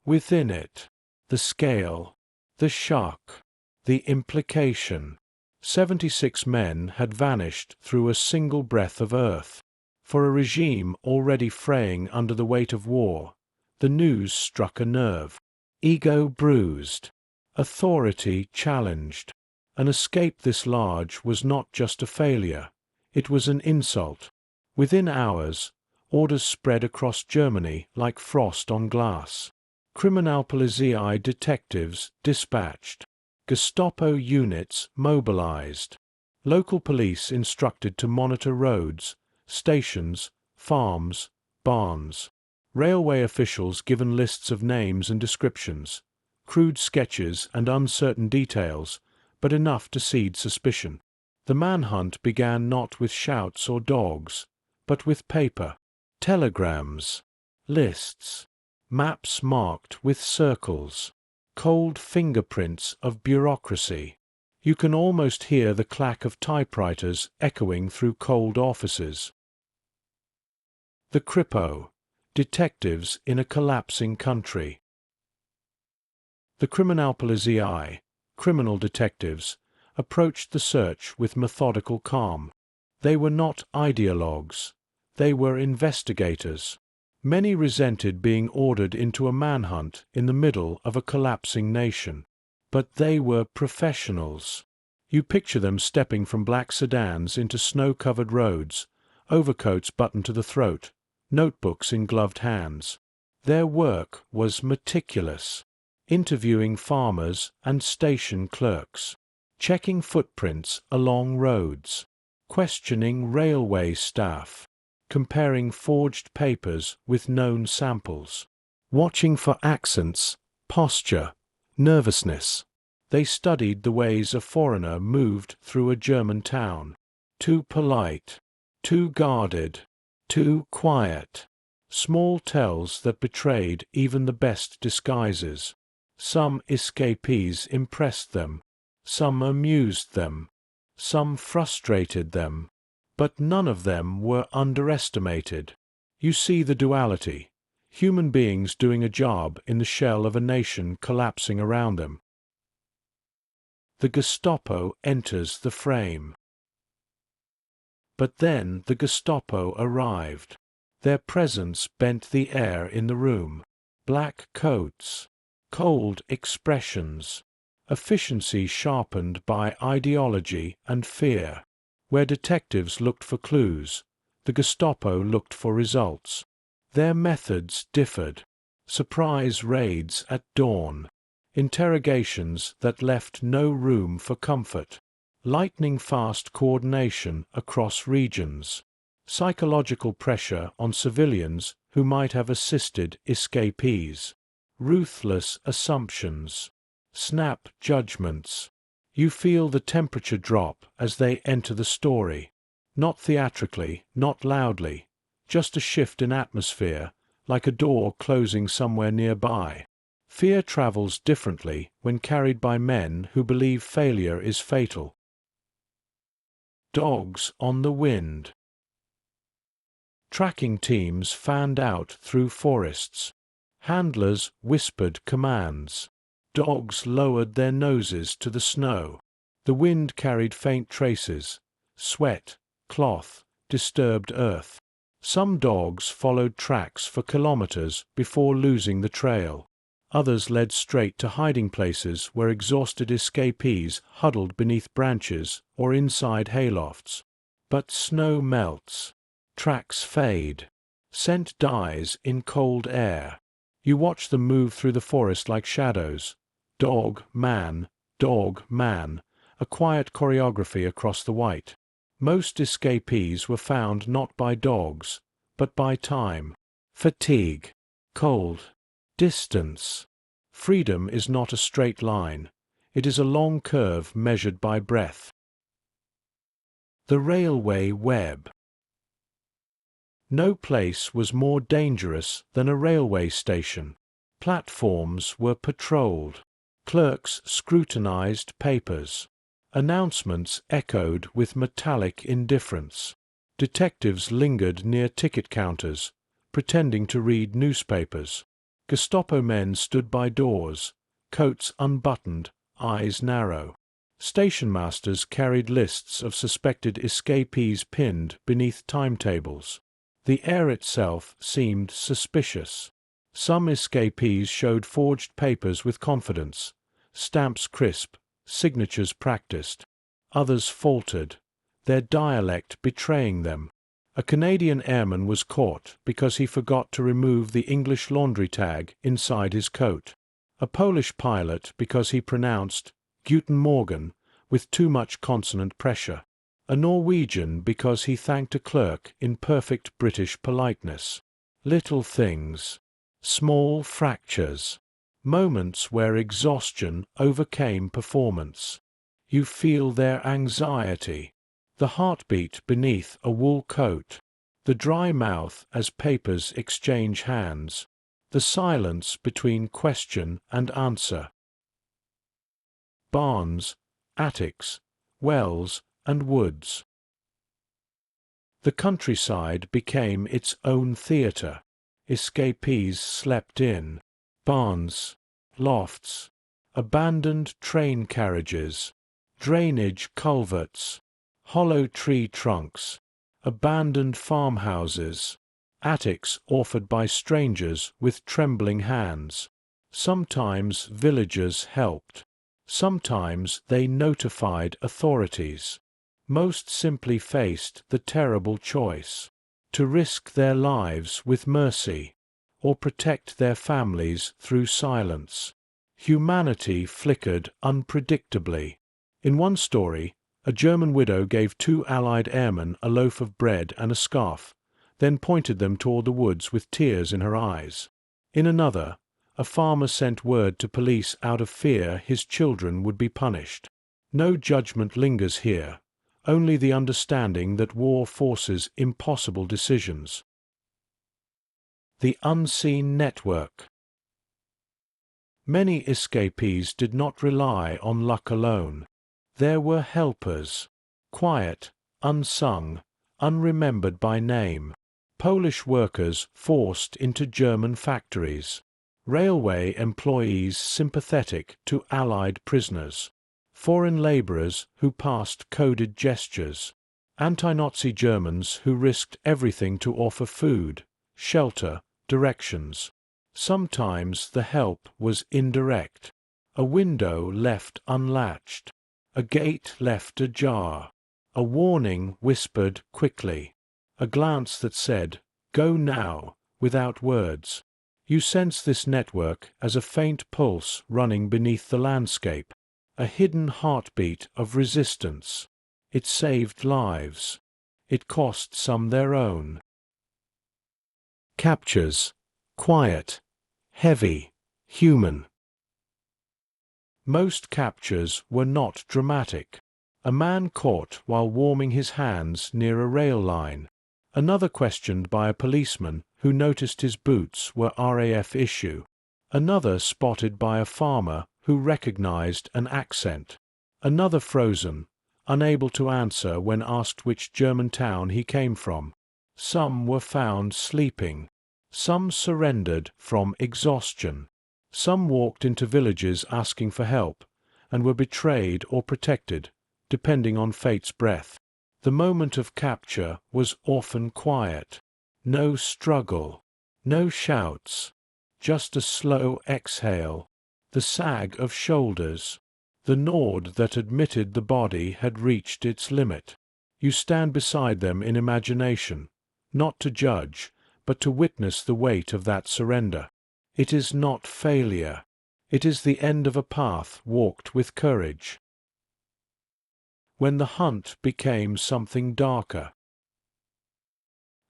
Within it, the scale, the shock, the implication. 76 men had vanished through a single breath of earth. For a regime already fraying under the weight of war, the news struck a nerve. Ego bruised, authority challenged. An escape this large was not just a failure, it was an insult. Within hours, orders spread across Germany like frost on glass. Kriminalpolizei detectives dispatched. Gestapo units mobilized. Local police instructed to monitor roads, stations, farms, barns. Railway officials given lists of names and descriptions, crude sketches and uncertain details, but enough to seed suspicion. The manhunt began not with shouts or dogs, but with paper, telegrams, lists, maps marked with circles, cold fingerprints of bureaucracy. You can almost hear the clack of typewriters echoing through cold offices. The Kripo, detectives in a collapsing country. The Kriminalpolizei, criminal detectives, approached the search with methodical calm. They were not ideologues. They were investigators. Many resented being ordered into a manhunt in the middle of a collapsing nation. But they were professionals. You picture them stepping from black sedans into snow-covered roads, overcoats buttoned to the throat, notebooks in gloved hands. Their work was meticulous, interviewing farmers and station clerks, checking footprints along roads, questioning railway staff, comparing forged papers with known samples, watching for accents, posture, nervousness. They studied the ways a foreigner moved through a German town. Too polite, too guarded, too quiet. Small tells that betrayed even the best disguises. Some escapees impressed them. Some amused them. Some frustrated them. But none of them were underestimated. You see the duality. Human beings doing a job in the shell of a nation collapsing around them. The Gestapo enters the frame. But then the Gestapo arrived. Their presence bent the air in the room. Black coats, cold expressions, efficiency sharpened by ideology and fear. Where detectives looked for clues, the Gestapo looked for results. Their methods differed. Surprise raids at dawn. Interrogations that left no room for comfort. Lightning-fast coordination across regions. Psychological pressure on civilians who might have assisted escapees. Ruthless assumptions. Snap judgments. You feel the temperature drop as they enter the story. Not theatrically, not loudly. Just a shift in atmosphere, like a door closing somewhere nearby. Fear travels differently when carried by men who believe failure is fatal. Dogs on the wind. Tracking teams fanned out through forests. Handlers whispered commands. Dogs lowered their noses to the snow. The wind carried faint traces. Sweat, cloth, disturbed earth. Some dogs followed tracks for kilometers before losing the trail. Others led straight to hiding places where exhausted escapees huddled beneath branches or inside haylofts. But snow melts. Tracks fade. Scent dies in cold air. You watch them move through the forest like shadows. Dog, man, a quiet choreography across the white. Most escapees were found not by dogs, but by time. Fatigue. Cold. Distance. Freedom is not a straight line. It is a long curve measured by breath. The railway web. No place was more dangerous than a railway station. Platforms were patrolled. Clerks scrutinized papers. Announcements echoed with metallic indifference. Detectives lingered near ticket counters, pretending to read newspapers. Gestapo men stood by doors, coats unbuttoned, eyes narrow. Station masters carried lists of suspected escapees pinned beneath timetables. The air itself seemed suspicious. Some escapees showed forged papers with confidence, stamps crisp, signatures practiced. Others faltered, their dialect betraying them. A Canadian airman was caught because he forgot to remove the English laundry tag inside his coat. A Polish pilot because he pronounced Guten Morgen with too much consonant pressure. A Norwegian because he thanked a clerk in perfect British politeness. Little things. Small fractures. Moments where exhaustion overcame performance. You feel their anxiety. The heartbeat beneath a wool coat. The dry mouth as papers exchange hands. The silence between question and answer. Barnes, attics, wells, and woods. The countryside became its own theatre. Escapees slept in barns, lofts, abandoned train carriages, drainage culverts, hollow tree trunks, abandoned farmhouses, attics offered by strangers with trembling hands. Sometimes villagers helped. Sometimes they notified authorities. Most simply faced the terrible choice to risk their lives with mercy or protect their families through silence. Humanity flickered unpredictably. In one story, a German widow gave 2 Allied airmen a loaf of bread and a scarf, then pointed them toward the woods with tears in her eyes. In another, a farmer sent word to police out of fear his children would be punished. No judgment lingers here, only the understanding that war forces impossible decisions. The unseen network. Many escapees did not rely on luck alone. There were helpers, quiet, unsung, unremembered by name. Polish workers forced into German factories. Railway employees sympathetic to Allied prisoners. Foreign laborers who passed coded gestures. Anti-Nazi Germans who risked everything to offer food, shelter, directions. Sometimes the help was indirect. A window left unlatched. A gate left ajar. A warning whispered quickly. A glance that said, "Go now," without words. You sense this network as a faint pulse running beneath the landscape. A hidden heartbeat of resistance. It saved lives. It cost some their own. Captures. Quiet. Heavy. Human. Most captures were not dramatic. A man caught while warming his hands near a rail line. Another questioned by a policeman who noticed his boots were RAF issue. Another spotted by a farmer who recognized an accent. Another frozen, unable to answer when asked which German town he came from. Some were found sleeping. Some surrendered from exhaustion. Some walked into villages asking for help, and were betrayed or protected, depending on fate's breath. The moment of capture was often quiet. No struggle. No shouts. Just a slow exhale. The sag of shoulders. The nod that admitted the body had reached its limit. You stand beside them in imagination, not to judge, but to witness the weight of that surrender. It is not failure. It is the end of a path walked with courage. When the hunt became something darker.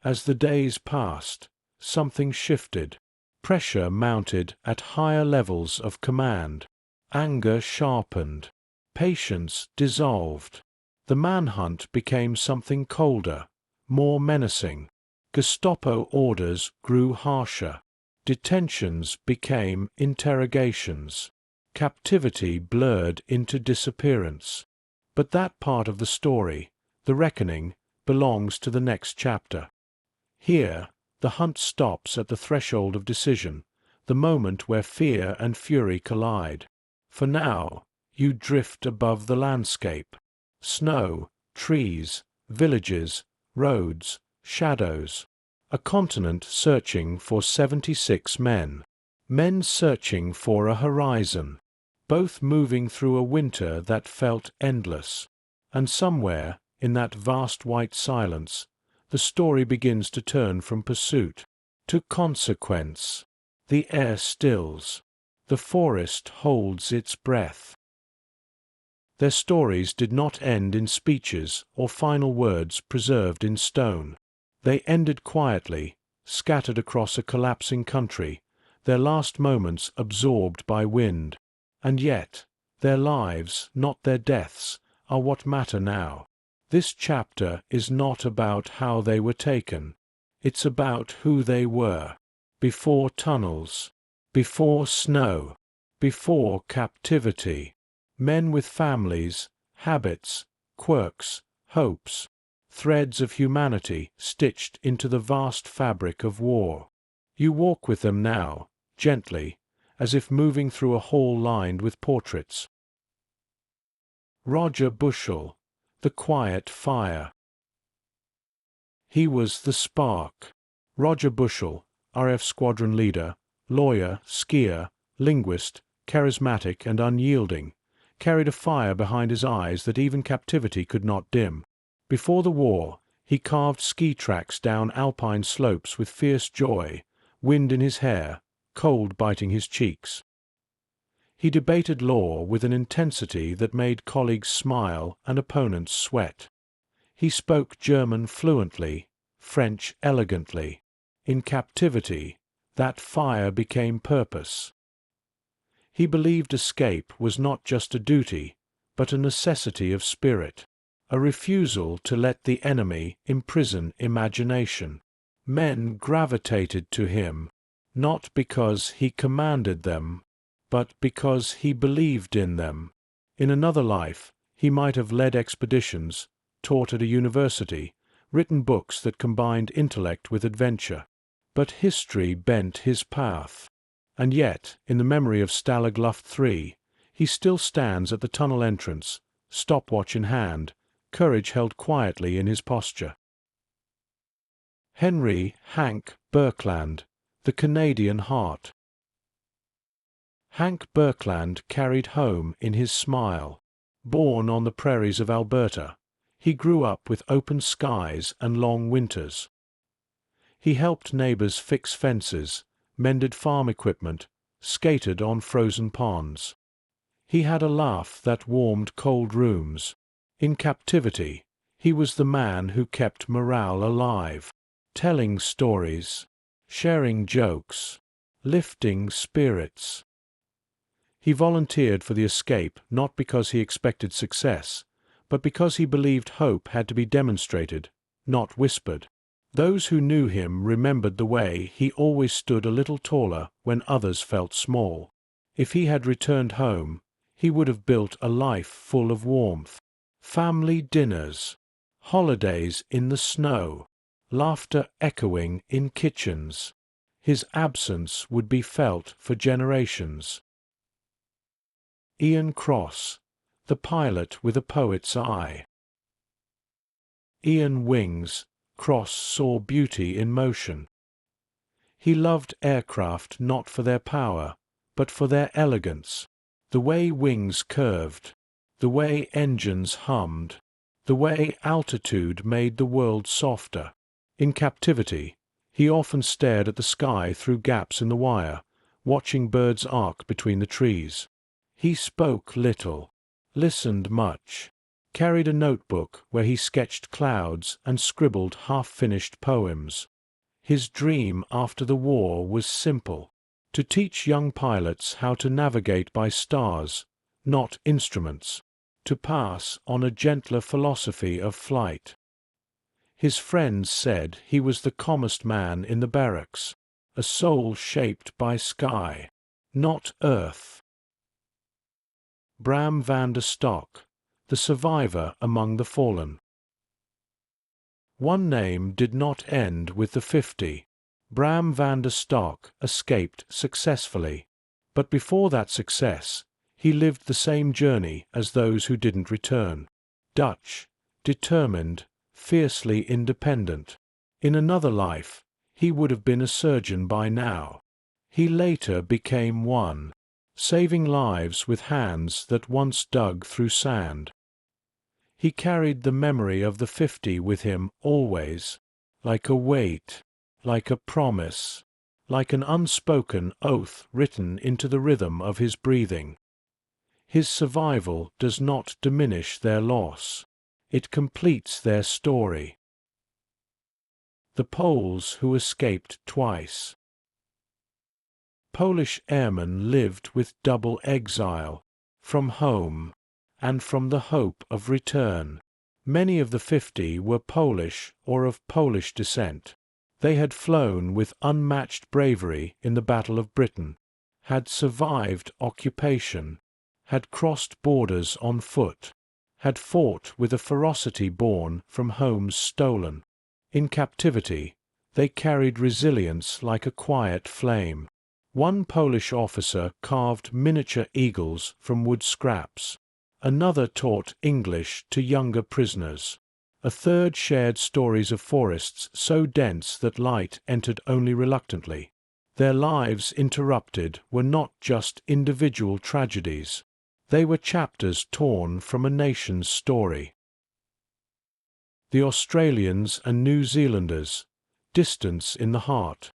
As the days passed, something shifted. Pressure mounted at higher levels of command. Anger sharpened. Patience dissolved. The manhunt became something colder, more menacing. Gestapo orders grew harsher. Detentions became interrogations. Captivity blurred into disappearance. But that part of the story, the reckoning, belongs to the next chapter. Here, the hunt stops at the threshold of decision, the moment where fear and fury collide. For now, you drift above the landscape. Snow, trees, villages, roads, shadows. A continent searching for 76 men. Men searching for a horizon. Both moving through a winter that felt endless. And somewhere, in that vast white silence, the story begins to turn from pursuit to consequence. The air stills. The forest holds its breath. Their stories did not end in speeches or final words preserved in stone. They ended quietly, scattered across a collapsing country, their last moments absorbed by wind. And yet, their lives, not their deaths, are what matter now. This chapter is not about how they were taken. It's about who they were. Before tunnels. Before snow. Before captivity. Men with families, habits, quirks, hopes, threads of humanity stitched into the vast fabric of war. You walk with them now, gently, as if moving through a hall lined with portraits. Roger Bushell, the quiet fire. He was the spark. Roger Bushell, RF squadron leader, lawyer, skier, linguist, charismatic and unyielding, carried a fire behind his eyes that even captivity could not dim. Before the war, he carved ski tracks down alpine slopes with fierce joy, wind in his hair, cold biting his cheeks. He debated law with an intensity that made colleagues smile and opponents sweat. He spoke German fluently, French elegantly. In captivity, that fire became purpose. He believed escape was not just a duty, but a necessity of spirit, a refusal to let the enemy imprison imagination. Men gravitated to him, not because he commanded them, but because he believed in them. In another life, he might have led expeditions, taught at a university, written books that combined intellect with adventure. But history bent his path. And yet, in the memory of Stalag Luft 3, he still stands at the tunnel entrance, stopwatch in hand, courage held quietly in his posture. Henry Hank Birkeland, the Canadian heart. Hank Birkeland carried home in his smile. Born on the prairies of Alberta, he grew up with open skies and long winters. He helped neighbors fix fences, mended farm equipment, skated on frozen ponds. He had a laugh that warmed cold rooms. In captivity, he was the man who kept morale alive, telling stories, sharing jokes, lifting spirits. He volunteered for the escape not because he expected success, but because he believed hope had to be demonstrated, not whispered. Those who knew him remembered the way he always stood a little taller when others felt small. If he had returned home, he would have built a life full of warmth. Family dinners, holidays in the snow, laughter echoing in kitchens. His absence would be felt for generations. Ian Cross, the pilot with a poet's eye. Ian Wings, Cross saw beauty in motion. He loved aircraft not for their power, but for their elegance. The way wings curved, the way engines hummed, the way altitude made the world softer. In captivity, he often stared at the sky through gaps in the wire, watching birds arc between the trees. He spoke little, listened much, carried a notebook where he sketched clouds and scribbled half-finished poems. His dream after the war was simple: to teach young pilots how to navigate by stars, not instruments, to pass on a gentler philosophy of flight. His friends said he was the calmest man in the barracks, a soul shaped by sky, not earth. Bram van der Stok, the survivor among the fallen. One name did not end with the 50. Bram van der Stok escaped successfully. But before that success, he lived the same journey as those who didn't return. Dutch, determined, fiercely independent. In another life, he would have been a surgeon by now. He later became one, saving lives with hands that once dug through sand. He carried the memory of the 50 with him always, like a weight, like a promise, like an unspoken oath written into the rhythm of his breathing. His survival does not diminish their loss. It completes their story. The Poles who escaped twice. Polish airmen lived with double exile, from home and from the hope of return. Many of the 50 were Polish or of Polish descent. They had flown with unmatched bravery in the Battle of Britain, had survived occupation, had crossed borders on foot, had fought with a ferocity born from homes stolen. In captivity, they carried resilience like a quiet flame. One Polish officer carved miniature eagles from wood scraps. Another taught English to younger prisoners. A third shared stories of forests so dense that light entered only reluctantly. Their lives interrupted were not just individual tragedies. They were chapters torn from a nation's story. The Australians and New Zealanders. Distance in the heart.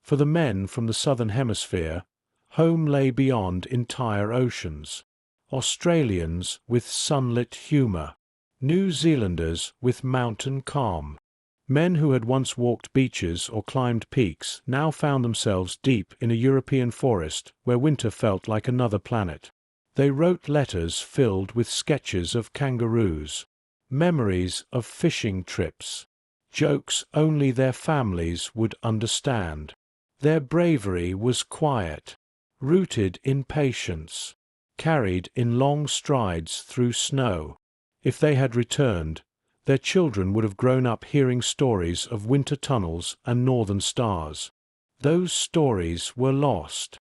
For the men from the Southern Hemisphere, home lay beyond entire oceans. Australians with sunlit humour. New Zealanders with mountain calm. Men who had once walked beaches or climbed peaks now found themselves deep in a European forest where winter felt like another planet. They wrote letters filled with sketches of kangaroos, memories of fishing trips, jokes only their families would understand. Their bravery was quiet, rooted in patience, carried in long strides through snow. If they had returned, their children would have grown up hearing stories of winter tunnels and northern stars. Those stories were lost.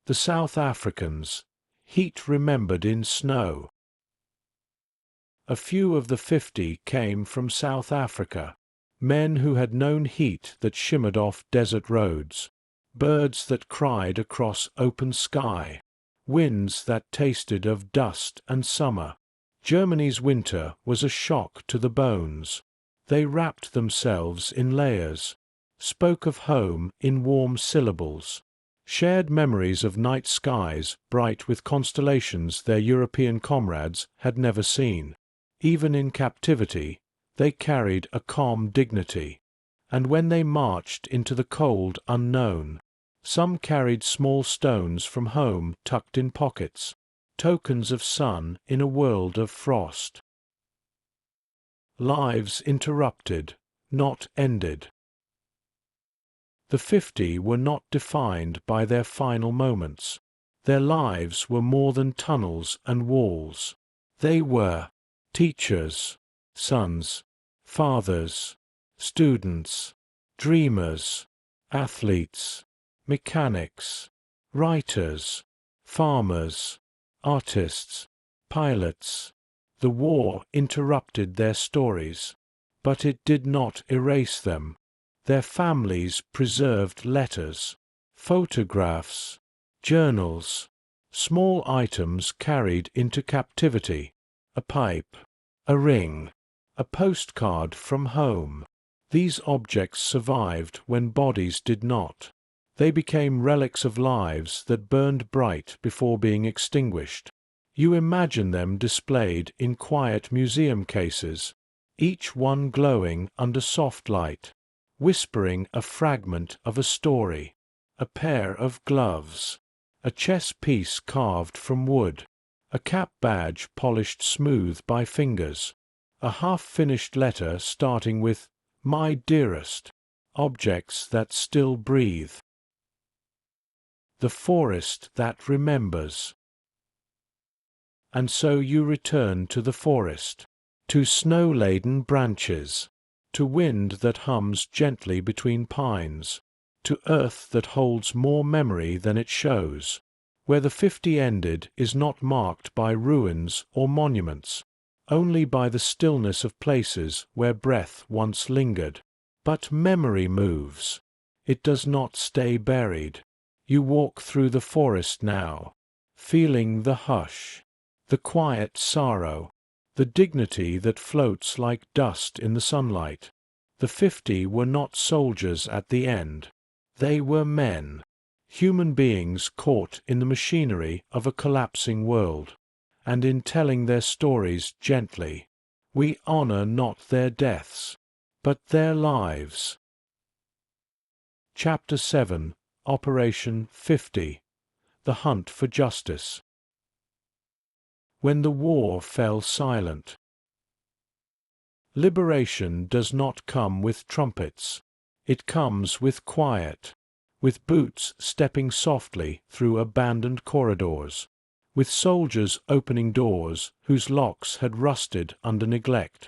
The South Africans. Heat remembered in snow. A few of the 50 came from South Africa. Men who had known heat that shimmered off desert roads. Birds that cried across open sky. Winds that tasted of dust and summer. Germany's winter was a shock to the bones. They wrapped themselves in layers, spoke of home in warm syllables, shared memories of night skies bright with constellations their European comrades had never seen. Even in captivity, they carried a calm dignity. And when they marched into the cold unknown, some carried small stones from home tucked in pockets. Tokens of sun in a world of frost. Lives interrupted, not ended. The 50 were not defined by their final moments. Their lives were more than tunnels and walls. They were teachers, sons, fathers, students, dreamers, athletes, mechanics, writers, farmers, artists, pilots. The war interrupted their stories, but it did not erase them. Their families preserved letters, photographs, journals, small items carried into captivity, a pipe, a ring, a postcard from home. These objects survived when bodies did not. They became relics of lives that burned bright before being extinguished. You imagine them displayed in quiet museum cases, each one glowing under soft light, whispering a fragment of a story, a pair of gloves, a chess piece carved from wood, a cap badge polished smooth by fingers, a half-finished letter starting with "My dearest," objects that still breathe. The forest that remembers. And so you return to the forest, to snow-laden branches, to wind that hums gently between pines, to earth that holds more memory than it shows. Where the 50 ended is not marked by ruins or monuments, only by the stillness of places where breath once lingered. But memory moves. It does not stay buried. You walk through the forest now, feeling the hush, the quiet sorrow, the dignity that floats like dust in the sunlight. The 50 were not soldiers at the end. They were men, human beings caught in the machinery of a collapsing world. And in telling their stories gently, we honor not their deaths, but their lives. Chapter 7. Operation 50. The Hunt for Justice. When the war fell silent. Liberation does not come with trumpets. It comes with quiet, with boots stepping softly through abandoned corridors, with soldiers opening doors whose locks had rusted under neglect,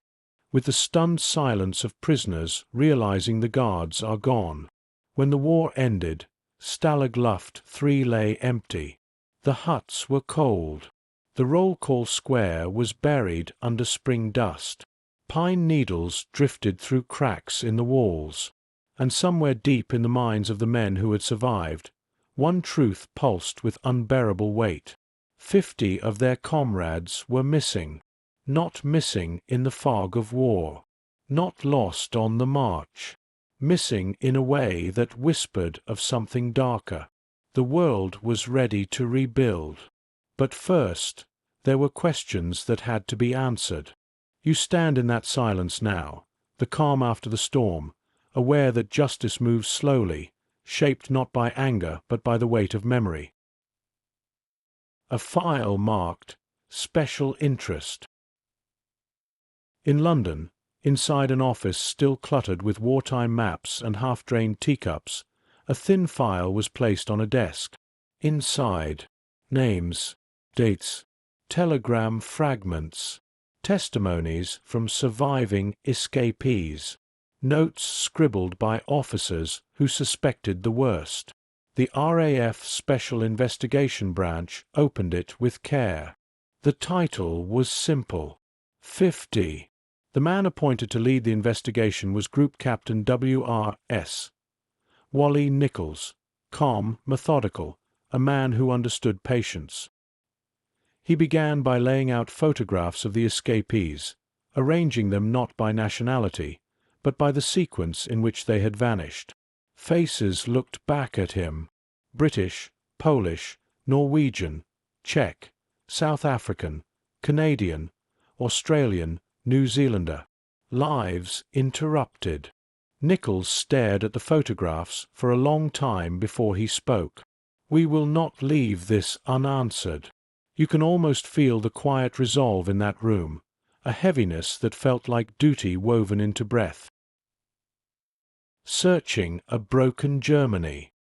with the stunned silence of prisoners realizing the guards are gone. When the war ended, Stalag Luft 3 lay empty. The huts were cold. The roll call square was buried under spring dust. Pine needles drifted through cracks in the walls, and somewhere deep in the minds of the men who had survived, one truth pulsed with unbearable weight. 50 of their comrades were missing. Not missing in the fog of war. Not lost on the march. Missing in a way that whispered of something darker. The world was ready to rebuild. But first, there were questions that had to be answered. You stand in that silence now, the calm after the storm, aware that justice moves slowly, shaped not by anger but by the weight of memory. A file marked "Special Interest." In London, inside an office still cluttered with wartime maps and half-drained teacups, a thin file was placed on a desk. Inside, names, dates, telegram fragments, testimonies from surviving escapees, notes scribbled by officers who suspected the worst. The RAF Special Investigation Branch opened it with care. The title was simple: 50. The man appointed to lead the investigation was Group Captain W.R.S. Wally Nichols, calm, methodical, a man who understood patience. He began by laying out photographs of the escapees, arranging them not by nationality, but by the sequence in which they had vanished. Faces looked back at him: British, Polish, Norwegian, Czech, South African, Canadian, Australian, New Zealander. Lives interrupted. Nichols stared at the photographs for a long time before he spoke. "We will not leave this unanswered." You can almost feel the quiet resolve in that room, a heaviness that felt like duty woven into breath. Searching a broken Germany.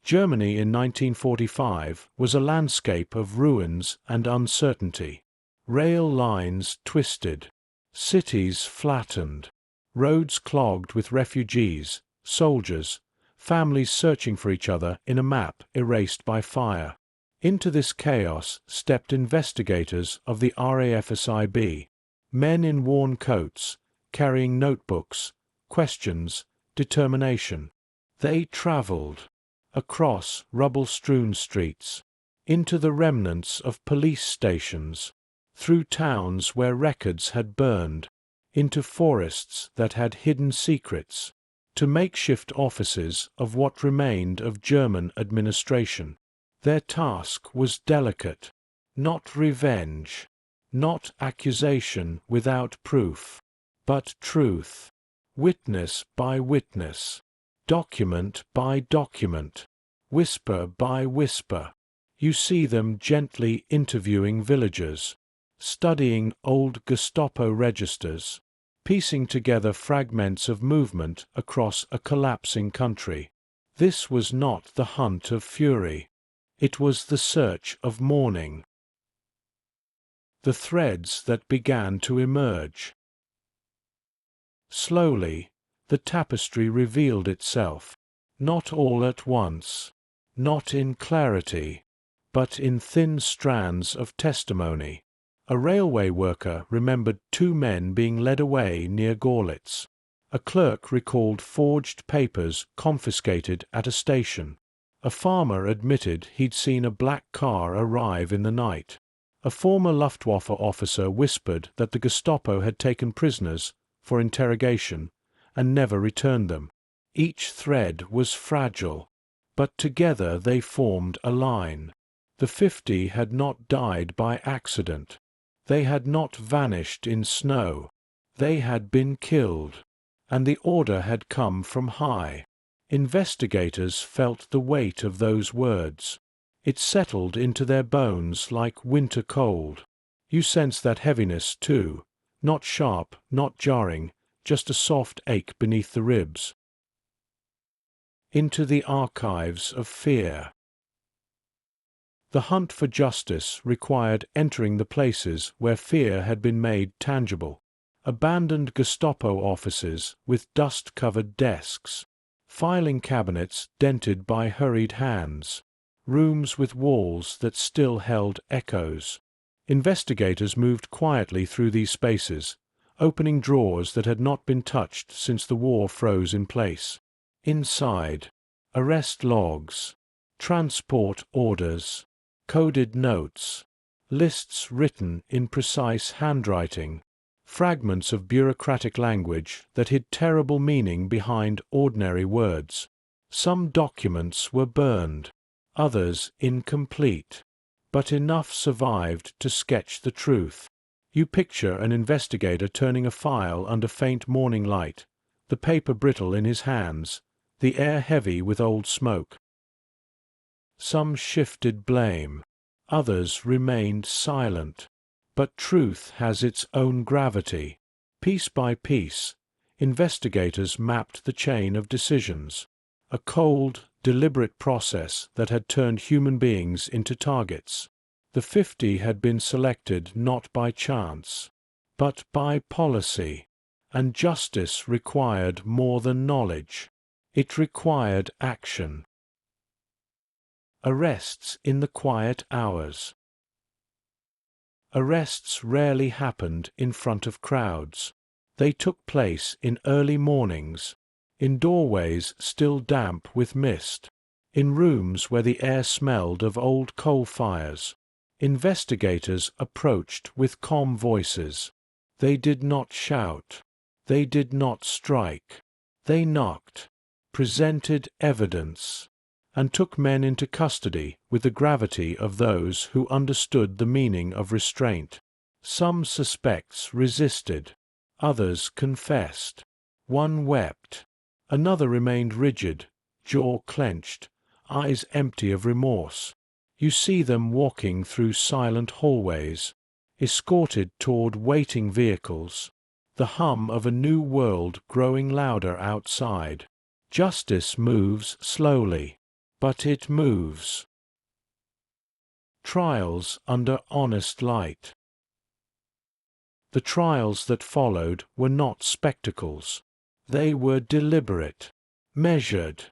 Germany in 1945 was a landscape of ruins and uncertainty. Rail lines twisted, cities flattened, roads clogged with refugees, soldiers, families searching for each other in a map erased by fire. Into this chaos stepped investigators of the RAFSIB, men in worn coats, carrying notebooks, questions, determination. They traveled across rubble-strewn streets, into the remnants of police stations, through towns where records had burned, into forests that had hidden secrets, to makeshift offices of what remained of German administration. Their task was delicate: not revenge, not accusation without proof, but truth, witness by witness, document by document, whisper by whisper. You see them gently interviewing villagers, studying old Gestapo registers, piecing together fragments of movement across a collapsing country. This was not the hunt of fury. It was the search of mourning. The threads that began to emerge. Slowly, the tapestry revealed itself, not all at once, not in clarity, but in thin strands of testimony. A railway worker remembered 2 men being led away near Gorlitz. A clerk recalled forged papers confiscated at a station. A farmer admitted he'd seen a black car arrive in the night. A former Luftwaffe officer whispered that the Gestapo had taken prisoners for interrogation and never returned them. Each thread was fragile, but together they formed a line. The 50 had not died by accident. They had not vanished in snow. They had been killed, and the order had come from high. Investigators felt the weight of those words. It settled into their bones like winter cold. You sense that heaviness, too, not sharp, not jarring, just a soft ache beneath the ribs. Into the archives of fear. The hunt for justice required entering the places where fear had been made tangible. Abandoned Gestapo offices with dust-covered desks, filing cabinets dented by hurried hands, rooms with walls that still held echoes. Investigators moved quietly through these spaces, opening drawers that had not been touched since the war froze in place. Inside, arrest logs, transport orders, coded notes, lists written in precise handwriting, fragments of bureaucratic language that hid terrible meaning behind ordinary words. Some documents were burned, others incomplete, but enough survived to sketch the truth. You picture an investigator turning a file under faint morning light, the paper brittle in his hands, the air heavy with old smoke. Some shifted blame, others remained silent. But truth has its own gravity. Piece by piece, investigators mapped the chain of decisions, a cold, deliberate process that had turned human beings into targets. The 50 had been selected not by chance, but by policy, and justice required more than knowledge. It required action. Arrests in the quiet hours. Arrests rarely happened in front of crowds. They took place in early mornings, in doorways still damp with mist, in rooms where the air smelled of old coal fires. Investigators approached with calm voices. They did not shout. They did not strike. They knocked, presented evidence, and took men into custody with the gravity of those who understood the meaning of restraint. Some suspects resisted, others confessed. One wept, another remained rigid, jaw clenched, eyes empty of remorse. You see them walking through silent hallways, escorted toward waiting vehicles, the hum of a new world growing louder outside. Justice moves slowly, but it moves. Trials under honest light. The trials that followed were not spectacles. They were deliberate, measured,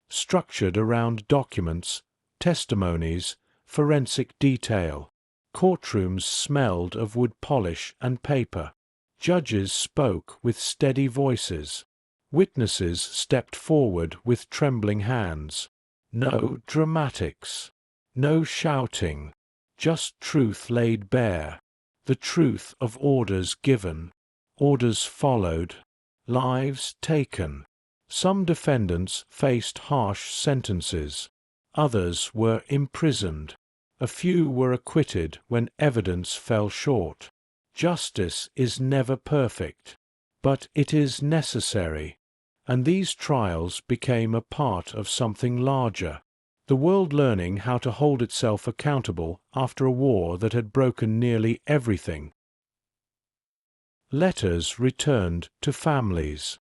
structured around documents, testimonies, forensic detail. Courtrooms smelled of wood polish and paper. Judges spoke with steady voices. Witnesses stepped forward with trembling hands. No dramatics, no shouting, just truth laid bare, the truth of orders given, orders followed, lives taken. Some defendants faced harsh sentences, others were imprisoned, a few were acquitted when evidence fell short. Justice is never perfect, but it is necessary. And these trials became a part of something larger, the world learning how to hold itself accountable after a war that had broken nearly everything. Letters returned to families.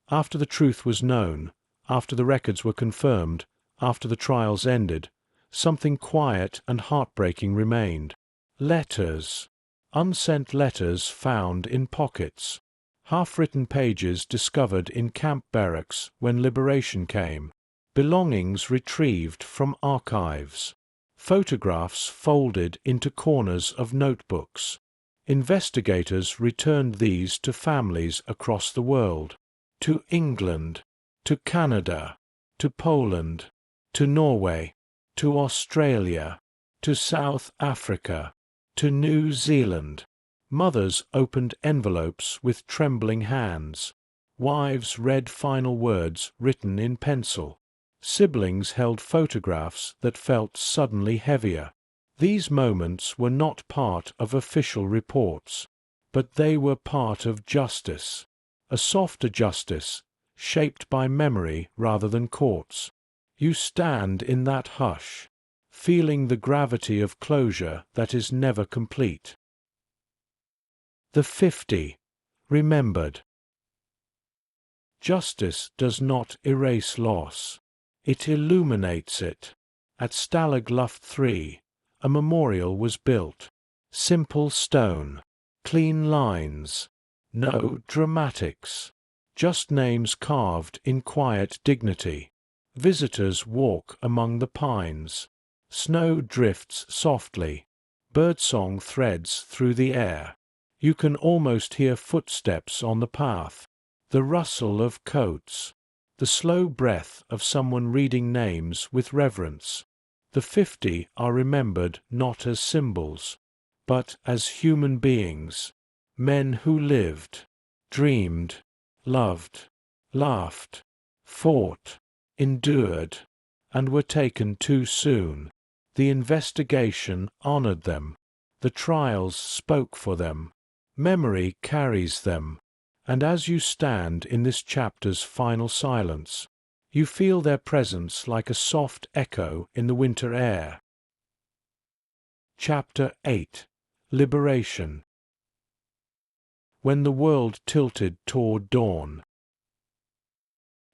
After the truth was known, after the records were confirmed, after the trials ended, something quiet and heartbreaking remained. Letters. Unsent letters found in pockets. Half-written pages discovered in camp barracks when liberation came, belongings retrieved from archives, photographs folded into corners of notebooks. Investigators returned these to families across the world, to England, to Canada, to Poland, to Norway, to Australia, to South Africa, to New Zealand. Mothers opened envelopes with trembling hands. Wives read final words written in pencil. Siblings held photographs that felt suddenly heavier. These moments were not part of official reports, but they were part of justice, a softer justice, shaped by memory rather than courts. You stand in that hush, feeling the gravity of closure that is never complete. The 50, remembered. Justice does not erase loss. It illuminates it. At Stalag Luft 3, a memorial was built. Simple stone, clean lines, no dramatics, just names carved in quiet dignity. Visitors walk among the pines. Snow drifts softly. Birdsong threads through the air. You can almost hear footsteps on the path, the rustle of coats, the slow breath of someone reading names with reverence. The 50 are remembered not as symbols, but as human beings, men who lived, dreamed, loved, laughed, fought, endured, and were taken too soon. The investigation honored them. The trials spoke for them. Memory carries them. And as you stand in this chapter's final silence, you feel their presence like a soft echo in the winter air. Chapter 8. Liberation. When the world tilted toward dawn.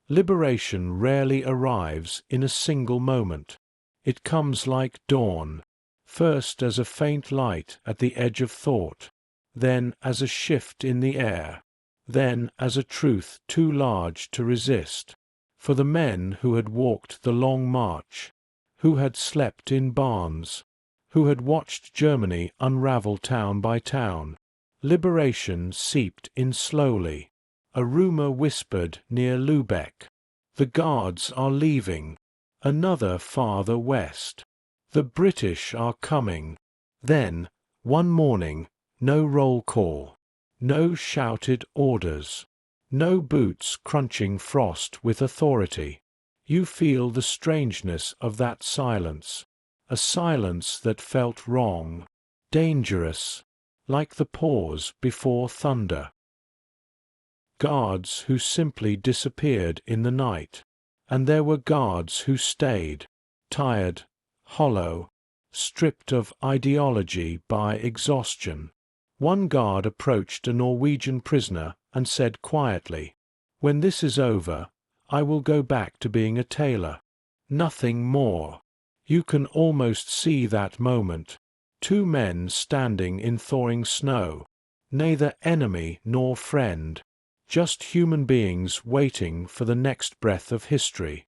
Liberation rarely arrives in a single moment. It comes like dawn, first as a faint light at the edge of thought, then as a shift in the air, then as a truth too large to resist. For the men who had walked the long march, who had slept in barns, who had watched Germany unravel town by town, liberation seeped in slowly. A rumor whispered near Lübeck, "The Guards are leaving." Another farther west, "The British are coming." Then, one morning, no roll call, no shouted orders, no boots crunching frost with authority. You feel the strangeness of that silence, a silence that felt wrong, dangerous, like the pause before thunder. Guards who simply disappeared in the night, and there were guards who stayed, tired, hollow, stripped of ideology by exhaustion. One guard approached a Norwegian prisoner and said quietly, "When this is over, I will go back to being a tailor. Nothing more." You can almost see that moment. Two men standing in thawing snow, neither enemy nor friend, just human beings waiting for the next breath of history.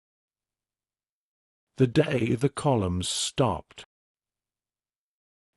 The day the columns stopped.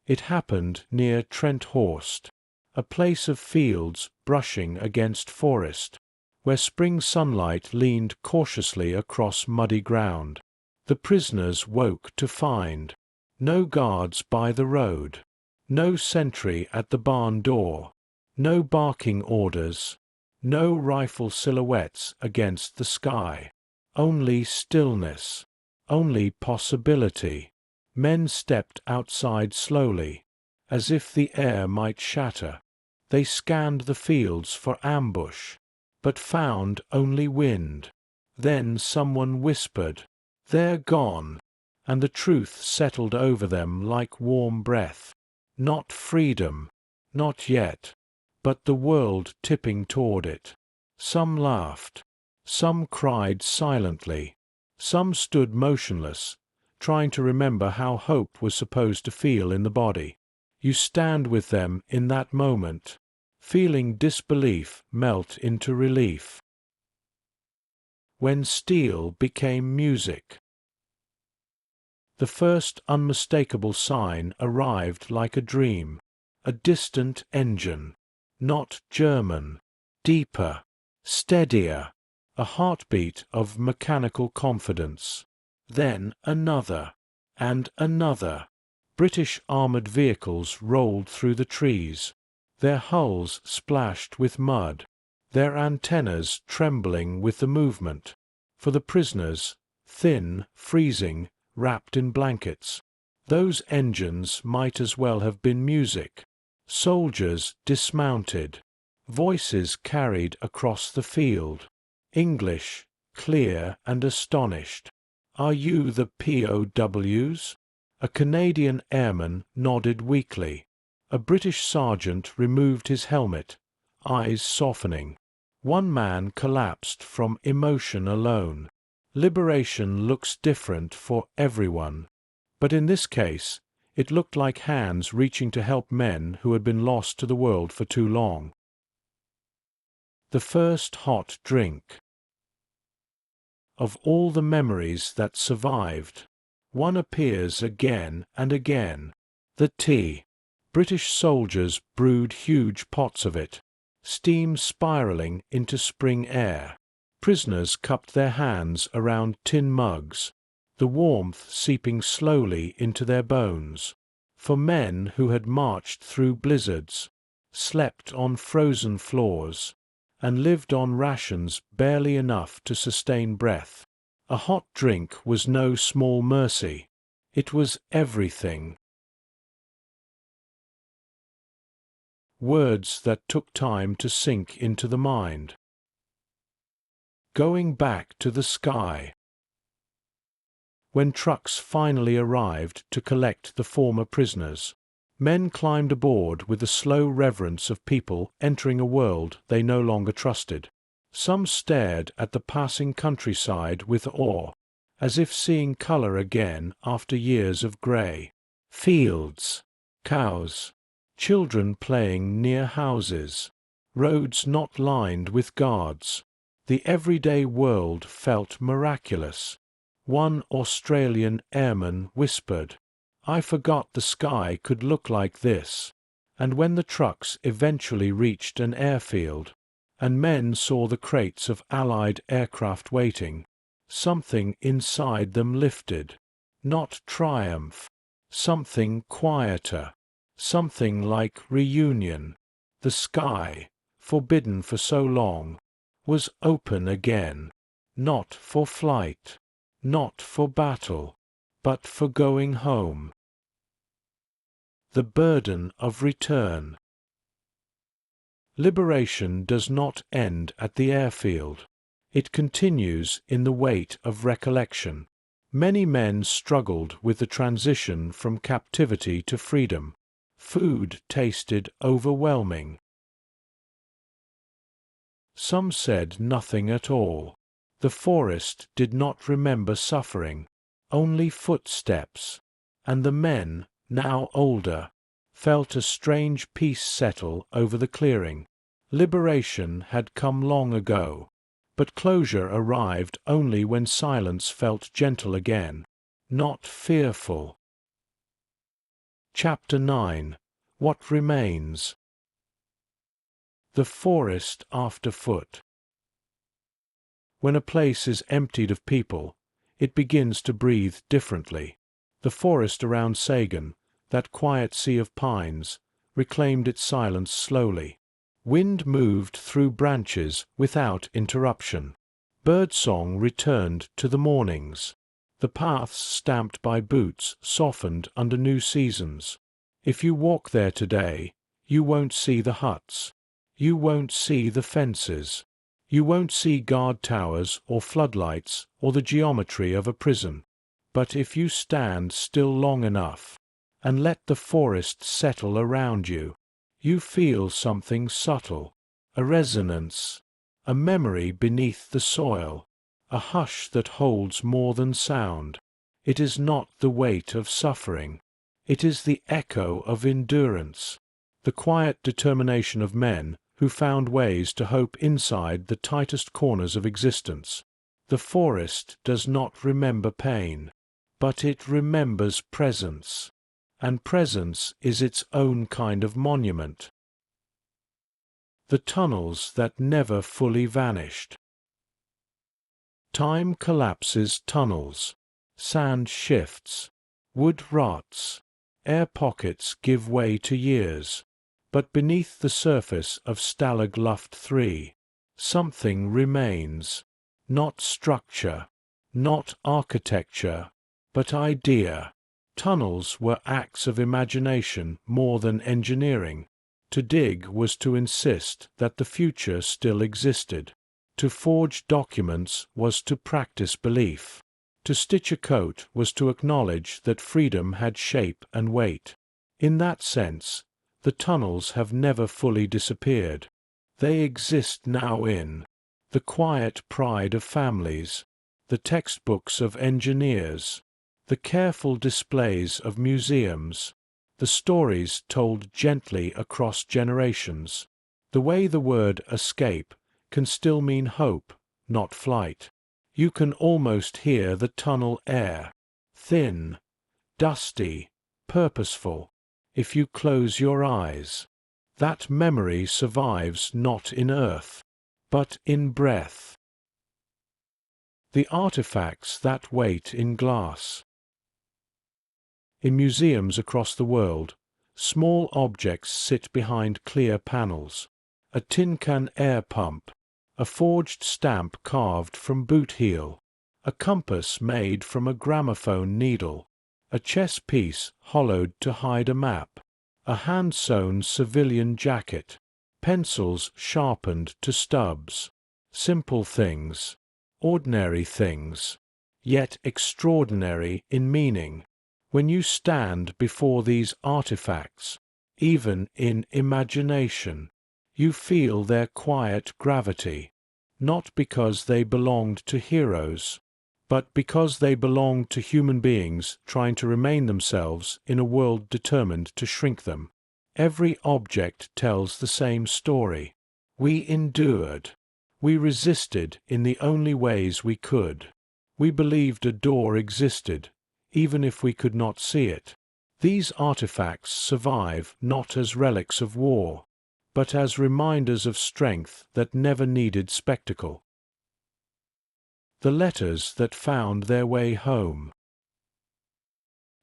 It happened near Trent Horst, a place of fields brushing against forest, where spring sunlight leaned cautiously across muddy ground. The prisoners woke to find no guards by the road, no sentry at the barn door, no barking orders, no rifle silhouettes against the sky, only stillness, only possibility. Men stepped outside slowly, as if the air might shatter. They scanned the fields for ambush, but found only wind. Then someone whispered, "They're gone," and the truth settled over them like warm breath. Not freedom, not yet, but the world tipping toward it. Some laughed, some cried silently, some stood motionless, trying to remember how hope was supposed to feel in the body. You stand with them in that moment, feeling disbelief melt into relief. When steel became music. The first unmistakable sign arrived like a dream, a distant engine, not German, deeper, steadier, a heartbeat of mechanical confidence. Then another, and another. British armored vehicles rolled through the trees, their hulls splashed with mud, their antennas trembling with the movement. For the prisoners, thin, freezing, wrapped in blankets, those engines might as well have been music. Soldiers dismounted, voices carried across the field, English, clear and astonished. "Are you the POWs?" A Canadian airman nodded weakly. A British sergeant removed his helmet, eyes softening. One man collapsed from emotion alone. Liberation looks different for everyone. But in this case, it looked like hands reaching to help men who had been lost to the world for too long. The first hot drink. Of all the memories that survived, one appears again and again. The tea. British soldiers brewed huge pots of it, steam spiraling into spring air. Prisoners cupped their hands around tin mugs, the warmth seeping slowly into their bones. For men who had marched through blizzards, slept on frozen floors, and lived on rations barely enough to sustain breath, a hot drink was no small mercy. It was everything. Words that took time to sink into the mind. Going back to the sky. When trucks finally arrived to collect the former prisoners, men climbed aboard with the slow reverence of people entering a world they no longer trusted. Some stared at the passing countryside with awe, as if seeing color again after years of gray. Fields, cows, children playing near houses, roads not lined with guards. The everyday world felt miraculous. One Australian airman whispered, "I forgot the sky could look like this." And when the trucks eventually reached an airfield, and men saw the crates of Allied aircraft waiting, something inside them lifted. Not triumph. Something quieter. Something like reunion. The sky, forbidden for so long, was open again. Not for flight. Not for battle. But for going home. The burden of return. Liberation does not end at the airfield. It continues in the weight of recollection. Many men struggled with the transition from captivity to freedom. Food tasted overwhelming. Some said nothing at all. The forest did not remember suffering, only footsteps, and the men, now older, felt a strange peace settle over the clearing. Liberation had come long ago, but closure arrived only when silence felt gentle again, not fearful. Chapter 9. What Remains. The forest after foot. When a place is emptied of people, it begins to breathe differently. The forest around Sagan, that quiet sea of pines, reclaimed its silence slowly. Wind moved through branches without interruption. Birdsong returned to the mornings. The paths stamped by boots softened under new seasons. If you walk there today, you won't see the huts. You won't see the fences. You won't see guard towers or floodlights or the geometry of a prison. But if you stand still long enough, and let the forest settle around you, you feel something subtle, a resonance, a memory beneath the soil, a hush that holds more than sound. It is not the weight of suffering. It is the echo of endurance, the quiet determination of men who found ways to hope inside the tightest corners of existence. The forest does not remember pain, but it remembers presence, and presence is its own kind of monument. The tunnels that never fully vanished. Time collapses tunnels, sand shifts, wood rots, air pockets give way to years. But beneath the surface of Stalag Luft 3, something remains. Not structure, not architecture, but idea. Tunnels were acts of imagination more than engineering. To dig was to insist that the future still existed. To forge documents was to practice belief. To stitch a coat was to acknowledge that freedom had shape and weight. In that sense, the tunnels have never fully disappeared. They exist now in the quiet pride of families, the textbooks of engineers, The careful displays of museums, the stories told gently across generations, the way the word escape can still mean hope, not flight. You can almost hear the tunnel air, thin, dusty, purposeful, if you close your eyes. That memory survives not in earth, but in breath. The artifacts that wait in glass. In museums across the world, small objects sit behind clear panels. A tin can air pump, a forged stamp carved from boot heel, a compass made from a gramophone needle, a chess piece hollowed to hide a map, a hand-sewn civilian jacket, pencils sharpened to stubs. Simple things, ordinary things, yet extraordinary in meaning. When you stand before these artifacts, even in imagination, you feel their quiet gravity, not because they belonged to heroes, but because they belonged to human beings trying to remain themselves in a world determined to shrink them. Every object tells the same story. We endured. We resisted in the only ways we could. We believed a door existed, even if we could not see it. These artifacts survive not as relics of war, but as reminders of strength that never needed spectacle. The letters that found their way home.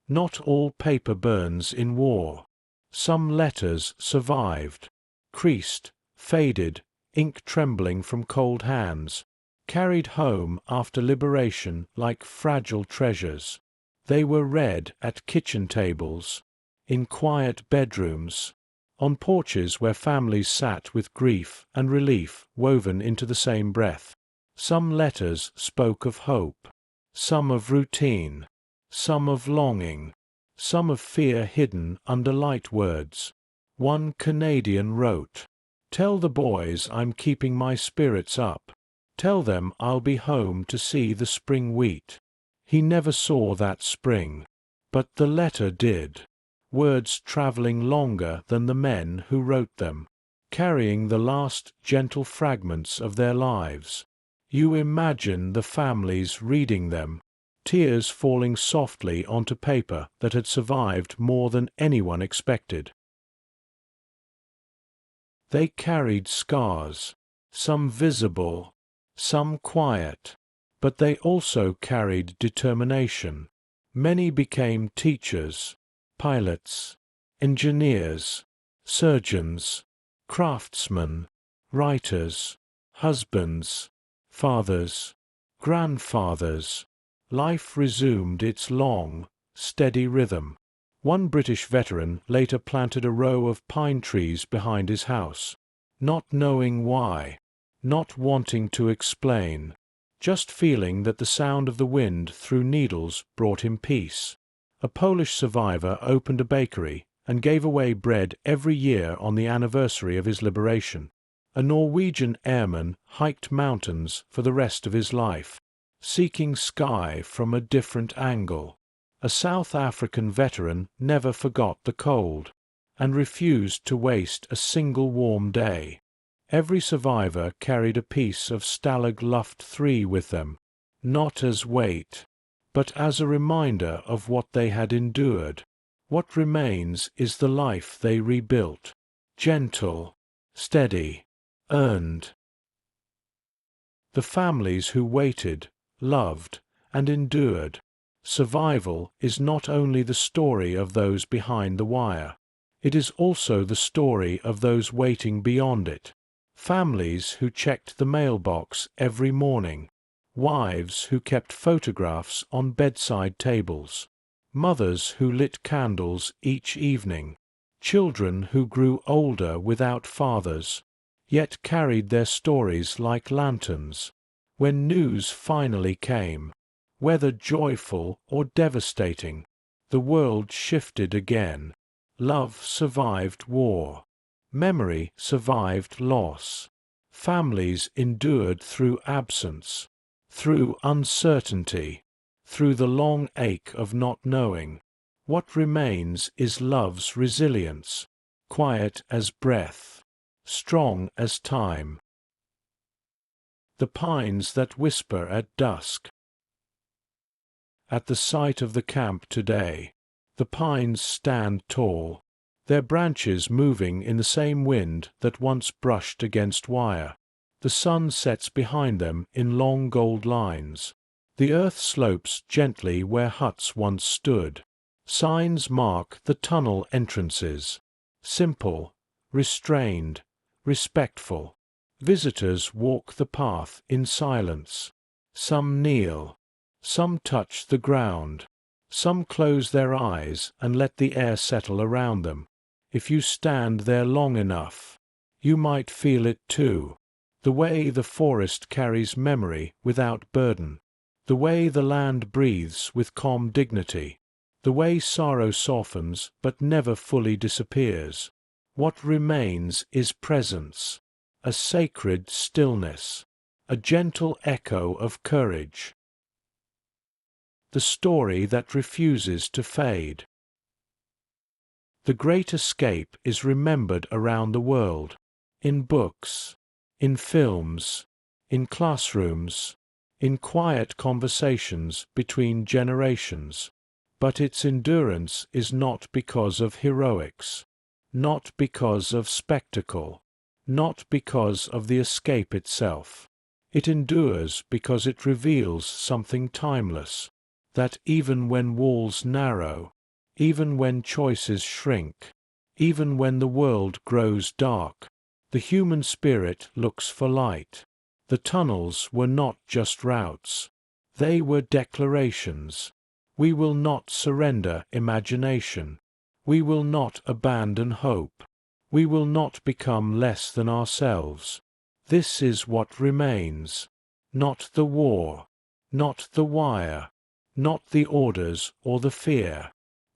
Not all paper burns in war. Some letters survived, creased, faded, ink trembling from cold hands, carried home after liberation like fragile treasures. They were read at kitchen tables, in quiet bedrooms, on porches where families sat with grief and relief woven into the same breath. Some letters spoke of hope, some of routine, some of longing, some of fear hidden under light words. One Canadian wrote, "Tell the boys I'm keeping my spirits up. Tell them I'll be home to see the spring wheat." He never saw that spring, but the letter did. Words traveling longer than the men who wrote them, carrying the last gentle fragments of their lives. You imagine the families reading them, tears falling softly onto paper that had survived more than anyone expected. They carried scars, some visible, some quiet, but they also carried determination. Many became teachers, pilots, engineers, surgeons, craftsmen, writers, husbands, fathers, grandfathers. Life resumed its long, steady rhythm. One British veteran later planted a row of pine trees behind his house, not knowing why, not wanting to explain, just feeling that the sound of the wind through needles brought him peace. A Polish survivor opened a bakery and gave away bread every year on the anniversary of his liberation. A Norwegian airman hiked mountains for the rest of his life, seeking sky from a different angle. A South African veteran never forgot the cold, and refused to waste a single warm day. Every survivor carried a piece of Stalag Luft 3 with them, not as weight, but as a reminder of what they had endured. What remains is the life they rebuilt, gentle, steady, earned. The families who waited, loved, and endured. Survival is not only the story of those behind the wire. It is also the story of those waiting beyond it. Families who checked the mailbox every morning. Wives who kept photographs on bedside tables. Mothers who lit candles each evening. Children who grew older without fathers, yet carried their stories like lanterns. When news finally came, whether joyful or devastating, the world shifted again. Love survived war. Memory survived loss. Families endured through absence, through uncertainty, through the long ache of not knowing. What remains is love's resilience, quiet as breath, strong as time. The pines that whisper at dusk. At the site of the camp today, the pines stand tall, their branches moving in the same wind that once brushed against wire. The sun sets behind them in long gold lines. The earth slopes gently where huts once stood. Signs mark the tunnel entrances. Simple, restrained, respectful. Visitors walk the path in silence. Some kneel. Some touch the ground. Some close their eyes and let the air settle around them. If you stand there long enough, you might feel it too. The way the forest carries memory without burden. The way the land breathes with calm dignity. The way sorrow softens but never fully disappears. What remains is presence, a sacred stillness, a gentle echo of courage. The story that refuses to fade. The Great Escape is remembered around the world, in books, in films, in classrooms, in quiet conversations between generations. But its endurance is not because of heroics, not because of spectacle, not because of the escape itself. It endures because it reveals something timeless, that even when walls narrow, even when choices shrink, even when the world grows dark, the human spirit looks for light. The tunnels were not just routes. They were declarations. We will not surrender imagination. We will not abandon hope. We will not become less than ourselves. This is what remains. Not the war, not the wire, not the orders or the fear,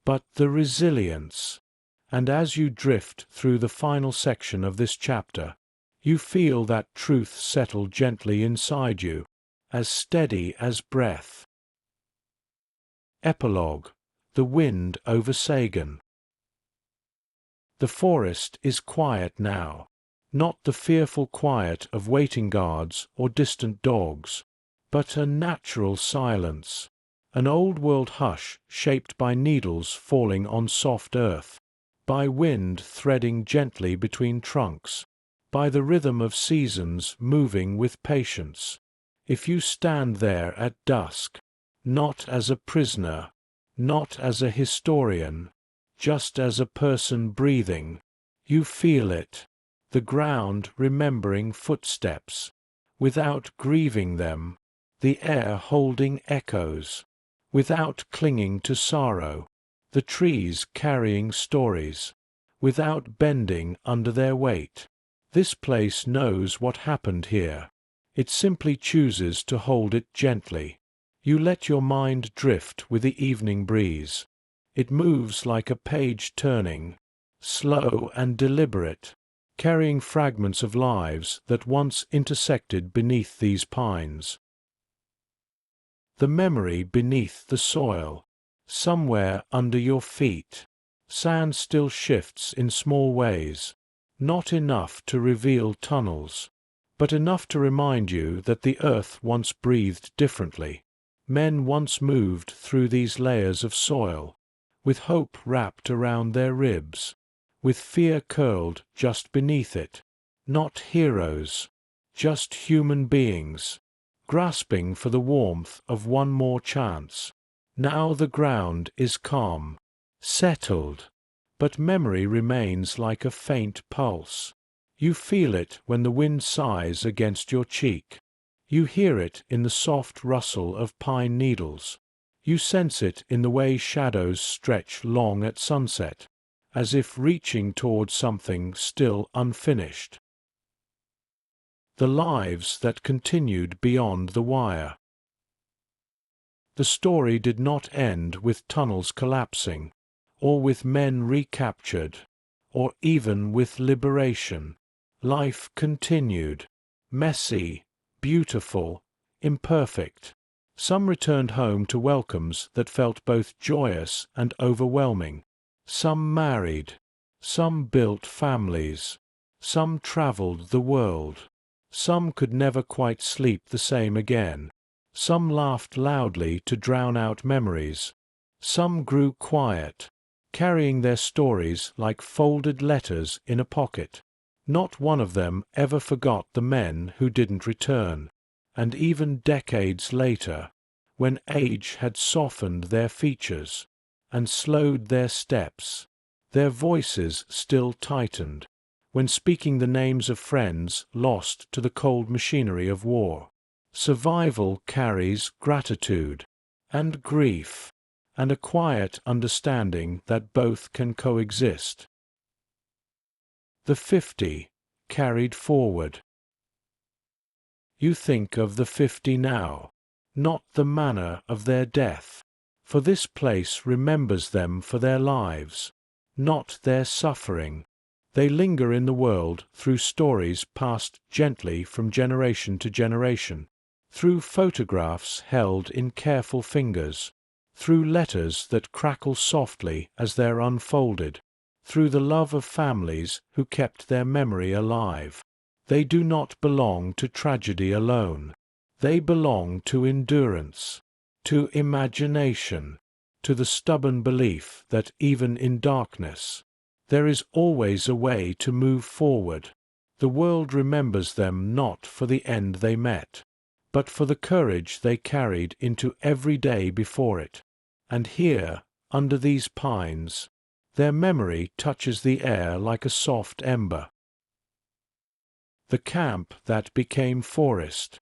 but the resilience. And as you drift through the final section of this chapter, you feel that truth settle gently inside you, as steady as breath. Epilogue: The Wind over Sagan. The forest is quiet now, not the fearful quiet of waiting guards or distant dogs, but a natural silence, an old-world hush shaped by needles falling on soft earth, by wind threading gently between trunks, by the rhythm of seasons moving with patience. If you stand there at dusk, not as a prisoner, not as a historian, just as a person breathing, you feel it, the ground remembering footsteps, without grieving them, the air holding echoes, without clinging to sorrow, the trees carrying stories, without bending under their weight. This place knows what happened here. It simply chooses to hold it gently. You let your mind drift with the evening breeze. It moves like a page turning, slow and deliberate, carrying fragments of lives that once intersected beneath these pines. The memory beneath the soil, somewhere under your feet. Sand still shifts in small ways, not enough to reveal tunnels, but enough to remind you that the earth once breathed differently. Men once moved through these layers of soil, with hope wrapped around their ribs, with fear curled just beneath it. Not heroes, just human beings, grasping for the warmth of one more chance. Now the ground is calm, settled, but memory remains like a faint pulse. You feel it when the wind sighs against your cheek. You hear it in the soft rustle of pine needles. You sense it in the way shadows stretch long at sunset, as if reaching toward something still unfinished. The lives that continued beyond the wire. The story did not end with tunnels collapsing, or with men recaptured, or even with liberation. Life continued, messy, beautiful, imperfect. Some returned home to welcomes that felt both joyous and overwhelming. Some married. Some built families. Some traveled the world. Some could never quite sleep the same again. Some laughed loudly to drown out memories. Some grew quiet, carrying their stories like folded letters in a pocket. Not one of them ever forgot the men who didn't return. And even decades later, when age had softened their features and slowed their steps, their voices still tightened, when speaking the names of friends lost to the cold machinery of war. Survival carries gratitude and grief, and a quiet understanding that both can coexist. The 50 carried forward. You think of the 50 now, not the manner of their death, for this place remembers them for their lives, not their suffering. They linger in the world through stories passed gently from generation to generation, through photographs held in careful fingers, through letters that crackle softly as they're unfolded, through the love of families who kept their memory alive. They do not belong to tragedy alone. They belong to endurance, to imagination, to the stubborn belief that even in darkness, there is always a way to move forward. The world remembers them not for the end they met, but for the courage they carried into every day before it. And here, under these pines, their memory touches the air like a soft ember. The camp that became forest.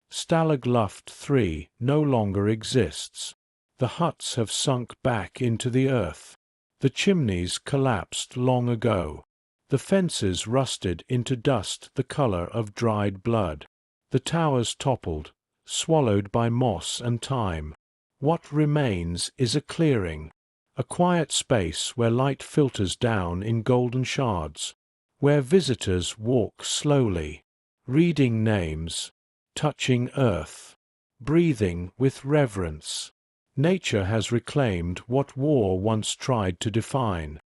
Stalag Luft 3 no longer exists. The huts have sunk back into the earth. The chimneys collapsed long ago. The fences rusted into dust the color of dried blood. The towers toppled, swallowed by moss and time. What remains is a clearing, a quiet space where light filters down in golden shards, where visitors walk slowly, reading names, touching earth, breathing with reverence. Nature has reclaimed what war once tried to define,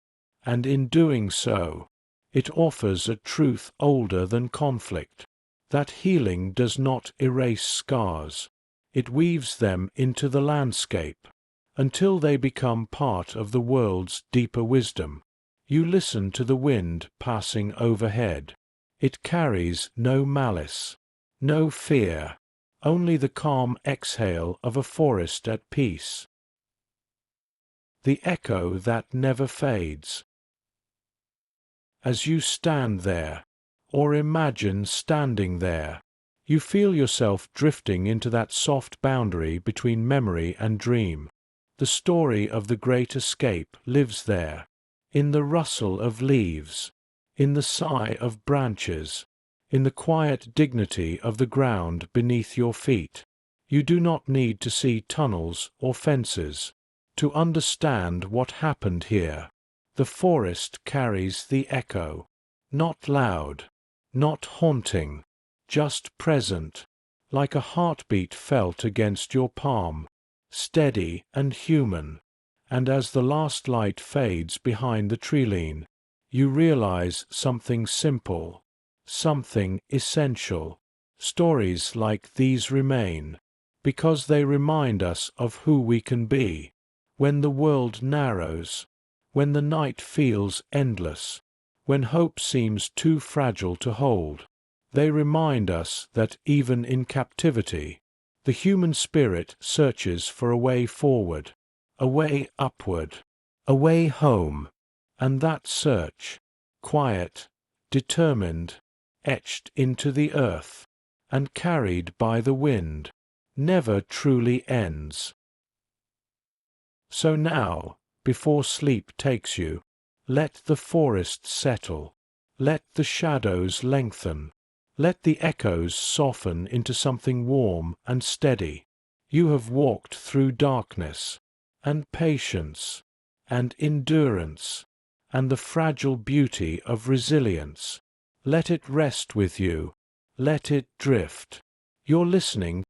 and in doing so, it offers a truth older than conflict, that healing does not erase scars. It weaves them into the landscape, until they become part of the world's deeper wisdom. You listen to the wind passing overhead. It carries no malice, no fear, only the calm exhale of a forest at peace. The echo that never fades. As you stand there, or imagine standing there, you feel yourself drifting into that soft boundary between memory and dream. The story of the great escape lives there, in the rustle of leaves, in the sigh of branches, in the quiet dignity of the ground beneath your feet. You do not need to see tunnels or fences to understand what happened here. The forest carries the echo, not loud, not haunting, just present, like a heartbeat felt against your palm, steady and human. And as the last light fades behind the treeline, you realize something simple, something essential. Stories like these remain, because they remind us of who we can be, when the world narrows, when the night feels endless, when hope seems too fragile to hold. They remind us that even in captivity, the human spirit searches for a way forward, a way upward, a way home, and that search, quiet, determined, etched into the earth, and carried by the wind, never truly ends. So now, before sleep takes you, let the forest settle, let the shadows lengthen, let the echoes soften into something warm and steady. You have walked through darkness, and patience, and endurance, and the fragile beauty of resilience. Let it rest with you, let it drift. You're listening